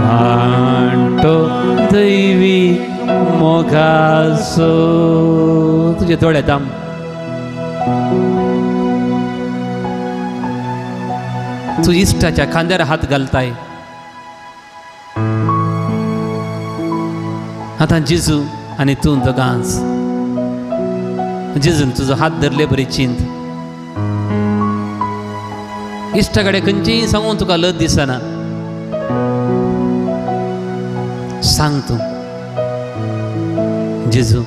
वांटो दैवी मोगाचो. तुजे दोळे दाम. तूं इश्टाच्या खांद्यार हात घालताय. आतां जेजू आनी तूं दोगांच. जेजून तुजो हात धरले बरी चिंत. इश्टा कडेन खंयचीय सांगून तुका लज दिसना, सांग तूं जेजू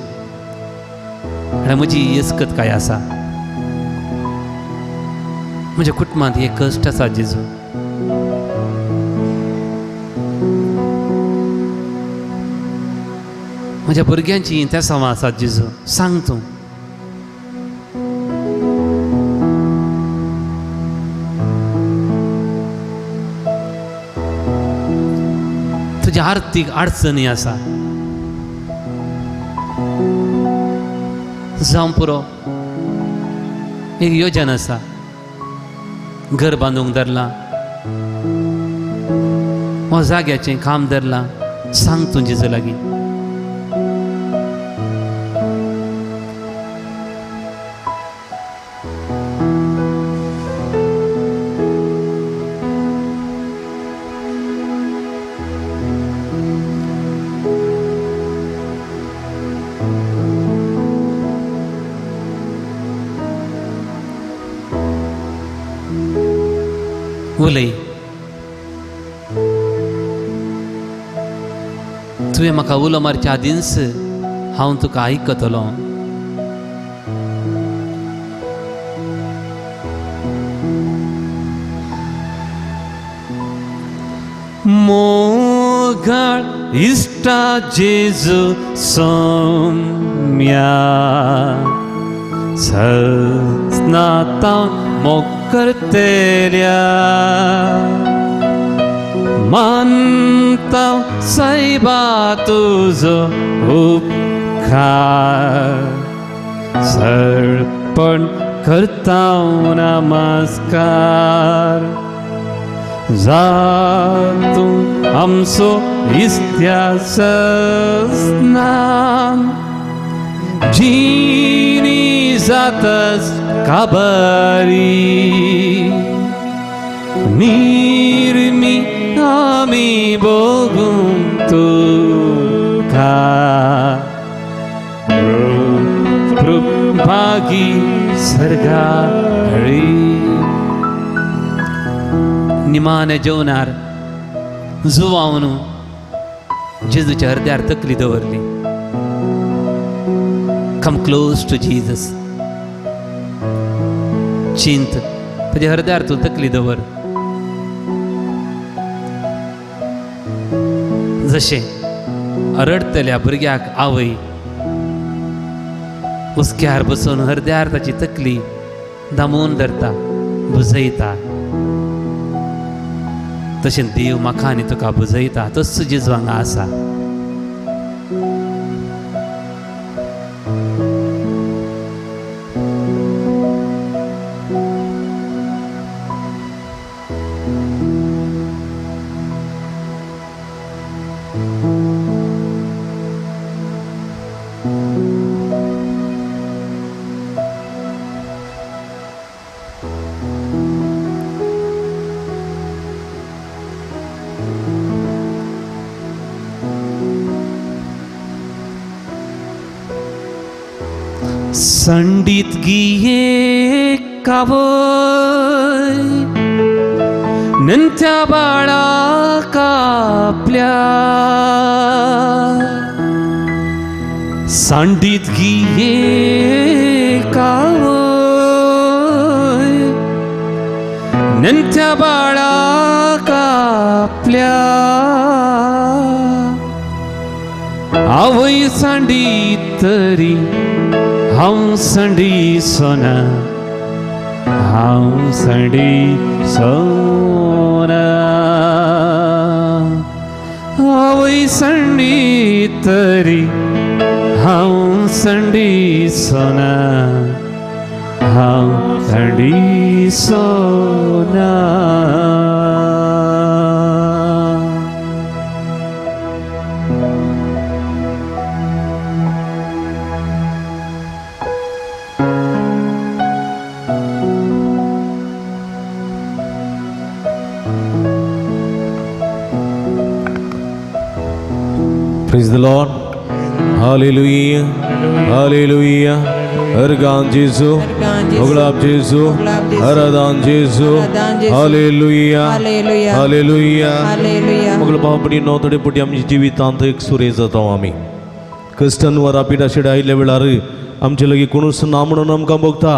म्हजी येसकत काय आसा, म्हज्या कुटुंबांत हे कश्ट आसा जेजू, म्हज्या भुरग्यांची त्या सवां आसात जेजू, सांग तूं. तुज्या आर्थीक अडचणी आसा, जावं पुरो एक योजन आसा, घर बांदूंक धरलां वा जाग्याचें काम धरलां, सांग तूं जेजू लागीं. उलय, तुवें म्हाका उलो मारच्या आदींच हांव तुका आयकतलों. मोगाळ इष्टा जेजू सोम्या सस्नाता मोकरतेल्या मानता सायबा तुजो उपकार, सर्पण करता नमस्कार. जा तूं आमचो इस्त्या स्नान, जिनी जातस काबरी, निर्मी आमी बोगूं तुका, भागी सर्गाळी. निमाणे जेवणार जुवावन जेजूच्या हृदयार तकली दवरली. Come close to Jesus. चिंत ताच्या हृदयार तूं तकली दवर. जशें रडतल्या भुरग्याक आवय उस्क्यार बसून हृदयार ताची तकली दामून धरता, बुजयता, तशें देव म्हाका आनी तुका बुजयता. तस्सो जेजू हांगा आसा. संडीत गिये कावय नंत्या बाळा कापल्या, सांडीत गिये कावय नंत्या बाळा कापल्या. आवय सांडीत तरी हांव संडी सोना, हांव संडी सोना. आवय संडी तरी हांव संडी सोना, हांव संडी सोना. Praise the Lord. Hallelujah. Hallelujah. Ergan Jesu. Oglab Jesu. जेसू आराधन जेसू आराधन जेसू हालेलुया हालेलुया हालेलुया हालेलुया मग बापडी नो थोडे पुटी आमची जिवितांत एक सुरे जाता आमी कष्टांवर पिडा शिडा आयल्या वेळार आमचे लगी कोणूच ना म्हणून आमकां बघता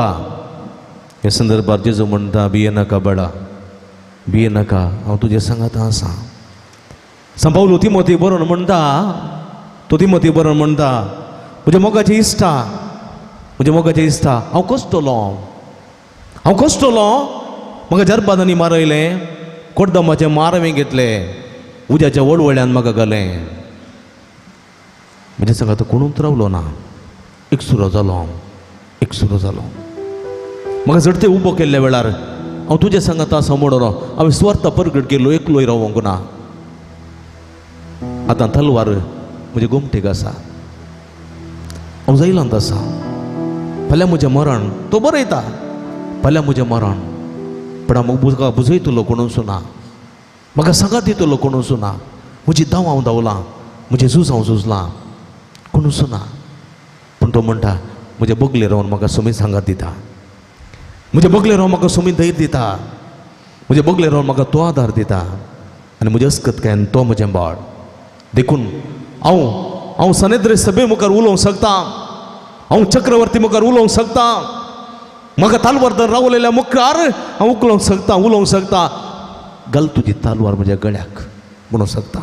हे संदर्भात जेजू म्हणटा भिये नाका बाळा भिये नाका हांव तुजे सांगात आसा सांबावलो तिमोथी बरोवन म्हणटा तो तिमोथी बरोवन म्हणटा म्हज्या मोगाचें इश्टा म्हज्या मोगाचें इश्टा हांव कश्टलो म्हाका जरबादांनी मारयलें कोड्डमाचें मार हांवें घेतलें उज्याच्या वळवळ्यान म्हाका घालें म्हज्या सांगात कोणूच रावलो ना एक सुरो जालो म्हाका झडते उबो केल्ल्या वेळार हांव तुजे सांगात आसा म्हणून हांवें स्वार्थ परगट केलो एकलोय रावंक ना आतां तलवार म्हजे गोमटेक आसा हांव जैलांत आसा फाल्यां म्हजें मरण तो बरयता फाल्यां म्हजें मरण पण हांव म्हाका बुजयतलो कोणूच ना म्हाका सांगात दितलो कोणूच ना म्हजी धांव हांव धांवलां म्हजें झूज हांव झुजलां कोणूच ना पूण तो म्हणटा म्हजे बगले रावन म्हाका सुमी सांगात दिता म्हजे बगले रावन म्हाका सुमी धैर्य दिता म्हजे बगले रावन म्हाका तो आदार दिता आनी म्हजे अस्कतकायेन तो म्हजें बाळ देखून हांव सनेद्र सभे मुखार उलोवंक शकता हांव चक्रवर्ती मुखार उलोवंक शकता म्हाका तालवार रावलेल्या मुखार हांव उलोवंक शकता घाल तुजी तालवार म्हज्या गळ्याक म्हणूंक शकता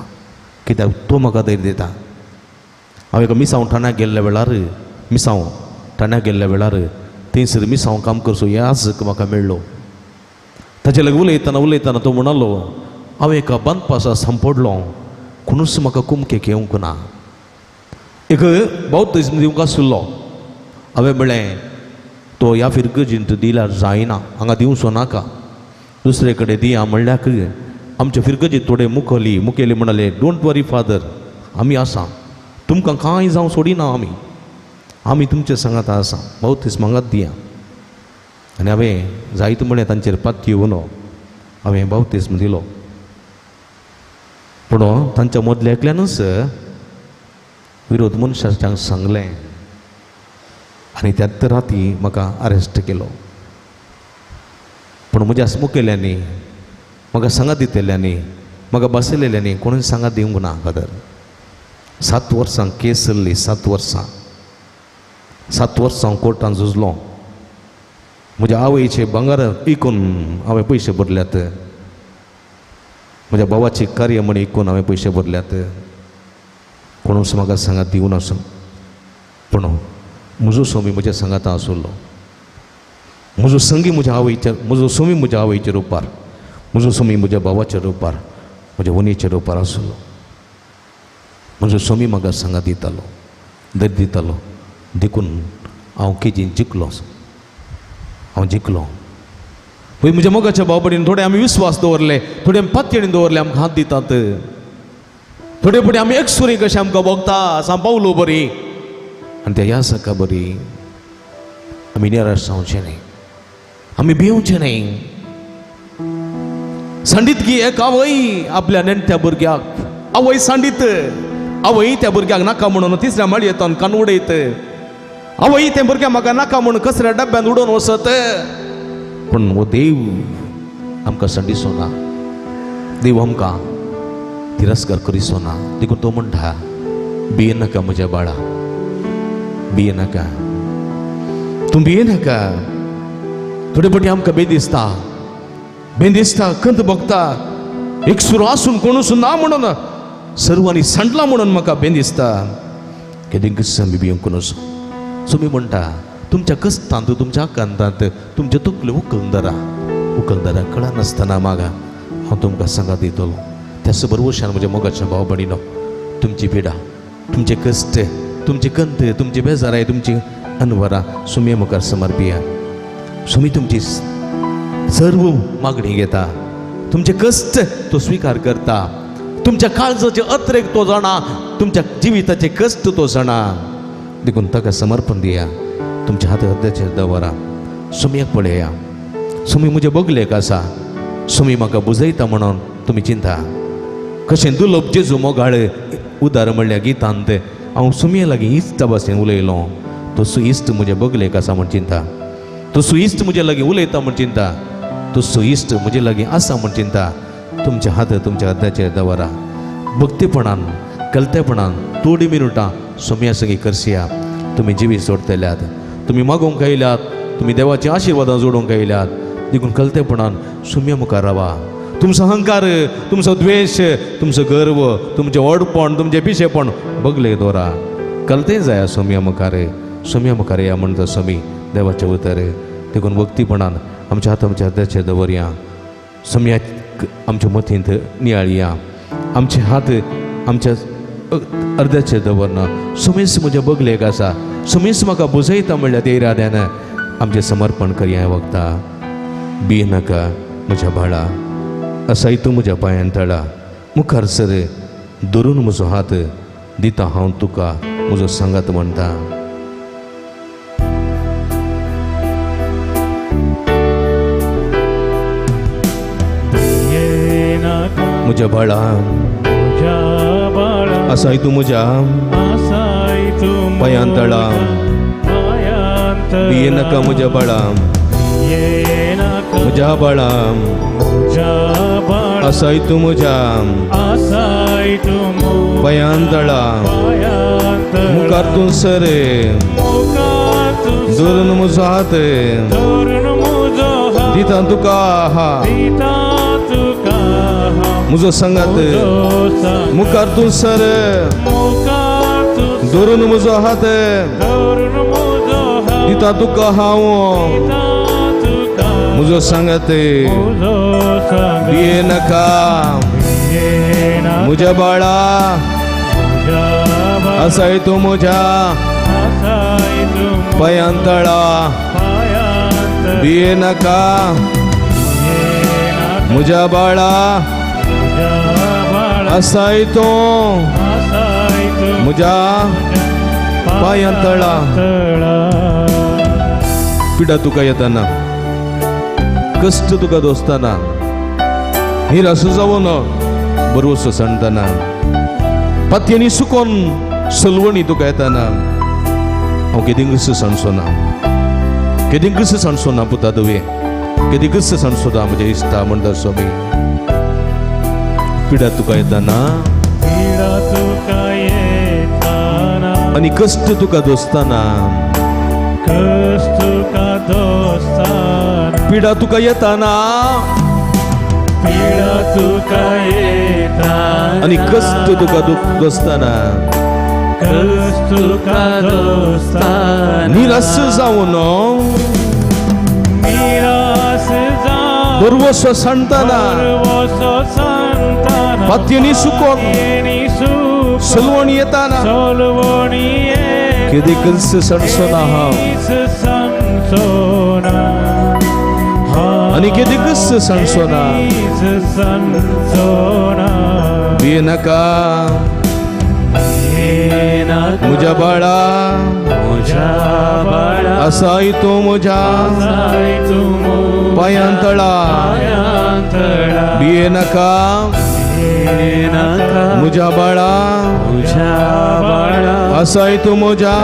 कित्याक तो म्हाका धैर्य दिता हांव एका मिसांव ठाण्याक गेल्ल्या वेळार थंयसर मिसांव काम करचो याजक म्हाका मेळ्ळो ताचे लागीं उलयतना तो म्हणलो हांव एका बांदपासा सांपडलो कोणूच म्हाका कुमकेक येवंक ना एक बौद्ध दिवंक आशिल्लो हांवें म्हळें तो ह्या फिरगजींत दिल्यार जायना हांगा दिवचो नाका दुसरे कडेन दिया म्हणल्यार आमचे फिरगजीत थोडे मुखेली म्हणले डोंट वरी फादर आमी आसा तुमकां कांय जावं सोडिना आमी तुमचे सांगात आसा बौतीस म्हाकाच दिया आनी हांवें जायते म्हळें तांचेर पातयो येवनो हांवें बौतीस्म दिलो पूण तांच्या मदल्या एकल्यानूच विरोध मनशांक सांगलें आनी त्याच राती म्हाका अरेस्ट केलो पूण म्हज्या मुखेल्यांनी म्हाका सांगात दितेल्यांनी म्हाका बसयलेल्यांनी कोणूय सांगात दिवंक ना फादर 7 वर्सां केस चल्ली 7 वर्सां कोर्टान झुजलो म्हज्या आवयचे भांगार विकून हांवें पयशे भरल्यात म्हज्या भावाची कार्यमणी विकून हांवें पयशे भरल्यात कोणूच म्हाका सांगात दिवं नासलो पूण म्हजो स्वामी म्हज्या सांगाता आसलो म्हजो संगी म्हजो स्वामी म्हज्या आवयच्या रुपार म्हजो स्वामी म्हज्या भावाच्या रुपार म्हज्या वनीच्या रुपार आसलो म्हजो स्वामी म्हाका सांगात दितालो धैर्य दितालो देखून हांव केजीन जिखलो पळय म्हज्या मोगाच्या भावबडीन थोडे आमी विस्वास दवरले थोडे आमी पातयेन दवरले आमकां हात दितात थोडे फुडें आमी एकसुरी कशें आमकां भोगता सांबावलो बरी आनी त्या ह्या सका बरी आमी निराश जावचें न्ही आमी भिवचें न्ही सांडीत की एक आवय आपल्या नेणट्या भुरग्याक आवय सांडीत आवय त्या भुरग्याक नाका म्हणून तिसऱ्या माळी येतान कान उडयत आवय त्या भुरग्याक म्हाका नाका म्हणून कसऱ्या डब्यान उडोवन वसत पूण हो देव आमकां संडिसो ना देव आमकां तिरस्कार करिसो ना देखून तो म्हणटा भिये नाका म्हज्या बाळा भिये नाका तूं भिये नाका थोडे फावटी आमकां बेदिसता खंत भोगता एक सुरो आसून कोणूच ना म्हणून सर्वांनी सांडला म्हणून म्हाका बेदिसता केदीं आमी भियोंक नसो तुमी म्हणटा तुमच्या कश्टांत तुमच्या आकांतांत तुमचे तकले उखलदारा कळा नासतना मागा हांव तुमकां सांगात दितलो त्याच बरोबरशान म्हज्या मोगाच्या भाव भयणीनो तुमची पिडा तुमचे कश्ट तुमचे कंत तुमची बेजाराय तुमची अनवरां सुमये मुखार समर्पिया सुमी तुमची सर्व मागणी घेता तुमचे कश्ट तो स्वीकार करता तुमच्या काळजाचे अत्रेक तो जाणा तुमच्या जिविताचे कश्ट तो जाणा देखून ताका समर्पण दिया तुमच्या हात हृदयाचेर दवरा सुमयेक पळया सुमी म्हजे बगलेक आसा सुमी म्हाका बुजयता म्हणून तुमी चिंता कशें दुर्लभ जेजू मोगाळ उदार म्हणल्या गितांत हांव सुमये लागीं इश्टा भाशेन उलयलो तो इश्ट म्हजे बगलेक आसा म्हूण चिंता तूं सुइश्ट म्हजे लागीं उलयता म्हूण चिंता, तूं सुइश्ट म्हजे लागीं आसा म्हूण चिंता. तुमचे हात तुमच्या हद्याचेर दवरा. भक्तीपणान कलतेपणान थोडी मिनटां सोम्या संगी करसिया. तुमी जिवी सोडतल्यात, तुमी मागोवंक येयल्यात, तुमी देवाची आशिर्वादां जोडूंक येयल्यात. देखून कलतेपणान सोम्या मुखार रावा. तुमचो अहंकार, तुमचो द्वेश, तुमचो गर्व, तुमचें ओडपण, तुमचें पिशेपण बगले दवरा. कलतें जाय सोम्या मुखार या म्हणटा सोमी देवाचें उतर. देखून भक्तीपणान आमच्या हात आमच्या हद्याचेर दवरया. सोम्याक आमच्या मतींत नियाळया. आमचे हात आमच्या अर्द्याचेर दवरना. सोमीस म्हज्या बगलेक आसा, सोमीस म्हाका बुजयता म्हणल्यार ते इराद्यान आमचें समर्पण करया वखदा. भिये नाका म्हज्या बाळा, असाय तूं म्हज्या पांयान तळा. मुखार सर धरून म्हजो हात दिता हांव तुका म्हजो सांगात म्हणटा. म्हज्या बाळा, असाय तूं म्हज्या पांयान तळा. भिये नाका म्हज्या बाळा, म्हज्या बाळा, असाय तूं म्हज्या पांयान तळा. मुखार तूं सर धरून म्हजो हात दिता तुका म्हजो सांगात. मुखार तूं सर धरून म्हजो हात दिता तुका हांव म्हजो सांगात. भिये नाका म्हज्या बाळा, असाय तूं म्हज्या पांयान तळा. भिये नाका म्हज्या बाळा, असाय तूं म्हज्या पांयान तळा. पिडा तुका येताना, कष्ट तुका दोसताना, निराश जावन बरोसो सांडटाना, पातयेनी सुकोन सलवणी तुका येताना हांव केदींच सांडचोना. केदींच सांडचोना पुता तुवें, केदींच सांडचोना म्हज्या इश्टा म्हणटा स्वामी. पिडा तुका येताना आनी कष्ट तुका दोसताना, पिडा तुका येताना आनी कष्ट तुका दोसताना, निराश जावन बरवसो सांडटाना, पातयेनी सुकोन सलवणी येताना केदींच सांडचोना हांव आनी केदींच सांडचोना. भिये नाका म्हज्या बाळा, असाय तूं म्हज्या पांयान तळा. भिये नाका म्हज्या बाळा, असाय तूं म्हज्या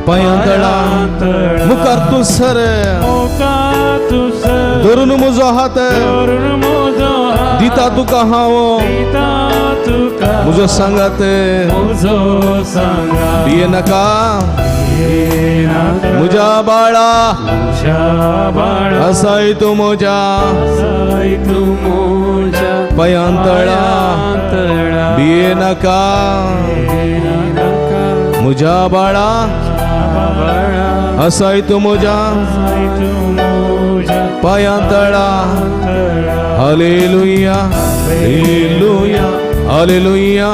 पांयान तळा. मुखार तूं सर धरून म्हजो हात दिता तुका हांव म्हजो सांगात. भिये नाका म्हज्या बाळा, असाय तूं म्हज्या पांयान तळा. भिये नाका म्हज्या बाळा, असाय तूं म्हज्या पांयान तळा. Hallelujah hallelujah hallelujah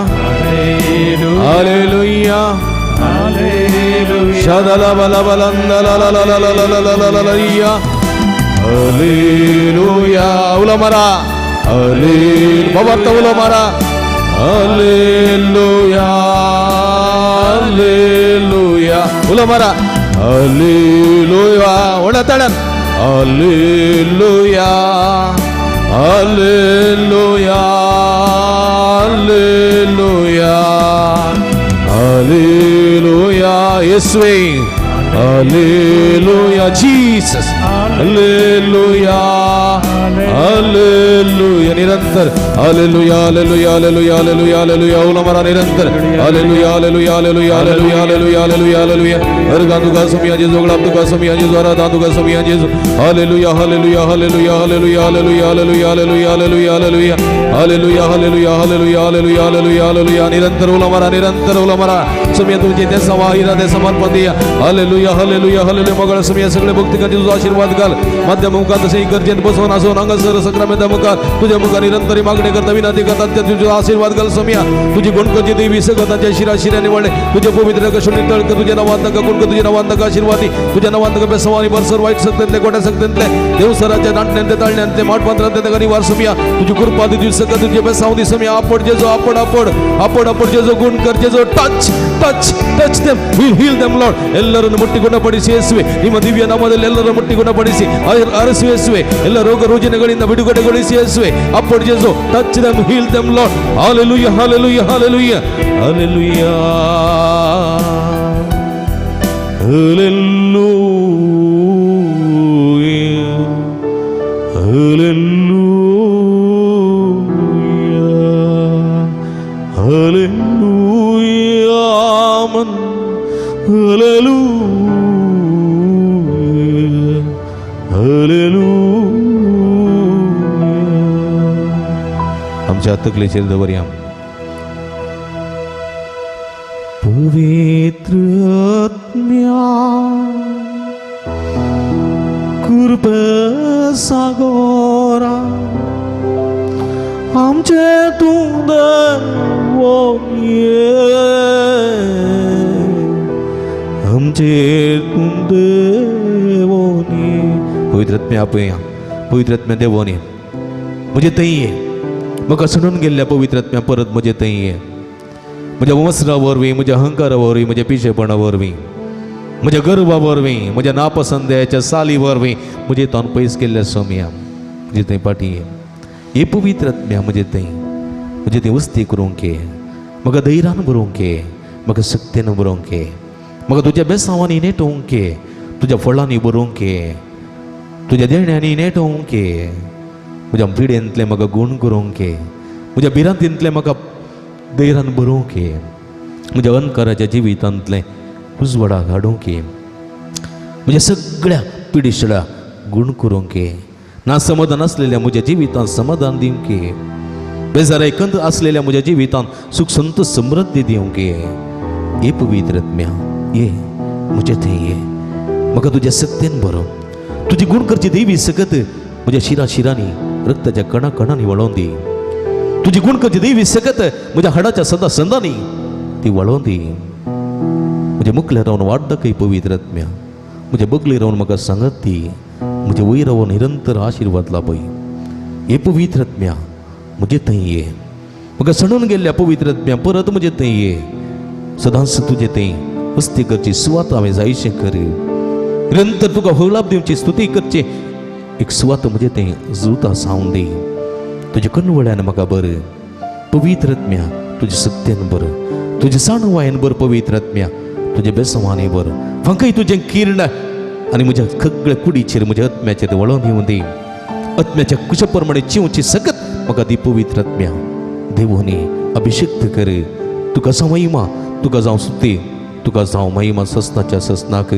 hallelujah. शदला बला बलंदला ला ला ला ला ला ला ला ला ला. हालेलुया. उला मारा. हालेलुया. बाबा उला मारा. Hallelujah hallelujah. उला मारा. हालेलुया. ओढा तळण. Hallelujah hallelujah hallelujah hallelujah. येशुवे हालेलुया जीसस हालेलुया हालेलुया निरंतर hallelujah hallelujah hallelujah hallelujah hallelujah ओला मरा निरंतर hallelujah hallelujah hallelujah hallelujah hallelujah hallelujah hallelujah अर्गा तुका समिया जेजू गलाब तुका समिया जेजू अरा तुका समिया जेजू hallelujah hallelujah hallelujah hallelujah hallelujah hallelujah hallelujah hallelujah hallelujah hallelujah hallelujah hallelujah hallelujah hallelujah hallelujah निरंतर ओला मरा समिया तुझे ते समाहिरा ते समर्पण दिया हालेलुया हालेलुया हालेलुया मगळ समिया सगळे भक्तिकांचे तुझा आशीर्वाद घाल माध्यम मुखात तसे गरजेन बसवून असो नांग सर सक्रामेंट मुखात तुझ्या मुखात निरंतर मागणी करता विनंती करतात त्या तुझा आशीर्वाद घाल समिया तुझी गुणकची देवी सगळ्यांच्या शिराशिराने वळे तुझे पवित्र कशुनी तळक तुझे नवांत का गुणक तुझे नवांत का आशीर्वादी तुझे नवांत का बेसवानी बरसर वाईट सत्तेतले गोट्या सत्तेतले देवसराच्या नाटण्यांते ताळण्यांते माठपात्रांते गणी वार समिया तुझी कृपा तुझी सगळं तुझे बेसावनी समिया आपड जेजो आपड आपड आपड आपड जेजो गुण कर जेजो touch touch touch them heal them Lord ಎಲ್ಲರನ್ನು ಮುಟ್ಟಿಗುಣಪಡಿಸಿ ಯೇಸುವೆ ನಿಮ್ಮ ದಿವ್ಯ ನಾಮದಲ್ಲಿ ಎಲ್ಲರನ್ನು ಮುಟ್ಟಿಗುಣಪಡಿಸಿ ಅರಸು ಯೇಸುವೆ ಎಲ್ಲ ರೋಗ ರುಜಿನಗಳಿಂದ ಬಿಡುಗಡೆಗೊಳಿಸಿ ಯೇಸುವೆ ಅಪ್ಪಡ್ ಜೇಸು touch them heal them Lord hallelujah hallelujah hallelujah hallelujah hallelujah hallelujah amen hallelujah hallelujah आमच्या तकलेचेर दवरया पवित्र आत्म्या कृपे सागोरा आमचे तू देवोये आमचे तू देवोनी पवित्र आत्म्या आपया पवित्र आत्म्या देवोनी म्हणजे थंय ये म्हाका सोडून गेल्ल्या पवित्र आत्म्या परत म्हणजे थंय ये म्हज्या वस्त्रा वरवीं म्हज्या अहंकारा वरवीं म्हज्या पिशेपणा वरवीं म्हज्या गर्वा वरवीं म्हज्या नापसंद्याच्या साली वरवीं म्हजे तान पयस केल्ल्या सोम्या म्हणजे थंय पाटी हे पवित्र आत्म्या म्हणजे थंय म्हणजे थंय वस्ती करूंक ये म्हाका धैर्यान बरोवंक ये म्हाका शक्तीन बरोवंक ये म्हाका तुज्या बेसांवांनी नेटोवंक ये तुज्या फळांनी बरोवंक ये तुज्या देण्यांनी नेटोवंक ये म्हज्या पिडेंतले म्हाका गूण करूंक ये म्हज्या भिरांतींतले म्हाका धैर्यान बरोवंक ये म्हज्या अंतकाराच्या जिवितांतले उजवाडाक हाडूंक ये म्हज्या सगळ्या पिडिशळा गूण करूंक ये ना समाधान असलेल्या म्हज्या जिवितांत समाधान दिवंक ये बेजार एकंद असलेल्या म्हज्या जिवितांत सुख संतोष समृद्धी दिवंक ये पवित्र आत्म्या ये म्हजे थंय ये म्हाका तुज्या सत्तेन बरो तुजी गूण करची देवी सकत म्हज्या शिराशिरांनी रक्ताच्या कणा कणांनी वळोवन दी तुजी गूण करची देवी सकत म्हज्या हाडाच्या सदा संदांनी ती वळोवन दी म्हजे मुखले रावन वाडकय पवित्र आत्म्या म्हजे बगले रावन म्हाका सांगत दी म्हजे वयर रावन निरंतर आशिर्वाद लाभय हे पवित्र आत्म्या म्हजे थंय ये म्हाका सणून गेल्ल्या पवित्र आत्म्या परत म्हजे थंय ये सदांच तुजे थंय वस्ती करची सुवात हांवें जायशें कर निरंतर तुका होलाप दिवची स्तुती करची एक सुवात म्हजे थंय जुता सावन दी तुज्या कनवळ्यान म्हाका बर पवित्र आत्म्या तुज्या सत्यान बर तुज्या साणवायन बर पवित्र आत्म्या तुज्या बेसवांनी बर फंकय तुजें किर्ण आनी म्हज्या सगळ्या कुडीचेर म्हज्या आत्म्याचेर वळोवन येवं दी आत्म्याच्या कुशा प्रमाणे चिवची सकत म्हाका दी पवित्र आत्म्या देवोनी अभिषेक्त कर तुका जावं महिमा तुका जावं स्तुती तुका जावं महिमा ससनाच्या ससनाक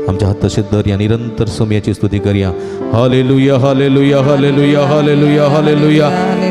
आमच्या हाताचे दर्या निरंतर सोम्याची स्तुती करूया hallelujah hallelujah hallelujah hallelujah hallelujah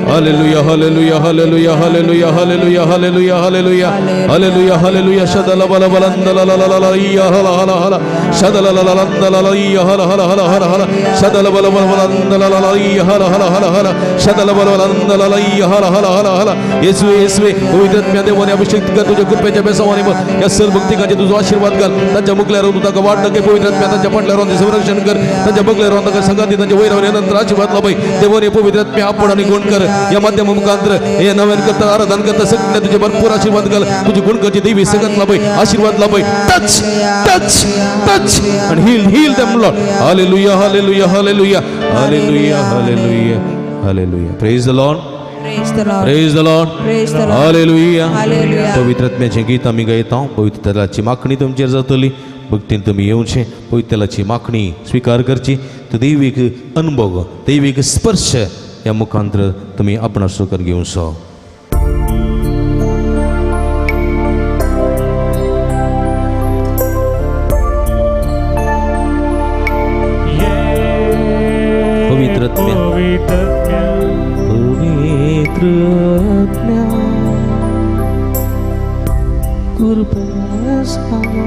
hallelujah hallelujah hallelujah hallelujah hallelujah hallelujah hallelujah hallelujah hallelujah शदला बला बलंदला या हला हला हला शदला ललंदला या हला हला हला हला हला शदला बला बलंदला या हला हला हला हला शदला बलंदला या हला हला हला हला येशुवे येशुवे पवित्र आत्म्या देवाने अभिषेक कर तुझ्या कृपेच्या बेसावाने या सर्व भक्तिकांचे तुझा आशीर्वाद घाल त्यांच्या मुखल्यावर तुझा वाट नके पवित्र आत्म्या त्यांच्या पटल्यावर संरक्षण कर त्यांच्या बगल्यावर त्यांच्या संगाती त्यांच्या वैरावर नंतर आशीर्वाद लाभय देवाने पवित्र आत्म्या आपण आणि गुण कर या माध्यम मुखांतर हे नवीन करता आराधन करता सगळ्यांना तुझे भरपूर आशीर्वाद घाल तुझी गुण करची देवी सगळ्यात लाभय आशीर्वाद लाभय touch touch touch and heal them Lord hallelujah hallelujah hallelujah hallelujah hallelujah hallelujah praise the Lord Praise the Lord. praise the Lord Praise the Lord. hallelujah Hallelujah. पवित्र आत्म्याचे गीत आम्ही गायता पवित्र त्याची मागणी तुमचेर जातली भक्तीन तुम्ही येऊचे पवित्राची मागणी स्वीकार करची तो दैविक अनुभव दैविक स्पर्श या मुखांतर तुम्ही आपणास कर घेऊन सो पवित्रत्म्या पवित्रत्म्या कृपया सांगा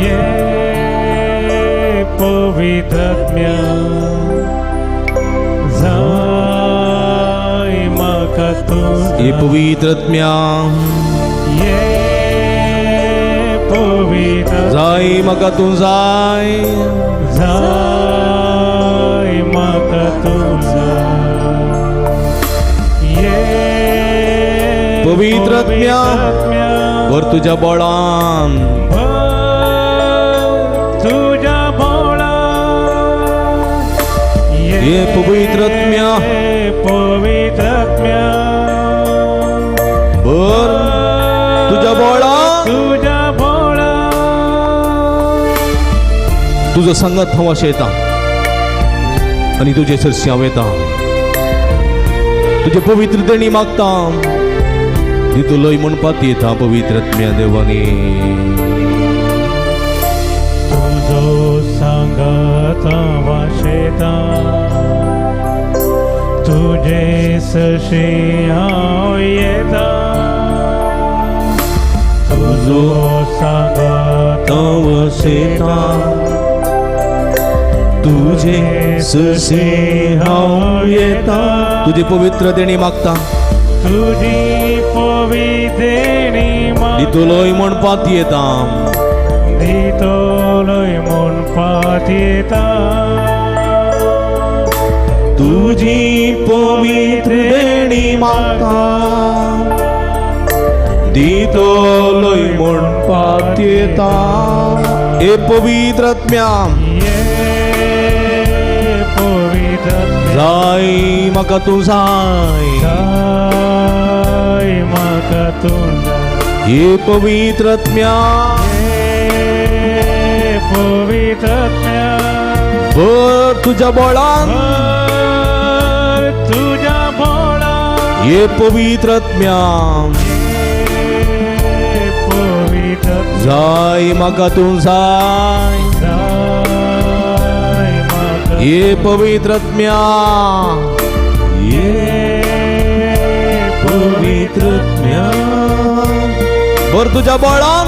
ये पवित्रत्म्या जाय म्हाका तूं ये पवित्रत्म्या ये पवित्र जाय म्हाका तूं जाय जाय म्हाका तूं ये पवित्रत्म्या वर तुझ्या बळान तुझ्या बोळा ये पवित्रत्म्या पवित्रत्म्या वर तुझ्या बळान तुझ्या बोळा तुझं संगत हवाश येता आणि तुझे सरशी हांव येता तुझे पवित्र देणी मागता ती तू लय म्हणपात येता पवित्रत्म्या देवानी तुझो सांगत वाशेता तुझे सशी हांव येता तुझो सांगत वसेता तुझे सशी हांव येता तुझे पवित्र देणी मागता तुझी पवित्रेणी ती लय म्हणपात येता दितोलय म्हूण पातयेता तुझी पवित्र देणी मागता दितो लय म्हणपात येता ए पवित्रत्म्या ये पवित्र जाय म्हाका तूं जाय जाय म्हाका तूं हे पवित्रत्म्या पवित्रत्म्या वर तुझ्या बळान तुझ्या बोळा हे पवित्रत्म्या पवित्र जाय म्हाका तूं जाय जाय म्हाका हे पवित्रत्म्या हे पवित्रत्म्या वर तुझ्या बळान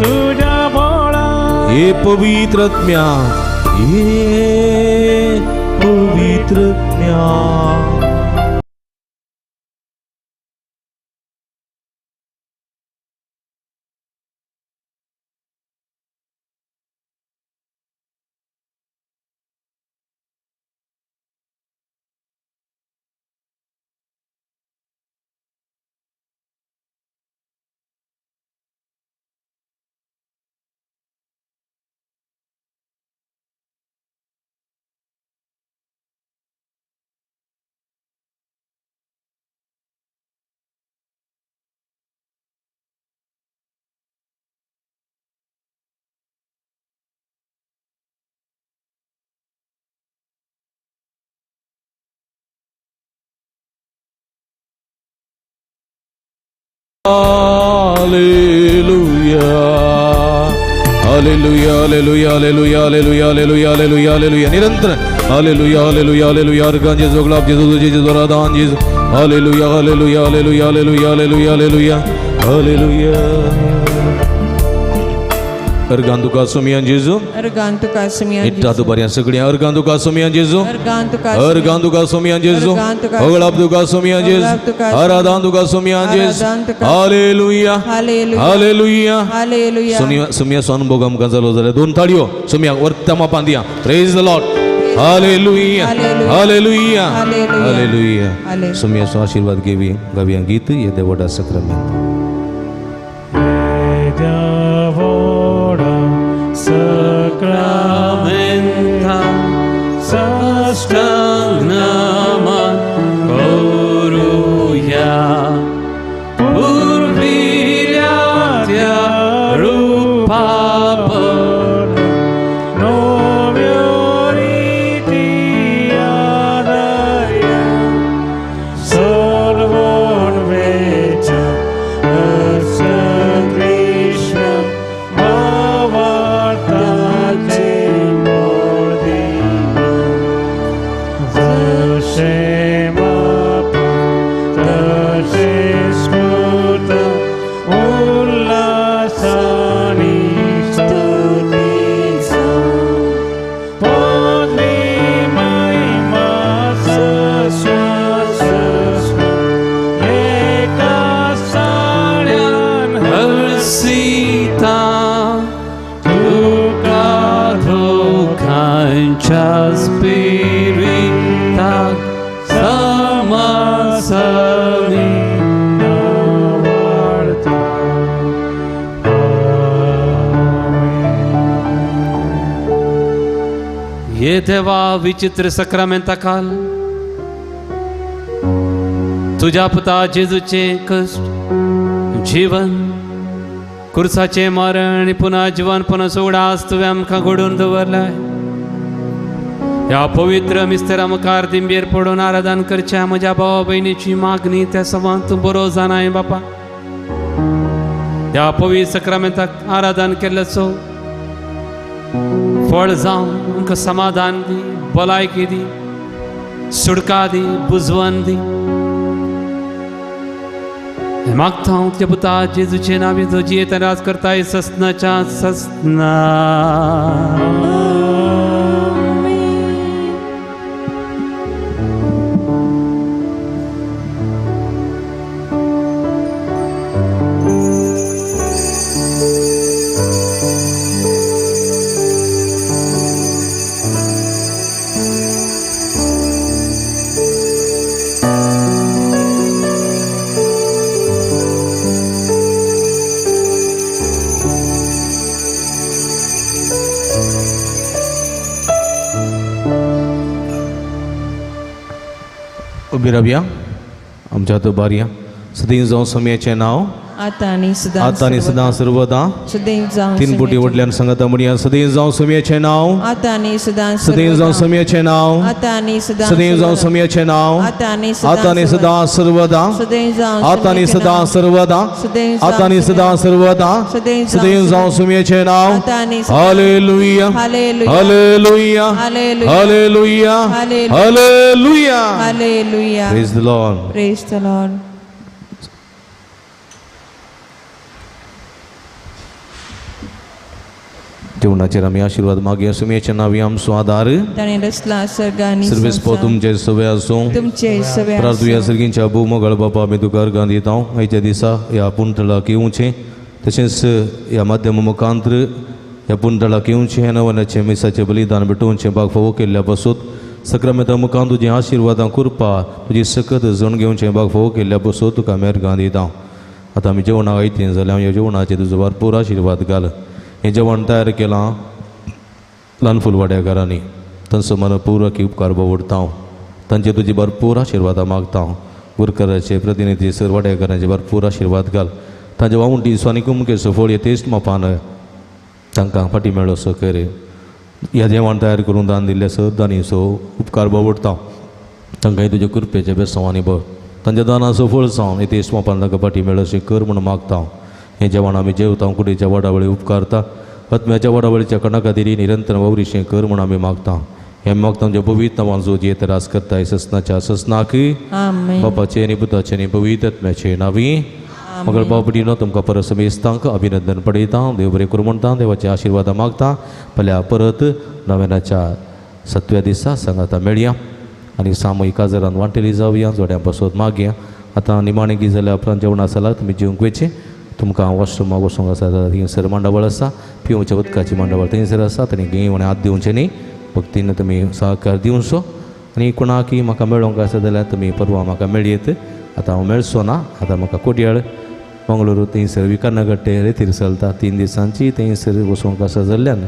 तुझ्या बोळा हे पवित्रत्म्या हे पवित्रत्म्या Hallelujah, hallelujah, hallelujah, hallelujah, hallelujah, hallelujah, hallelujah. निरंतर hallelujah, hallelujah, hallelujah. अर्घान जेजू, गुलाब जेजू, जेजू, आराधन जेजू. Hallelujah, hallelujah, hallelujah, hallelujah, hallelujah, hallelujah, hallelujah. अर्घान तुका सोमियान जेजू. अर्गान तुका सोमियान इट्टा तू बऱ्या सगळ्या अर्घान तुका सोमियान जेजू. अर्गान तुका अर्घान तुका सोमियान जेजू. गुलाब तुका सोमियान जेजू. आराधन तुका सोमियान जेजू. Hallelujah, hallelujah. हालेलुया सुमिया सोन भोग आमकां जालो जाल्यार दोन ताळयो सुमियाक वर्ता मापान दिया. Praise the Lord. Hallelujah, hallelujah, hallelujah. सुमिया सो आशीर्वाद घेवी गाविया गीत ये Devda सक्रमेंट. देवोडा Sacramenta sastangnama Koruya Spiritak samasani navarta. ये देवा विचित्र सक्रामेंता काल तुझ्या पुता जेजूचे कष्ट जीवन कुर्साचे मरण पुन्हा जीवन पुन्हा सोडास तुवें आमकां घडोवन दवरलाय ह्या पवित्र मिस्तेरा मुखार दिंबेर पडून आराधन करच्या म्हज्या भावा भयणीची मागणी त्या सवां तूं बरो जाणाय बापा ह्या पवित्र सक्रामेंताक आराधन केल्ल्याचो फळ जावन आमकां समाधान दी भलायकी दी सुडका दी बुजवण दी हे मागता हांव तुज्या पुता जेजूचे नांवी जो जियेत आनी राज करताय ससनाच्या ससना उबी रावया आमच्या तो बारया सदैव जावं समयाचें नांव आता आणि आतां आनी सदां सर्वदा सदैव जावं तीन पुटी वडल्यान सांगता म्हणया सदैव जावं समयाचें नांव आता आणि सदां सदैव जावं समयाचें नांव आता आणि सदां सदैव जावं समयाचें नांव आता आणि आतां आनी सदां सर्वदा सदैव जावं आतां आनी सदां सर्वदा आतां आनी सदां सर्वदा सदैव जावं समयाचें नांव hallelujah hallelujah hallelujah hallelujah hallelujah praise the Lord praise the Lord जेवणाचेर आमी आशिर्वाद मागया सुमयेच्या नांवी आमचो आदार ताणें रचला सर्ग आनी सर्वेस्पो तुमचे सवे आसूं तुमचे सवे प्रार्थुया सर्गींच्या भू मोगळ बापा आमी तुका अर्गां दिता आयच्या दिसा ह्या पुंतळाक येवचें तशेंच ह्या माध्यमा मुखांतर ह्या पुंतळाक येवचें नवनाचें मिसाचें बलिदान भेटोवचें भाग फावो केल्ल्या पासून सक्रामेंता मुखान तुजें आशिर्वादां करपा तुजी सकत जण घेवचें भाग फावो केल्ल्या पासून तुका आमी अर्गां दिता आतां आमी जेवणाक आयतीं जाल्यार ह्या जेवणाचेर तुजो भरपूर आशिर्वाद घाल हें जेवण तयार केलां ल्हान फुलवाड्याकारांनी तांचो मनपूर्वक उपकार बावडटा हांव तांचे तुजी भरपूर आशिर्वादां मागता हांव गुरकाराचे प्रतिनिधी सर वाड्याकारांचे भरपूर आशिर्वाद घाल तांच्या वावुंटी स्वानी कुमकेचो फळ हे तेस्ट मापान तांकां फाटी मेळ्ळो असो कर ह्या जेवण तयार करून दान दिल्ल्या सदांनीचो उपकार बावडटा हांव तांकांय तुज्या कृपेचे बेसांवांनी भर तांच्या दानाचो फळ जावन हे तेस्ट मापान तांकां फाटी मेळ्ळो अशें कर म्हूण मागता हांव हें जेवण आमी जेवता कुडीच्या वडावळी उपकारता आत्म्याच्या वडावळीच्या कणा खातीर निरंतर वावरीशें कर म्हूण आमी मागता हें मागता तुमच्या पवित्र नांवान जो जियेत रास करताय ससनाच्या ससनाक आमेन बापाचे आनी पुताचे आनी पवित्र आत्म्याचे नांवी मगळ बाबडीनो तुमकां परस मेस्तांक अभिनंदन पडयता देव बरें करूं म्हणटा देवाचे आशिर्वाद मागता फाल्यां परत नव्यानाच्या 7व्या दिसा सांगाता मेळया आनी सामूहिक आजारान वांटेली जावया जोड्यां पासत मागया आतां निमाणें गी जाल्यार उपरांत जेवण आसा तुमी जेवंक वयचें तुमकां वॉशरूमाक वचूंक आसा थंयसर मांडावळ आसा पिवच्या उदकाची मांडावळ थंयसर आसा तांणी घेवन हात दिवचें न्ही भक्तीन तुमी सहकार दिवचो आनी कोणाकय म्हाका मेळोंक आसा जाल्यार तुमी परवां म्हाका मेळयेत आतां हांव मेळचो ना आतां म्हाका कोडयाळ मंगळूर थंयसर विकानगट्टे रेतीर चलता 3 दिसांची थंयसर वचूंक आसा जाल्ल्यान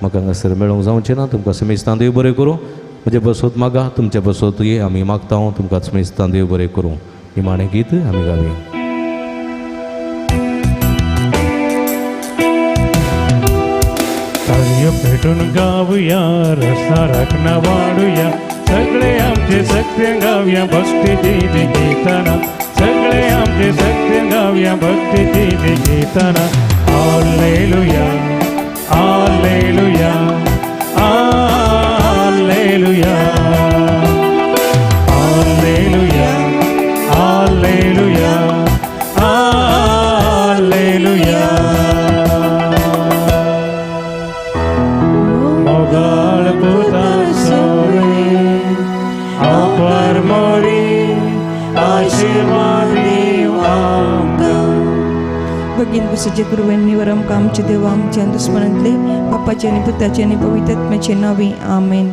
म्हाका हांगासर मेळोंक जावचें ना तुमकां समेस्तान देव बरें करूं म्हजे बसत मागा तुमचे बसत ये आमी मागता तुमकां समेस्तान देव बरें करूं निमाणें गीत आमी गावया ताळयो पेटून गावया रस्ता राखणा वाढूया सगळे आमचे सत्य गावया भक्तीची गीताना सगळे आमचे सत्य गावया भक्तीची गीताना hallelujah hallelujah hallelujah hallelujah hallelujah hallelujah मोगाळ पुता सोवे अपर मोरी आशीर्वाद दिव आमकां भगीन बसचे गुरुवांनी वर आमकां आमचे देव आमच्या दुस्मनांतले बापाचे आनी पुताचे आनी पवित्र आत्म्याचे नांवी आमेन